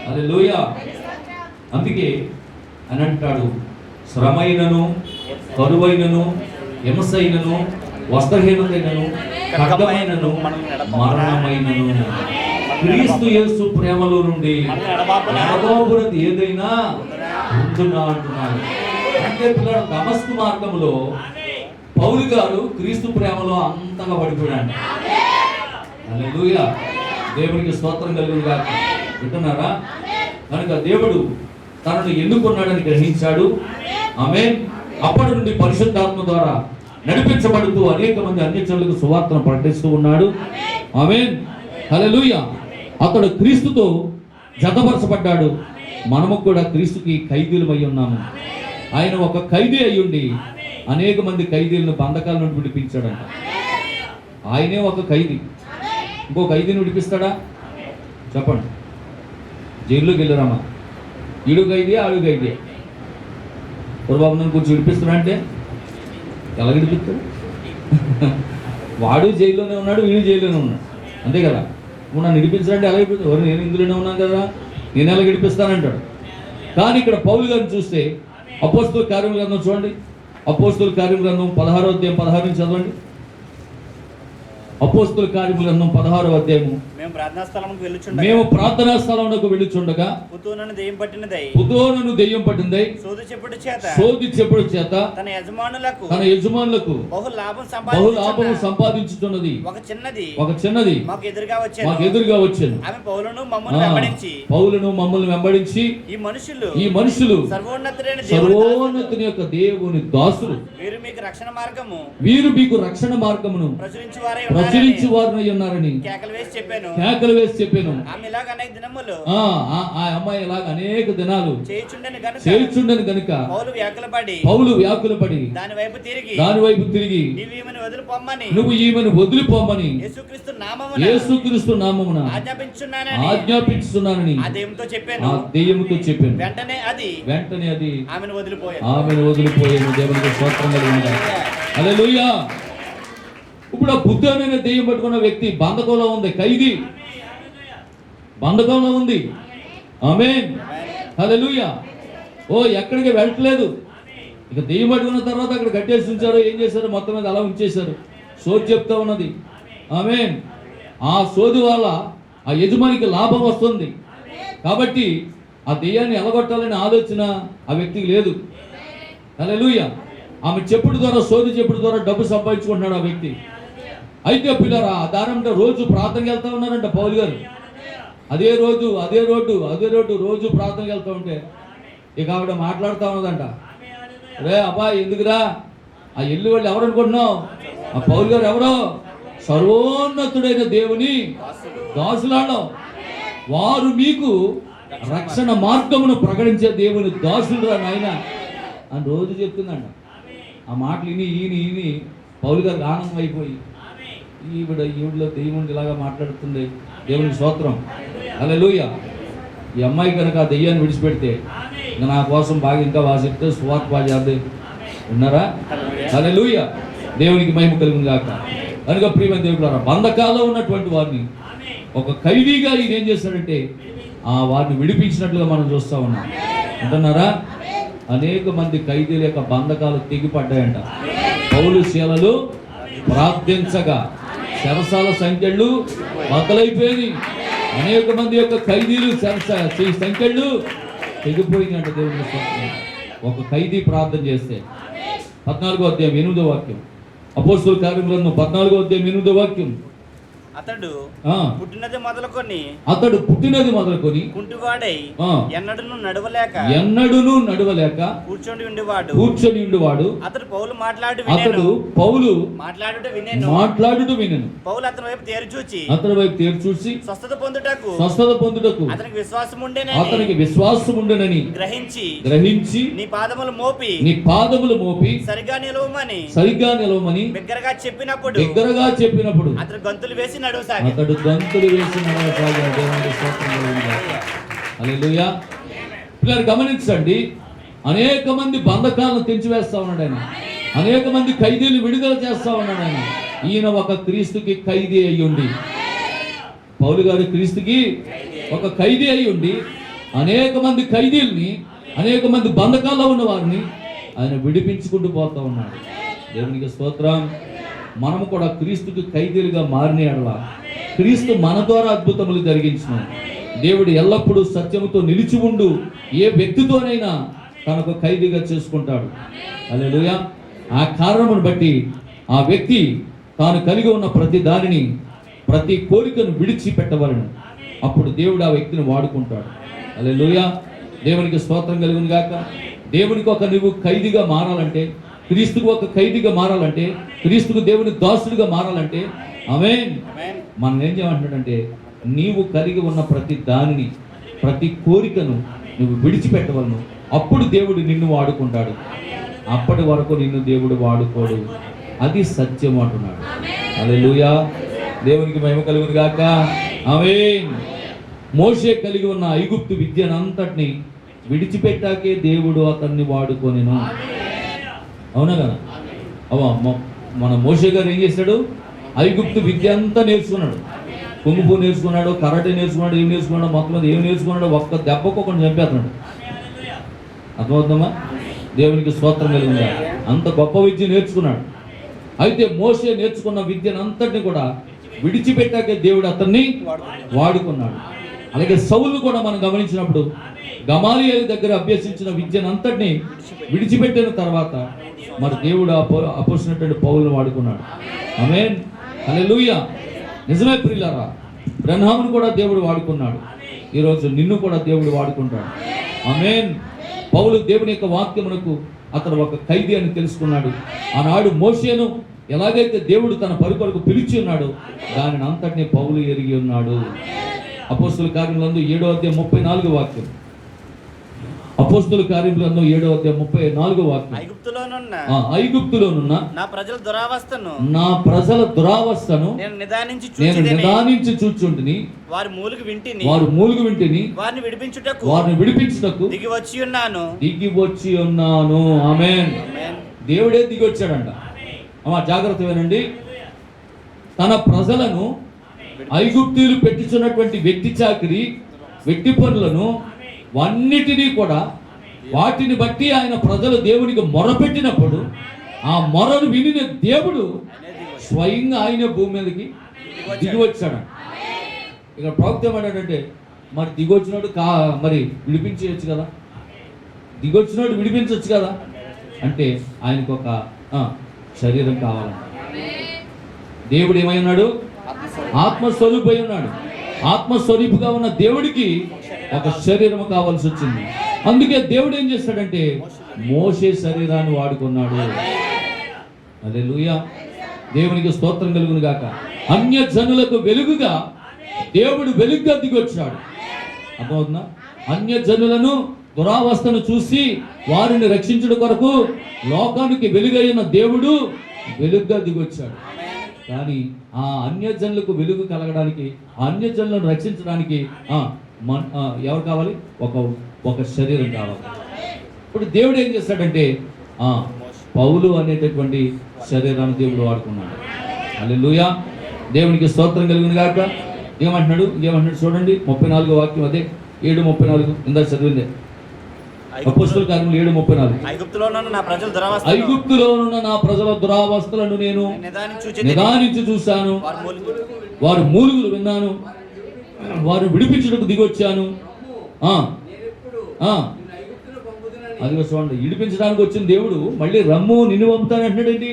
హల్లెలూయా. అందుకే అని అంటాడు, శ్రమైనను కరువైనను హింసైనను వస్త్రహీనతైనను ఖడ్గమైనను మరణమైనను క్రీస్తు యేసు ప్రేమలో నుండి ఎడబాపునది ఏదైనా ఉంటున్నా అంటున్నాడు. అంటే పిల్లడు దమస్కు మార్గంలో పౌలు గారు క్రీస్తు ప్రేమలో అంతగా పడిపోయాడు. హల్లెలూయా, దేవునికి స్తోత్రం కలుగును గాక. వింటున్నారా? కనుక దేవుడు తనను ఎన్నుకున్నాడని గ్రహించాడు. ఆమేన్. అప్పటి నుండి పరిశుద్ధాత్మ ద్వారా నడిపించబడుతూ అనేక మంది అన్యజనులకు సువార్తను ప్రకటిస్తూ ఉన్నాడు. ఆమేన్, హల్లెలూయా. అతడు క్రీస్తుతో జతపరచబడ్డాడు. మనము కూడా క్రీస్తుకి ఖైదీలమై ఉన్నాము. ఆయన ఒక ఖైదీ అయ్యుండి అనేక మంది ఖైదీలను బంధకాల నుండి విడిపించాడంట. ఆయనే ఒక ఖైదీ, ఇంకో ఖైదీని విడిపిస్తాడా? చెప్పండి. జైల్లోకి వెళ్ళారమ్మా, ఈడు ఖైదీ ఆడు ఖైదీ. బాబు నన్ను కొంచెం విడిపిస్తున్నా అంటే ఎలా విడిపిస్తాడు? వాడు జైల్లోనే ఉన్నాడు, వీడు జైల్లోనే ఉన్నాడు, అంతే కదా. ఇప్పుడు నన్ను విడిపించాలంటే ఎలా విడిపిస్తాడు? నేను ఇందులోనే ఉన్నాను కదా, నేను ఎలా విడిపిస్తానంటాడు. కానీ ఇక్కడ పౌలు గారిని చూస్తే అపోస్తలుల కార్యముల గ్రంథం చూడండి. అపోస్తలుల కార్యముల గ్రంథం 16వ అధ్యాయం 16 నుంచి చదవండి. అపోస్తలుల కార్యముల గ్రంథం 16వ అధ్యాయము. మేము ప్రార్థనా స్థలమునకు వెళ్ళుచుండగా పుతోనును దెయ్యం పట్టిందై సోది చెప్పుడు చేత తన యజమానులకు బహు లాభం సంపాదించుతున్నది ఒక చిన్నది మాకు ఎదురుగా వచ్చాను. ఆమె పౌలును మమ్మల్ని వెంబడించి ఈ మనుషులు సర్వోన్నతుని యొక్క దేవుని దాసులు, వీరు మీకు రక్షణ మార్గమును ప్రచురించి వారై ఉన్నారని కేకలు వేసి చెప్పాను. ఆ అమ్మాయి ఇలాగ అనేక దినాలు చేయుచుండెను గనుక పౌలు వ్యాకులపడి దాని వైపు తిరిగి నువ్వు ఈమెను వదిలిపోమ్మని యేసుక్రీస్తు నామమున ఆజ్ఞాపించున్నానని ఆ దెయ్యముతో చెప్పాను. వెంటనే అది ఆమెను వదిలిపోయాను. దేవునికి స్తోత్రం కలుగును గాక. హల్లెలూయా. ఇప్పుడు ఆ బుద్ధి అనే దెయ్యం పట్టుకున్న వ్యక్తి బంధకంలో ఉంది, ఖైదీ బంధకంలో ఉంది. ఆమేన్, హల్లెలూయా. ఎక్కడికి వెళ్ళట్లేదు. ఇక దెయ్యం పట్టుకున్న తర్వాత అక్కడ కట్టేసి ఉంచారు. ఏం చేశారు? మొత్తం మీద అలా ఉంచేశారు. సోది చెప్తా ఉన్నది. ఆమేన్. ఆ సోది వల్ల ఆ యజమానికి లాభం వస్తుంది కాబట్టి ఆ దెయ్యాన్ని ఎలగొట్టాలనే ఆలోచన ఆ వ్యక్తికి లేదు. హల్లెలూయా. ఆమె చెప్పుడు ద్వారా, సోది చెప్పుడు ద్వారా డబ్బు సంపాదించుకుంటున్నాడు ఆ వ్యక్తి. అయితే పిల్లరా, దారంటే రోజు ప్రార్థనకి వెళ్తా ఉన్నారంట పౌలు గారు. అదే రోడ్డు రోజు ప్రార్థనకి వెళ్తూ ఉంటే ఇక ఆవిడ మాట్లాడుతూ ఉన్నదంట, రే అబ్బాయి ఎందుకురా ఆ ఎల్లు వాళ్ళు ఎవరు అనుకుంటున్నావు? ఆ పౌలు గారు ఎవరో సర్వోన్నతుడైన దేవుని దాసులాడో, వారు మీకు రక్షణ మార్గమును ప్రకటించే దేవుని దాసులురా నాయన అని రోజు చెప్తుందంట. ఆ మాటలు ఈయన పౌలు గారికి ఆనందం అయిపోయి ఈవిడలో దెయ్యం ఇలాగా మాట్లాడుతుంది. దేవుని స్తోత్రం, హల్లెలూయా. ఈ అమ్మాయి కనుక ఆ దెయ్యాన్ని విడిచిపెడితే ఇంకా నా కోసం ఇంకా చెప్తే సువార్త బాగా చేద్దాం. ఉన్నారా? హల్లెలూయా. దేవునికి మహిమ కలుగును గాక. కనుక ప్రియమైన దేవులారా, బంధకాల్లో ఉన్నటువంటి వారిని ఒక ఖైదీగా ఈయన ఏం చేస్తాడంటే వారిని విడిపించినట్లుగా మనం చూస్తా ఉన్నాం. అంటున్నారా? అనేక మంది ఖైదీల యొక్క బంధకాలు తెగిపడ్డాయంట. పౌలు శీలలు ప్రార్థించగా చెరసాల సంఖ్యలు బద్దలైపోయింది. అనేక మంది యొక్క ఖైదీలు సంఖ్యలు తెగిపోయిందంట. దేవుని స్తోత్రం. ఒక ఖైదీ ప్రార్థన చేస్తే 14వ అధ్యాయం 8వ వాక్యం, అపోస్తలుల కార్యములను 14వ అధ్యాయం 8వ వాక్యం. అతడు ఆ, పుట్టినది మొదలుకొని అతడు పుట్టినది మొదలుకొని కుంటివాడై ఆ, ఎన్నడను నడవలేక ఎన్నడూను నడవలేక కూర్చొని ఉండేవాడు. కూర్చొని ఉండేవాడు. అతడు పౌలు అతడు పౌలు మాట్లాడుట వినేను. పౌలు అతని వైపు తేరు చూచి అతని వైపు తేరు చూసి స్వస్థత పొందుటకు అతనికి విశ్వాసం ఉండేనని గ్రహించి నీ పాదములు మోపి సరిగా నిలవమని బిగ్గరగా చెప్పినప్పుడు అతడు గంతులు వేసి నడవసాగాడు. దేవునికి స్తోత్రం కలుగునుగాక. హల్లెలూయా. పిల్లలు గమనించండి, అనేక మంది బంధకాలను తెంచివేస్తా ఉన్నాడు ఆయన. అనేక మంది ఖైదీలు విడుదల చేస్తా ఉన్నాడు ఆయన. ఈయన ఒక క్రీస్తుకి ఖైదీ అయ్యుండి, పౌలు గారు క్రీస్తుకి ఒక ఖైదీ అయ్యుండి అనేక మంది ఖైదీల్ని, అనేక మంది బంధకాల్లో ఉన్న వారిని ఆయన విడిపించుకుంటూ పోతా ఉన్నాడు. దేవునికి స్తోత్రం. మనము కూడా క్రీస్తుకి ఖైదీలుగా మారిన యెడల క్రీస్తు మన ద్వారా అద్భుతములు జరిగించిన దేవుడు ఎల్లప్పుడూ సత్యముతో నిలిచి ఉండు ఏ వ్యక్తితోనైనా తనకు ఖైదీగా చేసుకుంటాడు. హల్లెలూయా. ఆ కారణమును బట్టి ఆ వ్యక్తి తాను కలిగి ఉన్న ప్రతి దానిని, ప్రతి కోరికను విడిచిపెట్టవలను. అప్పుడు దేవుడు ఆ వ్యక్తిని వాడుకుంటాడు. హల్లెలూయా. దేవునికి స్తోత్రం కలుగును గాక. దేవునికి ఒక నువ్వు ఖైదీగా మారాలంటే, క్రీస్తుకు ఒక ఖైదీగా మారాలంటే, క్రీస్తుకు దేవుని దాసుడిగా మారాలంటే, ఆమేన్, మనం ఏం చేయమంటున్నాడంటే, నీవు కలిగి ఉన్న ప్రతి దానిని, ప్రతి కోరికను నువ్వు విడిచిపెట్టవలను. అప్పుడు దేవుడు నిన్ను వాడుకుంటాడు. అప్పటి వరకు నిన్ను దేవుడు వాడుకోడు. అది సత్యం అంటున్నాడు. హల్లెలూయా. దేవునికి మహిమ కలుగును గాక. ఆమేన్. మోషే కలిగి ఉన్న ఐగుప్తు విద్యనంతటిని విడిచిపెట్టాకే దేవుడు అతన్ని వాడుకొనెను. అవునా కదా? మన మోషే గారు ఏం చేశాడు? ఐగుప్తు విద్య అంతా నేర్చుకున్నాడు. కుంగుపు నేర్చుకున్నాడు, కరాటే నేర్చుకున్నాడు, ఏం నేర్చుకున్నాడు, మొత్తం మీద ఏం నేర్చుకున్నాడు, ఒక్క దెబ్బకు ఒకటి చంపేస్తున్నాడు. అర్థమవుతుందమ్మా? దేవునికి స్తోత్రం కలిగిందా? అంత గొప్ప విద్య నేర్చుకున్నాడు. అయితే మోషే నేర్చుకున్న విద్యనంతటిని కూడా విడిచిపెట్టాకే దేవుడు అతన్ని వాడుకున్నాడు. అలాగే సౌలు కూడా మనం గమనించినప్పుడు గమాలియేలు దగ్గర అభ్యసించిన విద్యనంతటిని విడిచిపెట్టిన తర్వాత మరి దేవుడు అపోస్తులైనటువంటి పౌలును వాడుకున్నాడు. ఆమేన్. హల్లెలూయా. నిజమే ప్రియులారా, బ్రహ్మామును కూడా దేవుడు వాడుకున్నాడు. ఈరోజు నిన్ను కూడా దేవుడు వాడుకుంటాడు. ఆమేన్. పౌలు దేవుని యొక్క వాక్యమునకు అతను ఒక ఖైదీ అని తెలుసుకున్నాడు. ఆనాడు మోషేను ఎలాగైతే దేవుడు తన పరికొరకు పిలిచి ఉన్నాడు, దానిని అంతటినీ పౌలు ఎరిగి ఉన్నాడు. అపోస్తుల కార్యములందు 7వ అధ్యాయం 34వ వాక్యం. అపోస్తుల కార్యములందు 7వ అధ్యాయం 34వ వాక్యం. ఐగుప్తులోనున్న నా ప్రజల దురావస్థను నేను నిదానించి చూచుంటిని. వారు మూలుగు వింటిని. వారిని విడిపించుటకు దిగి వచ్చి ఉన్నాను. ఆమేన్. దేవుడే దిగి వచ్చాడంట. జాగ్రత్త వినండి. తన ప్రజలను ఐగుప్తీయులు పెట్టించున్నటువంటి వ్యక్తి చాకిరి, వ్యక్తి పనులను అన్నిటినీ కూడా వాటిని బట్టి ఆయన ప్రజలు దేవునికి మొరపెట్టినప్పుడు ఆ మొరను వినిన దేవుడు స్వయంగా ఆయన భూమి మీదకి దిగి వచ్చాడు. ఇక్కడ ప్రవక్త ఏమంటాడంటే, మరి దిగొచ్చినోడు మరి విడిపించవచ్చు కదా, దిగొచ్చినోడు విడిపించవచ్చు కదా అంటే ఆయనకు ఒక శరీరం కావాలంట. దేవుడు ఏమై ఉన్నాడు? ఆత్మస్వరూపై ఉన్నాడు. ఆత్మస్వరూపుగా ఉన్న దేవుడికి ఒక శరీరం కావాల్సి వచ్చింది. అందుకే దేవుడు ఏం చేస్తాడంటే మోషే శరీరాన్ని వాడుకున్నాడు. హల్లెలూయా. దేవునికి స్తోత్రం కలుగును గాక. అన్య జనులకు వెలుగుగా దేవుడు వెలుగుగా దిగొచ్చాడు. అర్థమవుతుందా? అన్య జనులను దురావస్థను చూసి వారిని రక్షించడం కొరకు లోకానికి వెలుగైన దేవుడు వెలుగుగా దిగొచ్చాడు. కానీ ఆ అన్యజనులకు వెలుగు కలగడానికి, ఆ అన్యజనులను రక్షించడానికి ఎవరు కావాలి? ఒక శరీరం కావాలి. ఇప్పుడు దేవుడు ఏం చేస్తాడంటే పౌలు అనేటటువంటి శరీరాన్ని దేవుడు వాడుకున్నాడు. హల్లెలూయా. దేవునికి స్తోత్రం కలుగును గాక. ఏమంటున్నాడు చూడండి, 34వ వాక్యం, అదే 7:34 ఇందా చదివిందే. అపొస్తలుల కార్యములు 7:34. ఐగుప్తులోనున్న నా ప్రజలు దురవస్థ ఐగుప్తులోనున్న నా ప్రజల దురావస్థలను నేను నిదానించి చూశాను. వారు మూలుగులు విన్నాను. వారు విడిపించుటకు దిగొచ్చాను. అది చూడండి, విడిపించడానికి వచ్చిన దేవుడు మళ్ళీ రమ్ము నిన్ను పంపుతాను అంటున్నాడండి.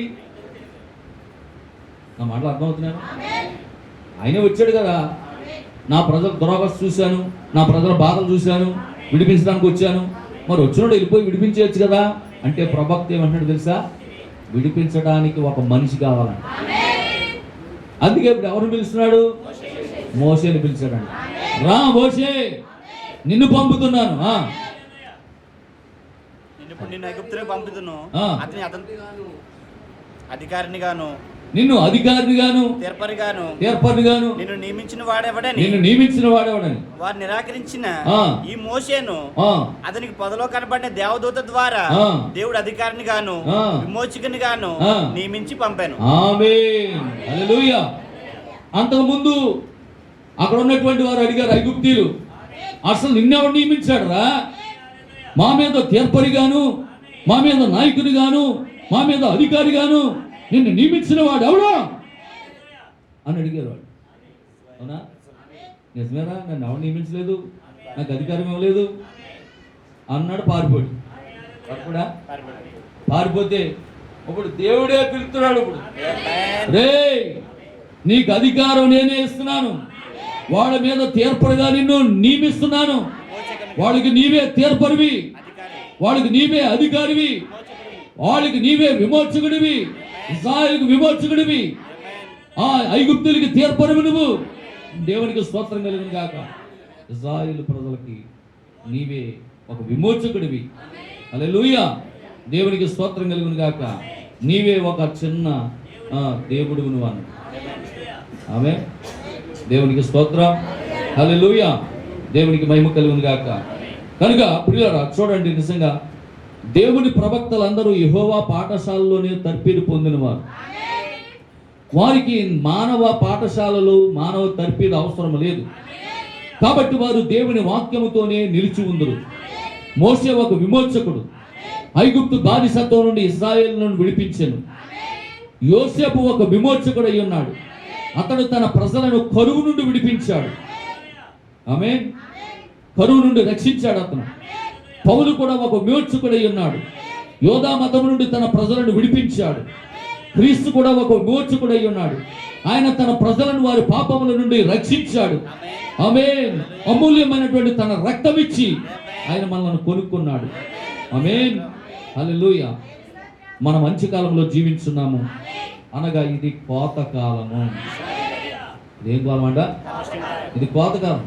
నా మాటలు అర్థమవుతున్నాను. ఆయనే వచ్చాడు కదా, నా ప్రజల దురావస్థ చూశాను, నా ప్రజల బాధలు చూశాను, విడిపించడానికి వచ్చాను. మరి వచ్చినోడు వెళ్ళిపోయి విడిపించవచ్చు కదా అంటే ప్రవక్త ఏమంటున్నాడు తెలుసా? విడిపించడానికి ఒక మనిషి కావాలంట. అందుకే ఇప్పుడు ఎవరు పిలుస్తున్నాడు? మోషేని పిలిచాడండి. రా మోషే, నిన్ను పంపుతున్నాను. నిన్ను ఐగుప్తులకు పంపుతున్నాను. అతను అధికారిని గాను, నిన్ను అధికారినిగాను, తీర్పరిగాను నిన్ను నియమించిన వాడెవడని వారు నిరాకరించిన ఈ మోషేను అతనికి పొదలో కనబడిన దేవదూత ద్వారా దేవుడు అధికారిని గాను విమోచకుని గాను నియమించి పంపాను. ఆమేన్, హల్లెలూయా. అంతకుముందు అక్కడ ఉన్నటువంటి వారు అడిగారు, ఐగుప్తీయులు, అసలు నిన్నెవడు నియమించాడు రా? మా మీద తీర్పరిగాను, మా మీద నాయకునిగాను, మా మీద అధికారిగాను నిన్ను నియమించిన వాడు ఎవడో అని అడిగారు వాడు. అవునా? నిజమేరా? నన్ను ఎవరు నియమించలేదు, నాకు అధికారం ఇవ్వలేదు అన్నాడు. పారిపోడు. కూడా పారిపోతే ఇప్పుడు దేవుడే పిలుస్తున్నాడు. ఇప్పుడు రే, నీకు అధికారం నేనే ఇస్తున్నాను, వాళ్ళ మీద తీర్పరిగా నిన్ను నియమిస్తున్నాను. వాళ్ళకి నీవే తీర్పరివి, వాళ్ళకి నీవే అధికారివి, వాళ్ళకి నీవే విమోచకుడివి, ఇశ్రాయేలుకు విమోచకుడివి, ఐగుప్తులకి తీర్పరివి నువ్వు. దేవునికి స్తోత్రం కలుగును గాక. ఇశ్రాయేలు ప్రజలకి నీవే ఒక విమోచకుడివి. హల్లెలూయా. దేవునికి స్తోత్రం కలుగును గాక. నీవే ఒక చిన్న దేవుడు నువ్వు అన్న. ఆమేన్. దేవునికి స్తోత్రం. హల్లెలూయా. దేవునికి మహిమ కలుగును గాక. కనుక ప్రియులారా చూడండి, నిజంగా దేవుని ప్రవక్తలందరూ యెహోవా పాఠశాలలోనే తర్పీదు పొందినవారు. వారికి మానవ పాఠశాలలు, మానవ తర్పీదు అవసరం లేదు. కాబట్టి వారు దేవుని వాక్యముతోనే నిలిచి ఉందరు. మోషే ఒక విమోచకుడు, ఐగుప్తు బానిసత్వం నుండి ఇశ్రాయేలును విడిపించెను. యోసేపు ఒక విమోచకుడు అయి ఉన్నాడు. అతడు తన ప్రజలను కరువు నుండి విడిపించాడు. ఆమేన్. కరువు నుండి రక్షించాడు అతను. పౌలు కూడా ఒక విమోచకుడై ఉన్నాడు. యోధా మతం నుండి తన ప్రజలను విడిపించాడు. క్రీస్తు కూడా ఒక విమోచకుడై ఉన్నాడు. ఆయన తన ప్రజలను వారి పాపముల నుండి రక్షించాడు. ఆమేన్. అమూల్యమైనటువంటి తన రక్తం ఇచ్చి ఆయన మనల్ని కొనుక్కున్నాడు. ఆమేన్, హల్లెలూయా. మనం మంచి కాలంలో జీవించున్నాము అనగా ఇది కోత కాలము. ఇదేం కాలం అంట? ఇది కోత కాలం.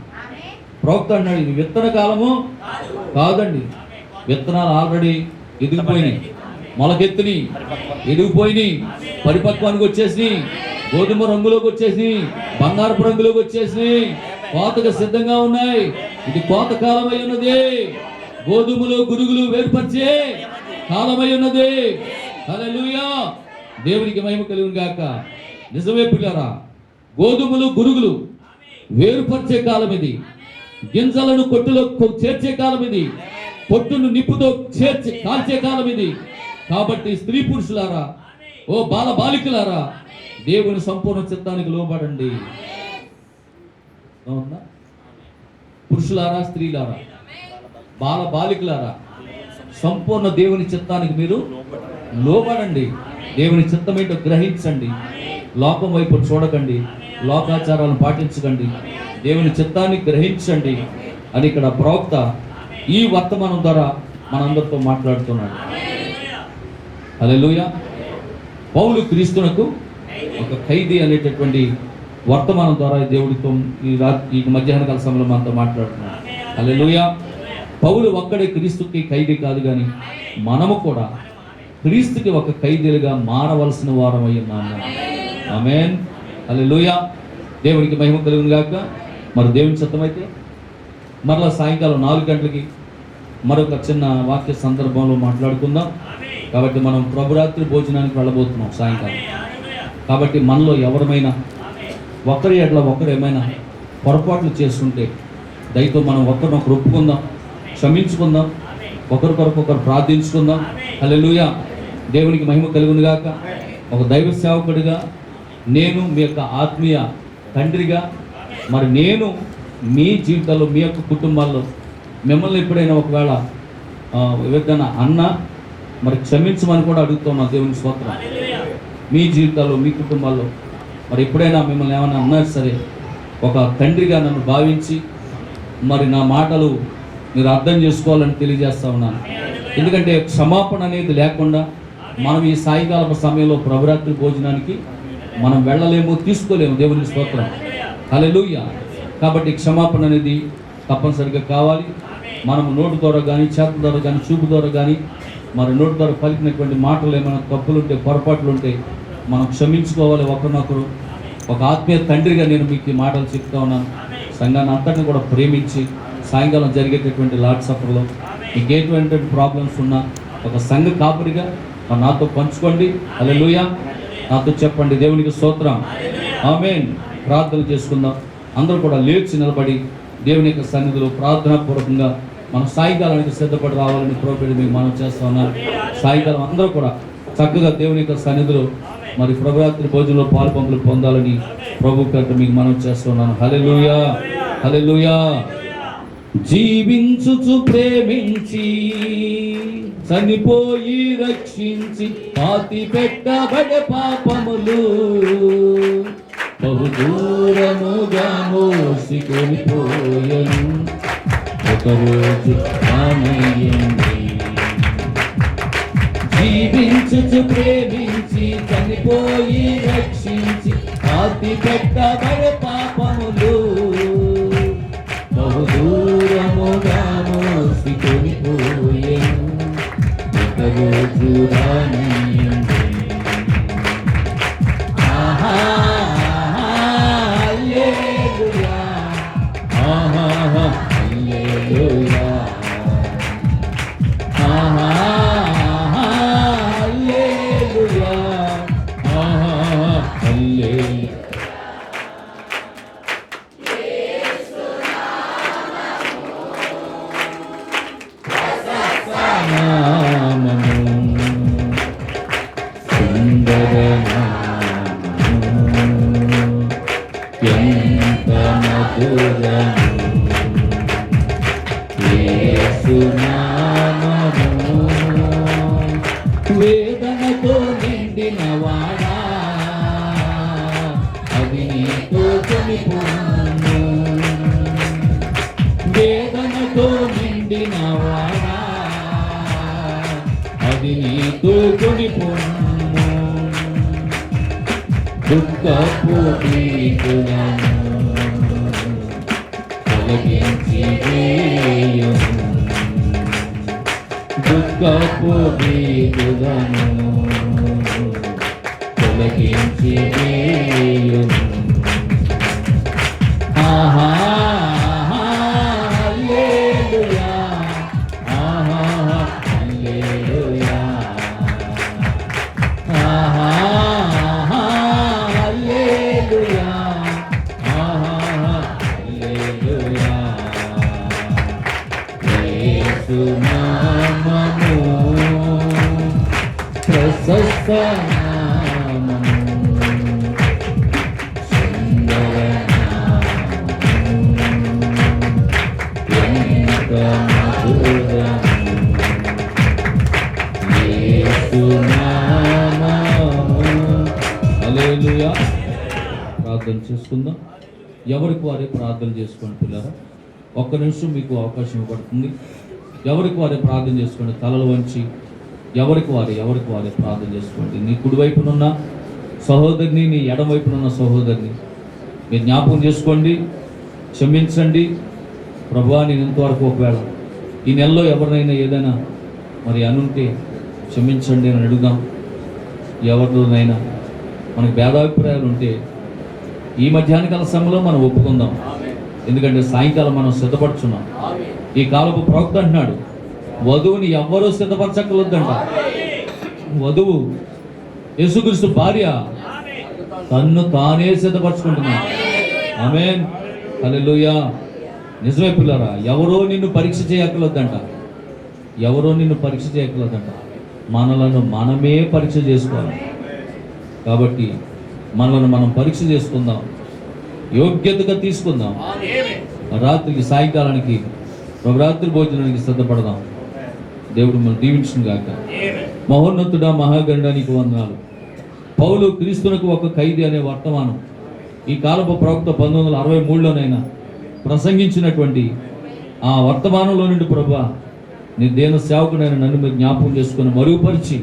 ప్రవక్త అన్నాడు, ఇది విత్తన కాలము కాదండి. విత్తనాలు ఆల్రెడీ ఎదిగిపోయినాయి, మొలకెత్తిని, ఎదిగిపోయినాయి, పరిపక్వానికి వచ్చేసినాయి, గోధుమ రంగులోకి వచ్చేసినాయి, బంగారపు రంగులోకి వచ్చేసినాయి, కోతకు సిద్ధంగా ఉన్నాయి. ఇది కోత కాలమై ఉన్నది. గోధుమలు గురుగులు వేరుపరిచే కాలమై ఉన్నది. హల్లెలూయా. దేవునికి మహిమ కలుగును గాక. నిజమే పిల్లరా, గోధుమలు గురుగులు వేరుపరిచే కాలం ఇది. గింజలను కొట్టులో చేర్చే కాలం ఇది. పొట్టును నిప్పుతో కాల్చే కాలం ఇది. కాబట్టి స్త్రీ పురుషులారా, ఓ బాల బాలికలారా, దేవుని సంపూర్ణ చిత్తానికి లోబడండి. పురుషులారా, స్త్రీలారా, బాల బాలికలారా, సంపూర్ణ దేవుని చిత్తానికి మీరు లోబడండి. దేవుని చిత్తం ఏంటో గ్రహించండి. లోకం వైపు చూడకండి, లోకాచారాలను పాటించకండి, దేవుని చిత్తాన్ని గ్రహించండి అని ఇక్కడ ప్రవక్త ఈ వర్తమానం ద్వారా మనందరితో మాట్లాడుతున్నాడు. హల్లెలూయా. పౌలు క్రీస్తునకు ఒక ఖైదీ అనేటటువంటి వర్తమానం ద్వారా దేవుడితో ఈ మధ్యాహ్న కాల సమయంలో మనతో మాట్లాడుతున్నాడు. హల్లెలూయా. పౌలు ఒక్కడే క్రీస్తుకి ఖైదీ కాదు, కానీ మనము కూడా క్రీస్తుకి ఒక ఖైదీలుగా మారవలసిన వారం అయి ఉన్నాము. ఆమేన్, హల్లెలూయా. దేవునికి మహిమ కలుగును గాక. మరి దేవుని చిత్తమైతే మరలా సాయంకాలం 4 గంటలకి మరొక చిన్న వాక్య సందర్భంలో మాట్లాడుకుందాం. కాబట్టి మనం ప్రభురాత్రి భోజనానికి వెళ్ళబోతున్నాం సాయంకాలం. కాబట్టి మనలో ఎవరమైనా ఒకరి ఎట్ల ఒకరు ఏమైనా పొరపాట్లు చేస్తుంటే దయతో మనం ఒకరినొకరు ఒప్పుకుందాం, క్షమించుకుందాం. ఒకరికొకరు ప్రార్థించుకుందాం. హల్లెలూయా. దేవునికి మహిమ కలుగును గాక. ఒక దైవ సేవకుడిగా, నేను మీ యొక్క ఆత్మీయ తండ్రిగా, మరి నేను మీ జీవితాల్లో, మీ యొక్క కుటుంబాల్లో మిమ్మల్ని ఎప్పుడైనా ఒకవేళ ఏదైనా అన్నా మరి క్షమించమని కూడా అడుగుతున్నాను. దేవుని స్తోత్రం. మీ జీవితాల్లో, మీ కుటుంబాల్లో మరి ఎప్పుడైనా మిమ్మల్ని ఏమైనా అన్నా సరే, ఒక తండ్రిగా నన్ను భావించి మరి నా మాటలు మీరు అర్థం చేసుకోవాలని తెలియజేస్తా ఉన్నాను. ఎందుకంటే క్షమాపణ అనేది లేకుండా మనం ఈ సాయంకాల సమయంలో ప్రభురాత్రి భోజనానికి మనం వెళ్ళలేము, తీసుకోలేము. దేవుని స్తోత్రం. హల్లెలూయా. కాబట్టి క్షమాపణ అనేది తప్పనిసరిగా కావాలి. మనం నోటు ద్వారా కానీ, చేత ద్వారా కానీ, చూపు ద్వారా కానీ, మరి నోటు ద్వారా పలికినటువంటి మాటలు ఏమైనా తప్పులుంటే, పొరపాట్లుంటే మనం క్షమించుకోవాలి ఒకరినొకరు. ఒక ఆత్మీయ తండ్రిగా నేను మీకు ఈ మాటలు చెప్తా ఉన్నాను. సంఘాన్ని అంతటిని కూడా ప్రేమించి సాయంకాలం జరిగేటటువంటి లార్డ్ సఫర్లో మీకు ఎటువంటి ప్రాబ్లమ్స్ ఉన్నా ఒక సంఘ కాపురిగా నాతో పంచుకోండి. హల్లెలూయా. నాతో చెప్పండి. దేవునికి స్తోత్రం. ఆమేన్. ప్రార్థన చేసుకుందాం. అందరూ కూడా లేచి నిలబడి దేవుని యొక్క సన్నిధిలో ప్రార్థనాపూర్వకంగా మనం సాయంకాలానికి సిద్ధపడి రావాలని ప్రభువుని మీకు మనం చేస్తా ఉన్నాను. సాయంకాలం అందరూ కూడా చక్కగా దేవుని యొక్క సన్నిధిలో మరి ప్రభురాత్రి భోజనంలో పాలు పంపులు పొందాలని ప్రభు పేరిట మీకు మనం చేస్తున్నాను. హల్లెలూయా. హల్లెలూయా. జీవించుచు ప్రేమించి చనిపోయి రక్షించి పాతి పెట్టబడే పాపములు బహు దూరముగా మోసికొని పోయెను ఒకరోజు ఆమెయండి. జీవించుచు ప్రేమించి చనిపోయి రక్షించి పాతి పెట్టబడే పాపములు బహు దూరముగా మోసికొని పోయెను ఒకరోజు రానియండి. ఆహా హల్లెలూయా. ఆహా హల్లెలూయా. ఆహా హల్లెలూయా. ఆహా హల్లెలూయా. సుందర ఎంత మధురము యేసు నామము. వేదనతో నిండిన వాడా అది నీతో కొనిపోను. వేదనతో నిండిన వాడా అది నీతో కొనిపోను. దుఃఖపు పీకులను తొలగించి వేయము. దుఃఖపు పీకులను తొలగించి వేయము. ఆహా హల్లెలూయా. ఆహా హల్లెలూయా. ఆహా హల్లెలూయా. ఆహా హల్లెలూయా. యేసు నామము ప్రశస్త నామము. సుందర నామము ఎంత మధురము యేసు నామము. హల్లెలూయా. ప్రార్థన చేసుకుందాం. ఎవరికి వారే ప్రార్థన చేసుకోండి పిల్లరా. ఒక్క నిమిషం మీకు అవకాశం ఇవ్వబడుతుంది. ఎవరికి వారే ప్రార్థన చేసుకోండి. తలలు వంచి ఎవరికి వారే ప్రార్థన చేసుకోండి. నీ కుడి వైపునున్న సహోదరిని, నీ ఎడమ వైపునున్న సహోదరిని మీరు జ్ఞాపకం చేసుకోండి. క్షమించండి. ప్రభువా, నేను ఇంతవరకు ఒకవేళ ఈ నెలలో ఎవరినైనా ఏదైనా మరి అనుంటే క్షమించండి అని అడుగుదాం. ఎవరిలోనైనా మనకు భేదాభిప్రాయాలు ఉంటే ఈ మధ్యాహ్నకాల సమయంలో మనం ఒప్పుకుందాం. ఎందుకంటే సాయంకాలం మనం సిద్ధపడుచున్నాం. ఈ కాలపు ప్రవక్త అంటున్నాడు, వధువుని ఎవ్వరూ సిద్ధపరచక్కలొద్దంట. వధువు యేసుక్రీస్తు భార్య తన్ను తానే సిద్ధపరచుకుంటున్నాడు. ఆమేన్. హల్లెలూయా. నిజమే పిల్లరా, ఎవరో నిన్ను పరీక్ష చేయక్కలొద్దంట. ఎవరో నిన్ను పరీక్ష చేయగలదంట, మనలను మనమే పరీక్ష చేసుకోవాలి. కాబట్టి మనలను మనం పరీక్ష చేసుకుందాం, యోగ్యతగా తీసుకుందాం. రాత్రికి సాయంకాలానికి రాత్రి భోజనానికి సిద్ధపడదాం. దేవుడు మనం దీవించును గాక. మహోన్నతుడా, మహాగణానికి వందనాలు. పౌలు క్రీస్తునకు ఒక ఖైదీ అనే వర్తమానం ఈ కాలపు ప్రవక్త 1963లోనైనా ప్రసంగించినటువంటి ఆ వర్తమానంలో నుండి ప్రభువా, నీ దేన సేవకుడైన నన్ను మీరు జ్ఞాపకం చేసుకుని మరుగుపరిచి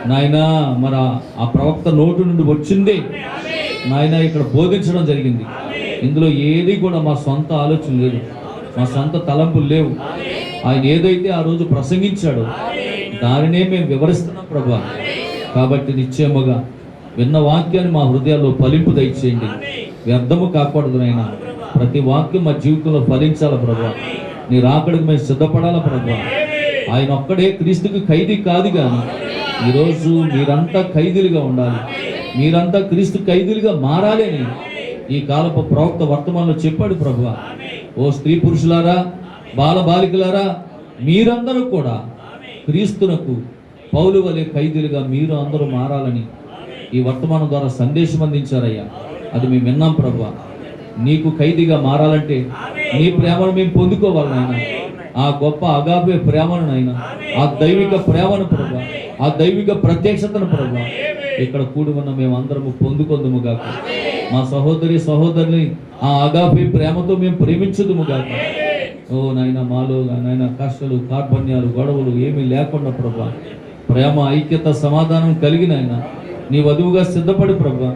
నాయన మరి ఆ ప్రవక్త నోటు నుండి వచ్చింది నాయన ఇక్కడ బోధించడం జరిగింది. ఇందులో ఏది కూడా మా సొంత ఆలోచన లేదు, మా సొంత తలంపులు లేవు. ఆయన ఏదైతే ఆ రోజు ప్రసంగించాడో దానినే మేము వివరిస్తున్నాం ప్రభువా. కాబట్టి నిశ్చయముగా విన్న వాక్యాన్ని మా హృదయాల్లో ఫలింపు దయచేయండి, వ్యర్థము కాకూడదు నాయనా. ప్రతి వాక్యం మా జీవితంలో ఫలించాలి ప్రభువా. నీ రాకడికి మేము సిద్ధపడాలి ప్రభువా. ఆయన ఒక్కడే క్రీస్తుకి ఖైదీ కాదు, కానీ ఈరోజు మీరంతా ఖైదీలుగా ఉండాలి, మీరంతా క్రీస్తు ఖైదీలుగా మారాలి అని ఈ కాలపు ప్రవక్త వర్తమానంలో చెప్పాడు ప్రభువా. ఓ స్త్రీ పురుషులారా, బాల బాలికలారా, మీరందరూ కూడా క్రీస్తునకు పౌలు వలె ఖైదీలుగా మీరు అందరూ మారాలని ఈ వర్తమానం ద్వారా సందేశం అందించారయ్యా. అది మేము విన్నాం ప్రభువా. నీకు ఖైదీగా మారాలంటే నీ ప్రేమను మేము పొందుకోవాలి నాయన. ఆ గొప్ప అగాపే ప్రేమను నాయన, ఆ దైవిక ప్రేమను ప్రభువా, ఆ దైవిక ప్రత్యక్షతను ప్రభువా ఇక్కడ కూడి ఉన్న మేము అందరము పొందుకొందుము గాక. మా సహోదరి సహోదరుని ఆ అగాపే ప్రేమతో మేము ప్రేమించుదుము గాక. ఓ నాయన, మాలో నాయన కష్టాలు, కార్పణ్యాలు, గొడవలు ఏమీ లేకుండా ప్రభువా, ప్రేమ, ఐక్యత, సమాధానం కలిగిన ఆయన నీ వధువుగా సిద్ధపడి ప్రభువా,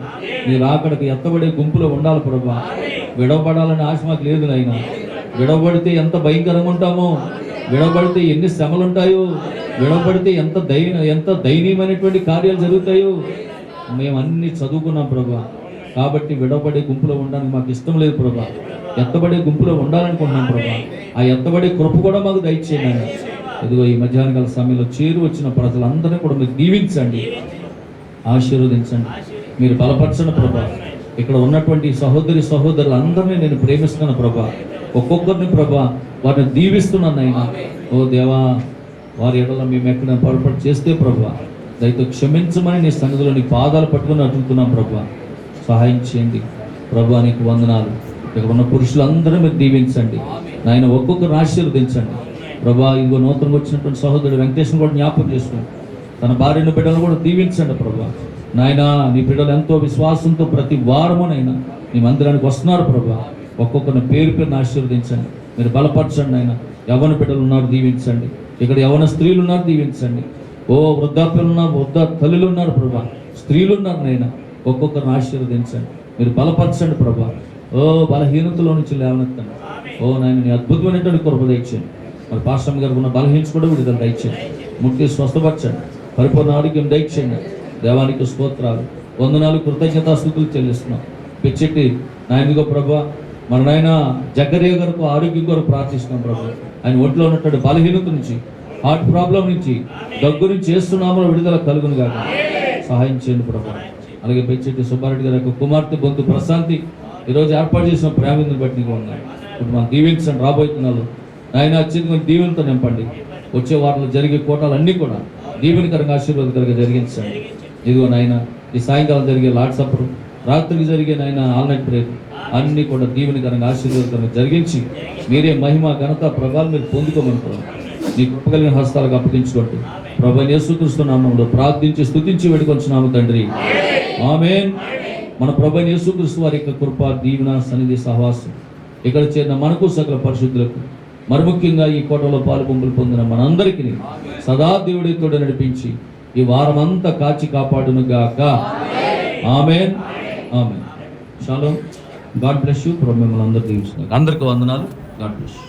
నీ రాకడకు ఎత్తబడే గుంపులో ఉండాలి ప్రభువా. విడవబడాలని ఆశ మాకు లేదు నాయన. విడవబడితే ఎంత భయంకరంగా ఉంటామో, విడవబడితే ఎన్ని శ్రమలు ఉంటాయో, విడవబడితే ఎంత దయనీయమైనటువంటి కార్యాలు జరుగుతాయో మేము అన్ని చదువుకున్నాం ప్రభువా. కాబట్టి విడవబడే గుంపులో ఉండడానికి మాకు ఇష్టం లేదు ప్రభువా. ఎత్తబడే గుంపులో ఉండాలనుకుంటున్నాం ప్రభువా. ఆ ఎత్తబడే కృప కూడా మాకు దయచేయండి. ఇదిగో ఈ మధ్యాహ్న కాల సమయంలో చేరు వచ్చిన ప్రజలందరినీ కూడా మీరు దీవించండి, ఆశీర్వదించండి, మీరు బలపరచండి ప్రభా. ఇక్కడ ఉన్నటువంటి సహోదరి సహోదరులందరినీ నేను ప్రేమిస్తున్నాను ప్రభా. ఒక్కొక్కరిని ప్రభా వారిని దీవిస్తున్నాను అయినా. ఓ దేవా, వారి ఎడల మేము ఎక్కడ పొరపాటు చేస్తే ప్రభా దయతో క్షమించమని నీ సన్నిధిలో నీ పాదాలు పట్టుకుని అడుగుతున్నాం ప్రభా. సహాయం చేయండి ప్రభా. నీకు వందనాలు. ఇక్కడ ఉన్న పురుషులందరూ మీరు దీవించండి నాయన, ఒక్కొక్కరిని ఆశీర్వదించండి ప్రభా. ఇదిగో నూతనంగా వచ్చినటువంటి సహోదరుడు వెంకటేశ్వర కూడా జ్ఞాపకం చేసుకోండి, తన భార్యను బిడ్డలను కూడా దీవించండి ప్రభా. నాయన, నీ బిడ్డలు ఎంతో విశ్వాసంతో ప్రతి వారమునైనా నీ మందిరానికి వస్తున్నారు ప్రభా. ఒక్కొక్కరిని పేరు పేరుని ఆశీర్వదించండి, మీరు బలపరచండి ఆయన. యవ్వన బిడ్డలు ఉన్నారు, దీవించండి. ఇక్కడ యవ్వన స్త్రీలు ఉన్నారు, దీవించండి. ఓ వృద్ధాప్యులు ఉన్నారు, వృద్ధ తల్లులు ఉన్నారు ప్రభా, స్త్రీలు ఉన్నారు నాయన. ఒక్కొక్కరిని ఆశీర్వదించండి, మీరు బలపరచండి ప్రభా. ఓ బలహీనతలో నుంచి లేవనెత్తండి. ఓ నాయన, నీ అద్భుతమైనటువంటి కృప దయచేయండి. మరి పాస్టర్ గారు ఉన్న బలహీనత కూడా విడుదల దయచేయండి, ముట్టి స్వస్థపరచండి, పరిపూర్ణ ఆరోగ్యం దయచేయండి. దేవానికి స్తోత్రాలు, వందనాలు, కృతజ్ఞతాస్తుతులు చెల్లిస్తున్నాం. పిచ్చెట్టి నాయనగా ప్రభా, మన నాయన జగ్గరయ్య గారికి ఆరోగ్యం కొరకు ప్రార్థిస్తున్నాం ప్రభా. ఆయన ఒంట్లో ఉన్నటువంటి బలహీనత నుంచి, హార్ట్ ప్రాబ్లం నుంచి, దగ్గు నుంచి చేస్తున్నామో విడుదల కలుగును గాక. సహాయం చేయండి ప్రభా. అలాగే పిచ్చెట్టి సుబ్బారెడ్డి గారి యొక్క కుమార్తె బొంతు ప్రశాంతి ఈరోజు ఏర్పాటు చేసిన ప్రేమను బట్టి నీకు ఉన్నాయి. ఇప్పుడు మనం దీవించండి. రాబోతున్నాను నాయన అత్యంత దీవెనతో నింపండి. వచ్చే వారంలో జరిగే కోటాలన్నీ కూడా దీవెనకరంగా ఆశీర్వాదకరంగా జరిగించండి. ఇదిగో నాయన, ఈ సాయంకాలం జరిగే లార్డ్ సప్పర్, రాత్రికి జరిగే నాయన ఆల్ నైట్ ప్రేయర్ అన్నీ కూడా దీవెనకరంగా ఆశీర్వాదకరంగా జరిగించి మీరే మహిమ ఘనత ప్రభావాలు మీరు పొందుకోమంటారు. నీ కృపగలిగిన హస్తాలకు అప్పగించుకుంటూ ప్రభువైన యేసుక్రీస్తు నామములో ప్రార్థించి స్తుతించి వేడుకొంచున్నాము తండ్రి, ఆమేన్. మన ప్రభువైన యేసుక్రీస్తు వారి యొక్క కృప, దీవెన, సన్నిధి, సహవాసం ఇక్కడ చేరిన మనకు సకల పరిశుద్ధులకు, మరి ముఖ్యంగా ఈ కోటలో పాలు పంపులు పొందిన మనందరికీ సదా దేవుడితో నడిపించి ఈ వారమంతా కాచి కాపాడును గాక. ఆమేన్, ఆమేన్. షాలోమ్. God bless you. మిమ్మల్ని అందరూ దీవిస్తున్నారు. అందరికీ వందనాలు. God bless you.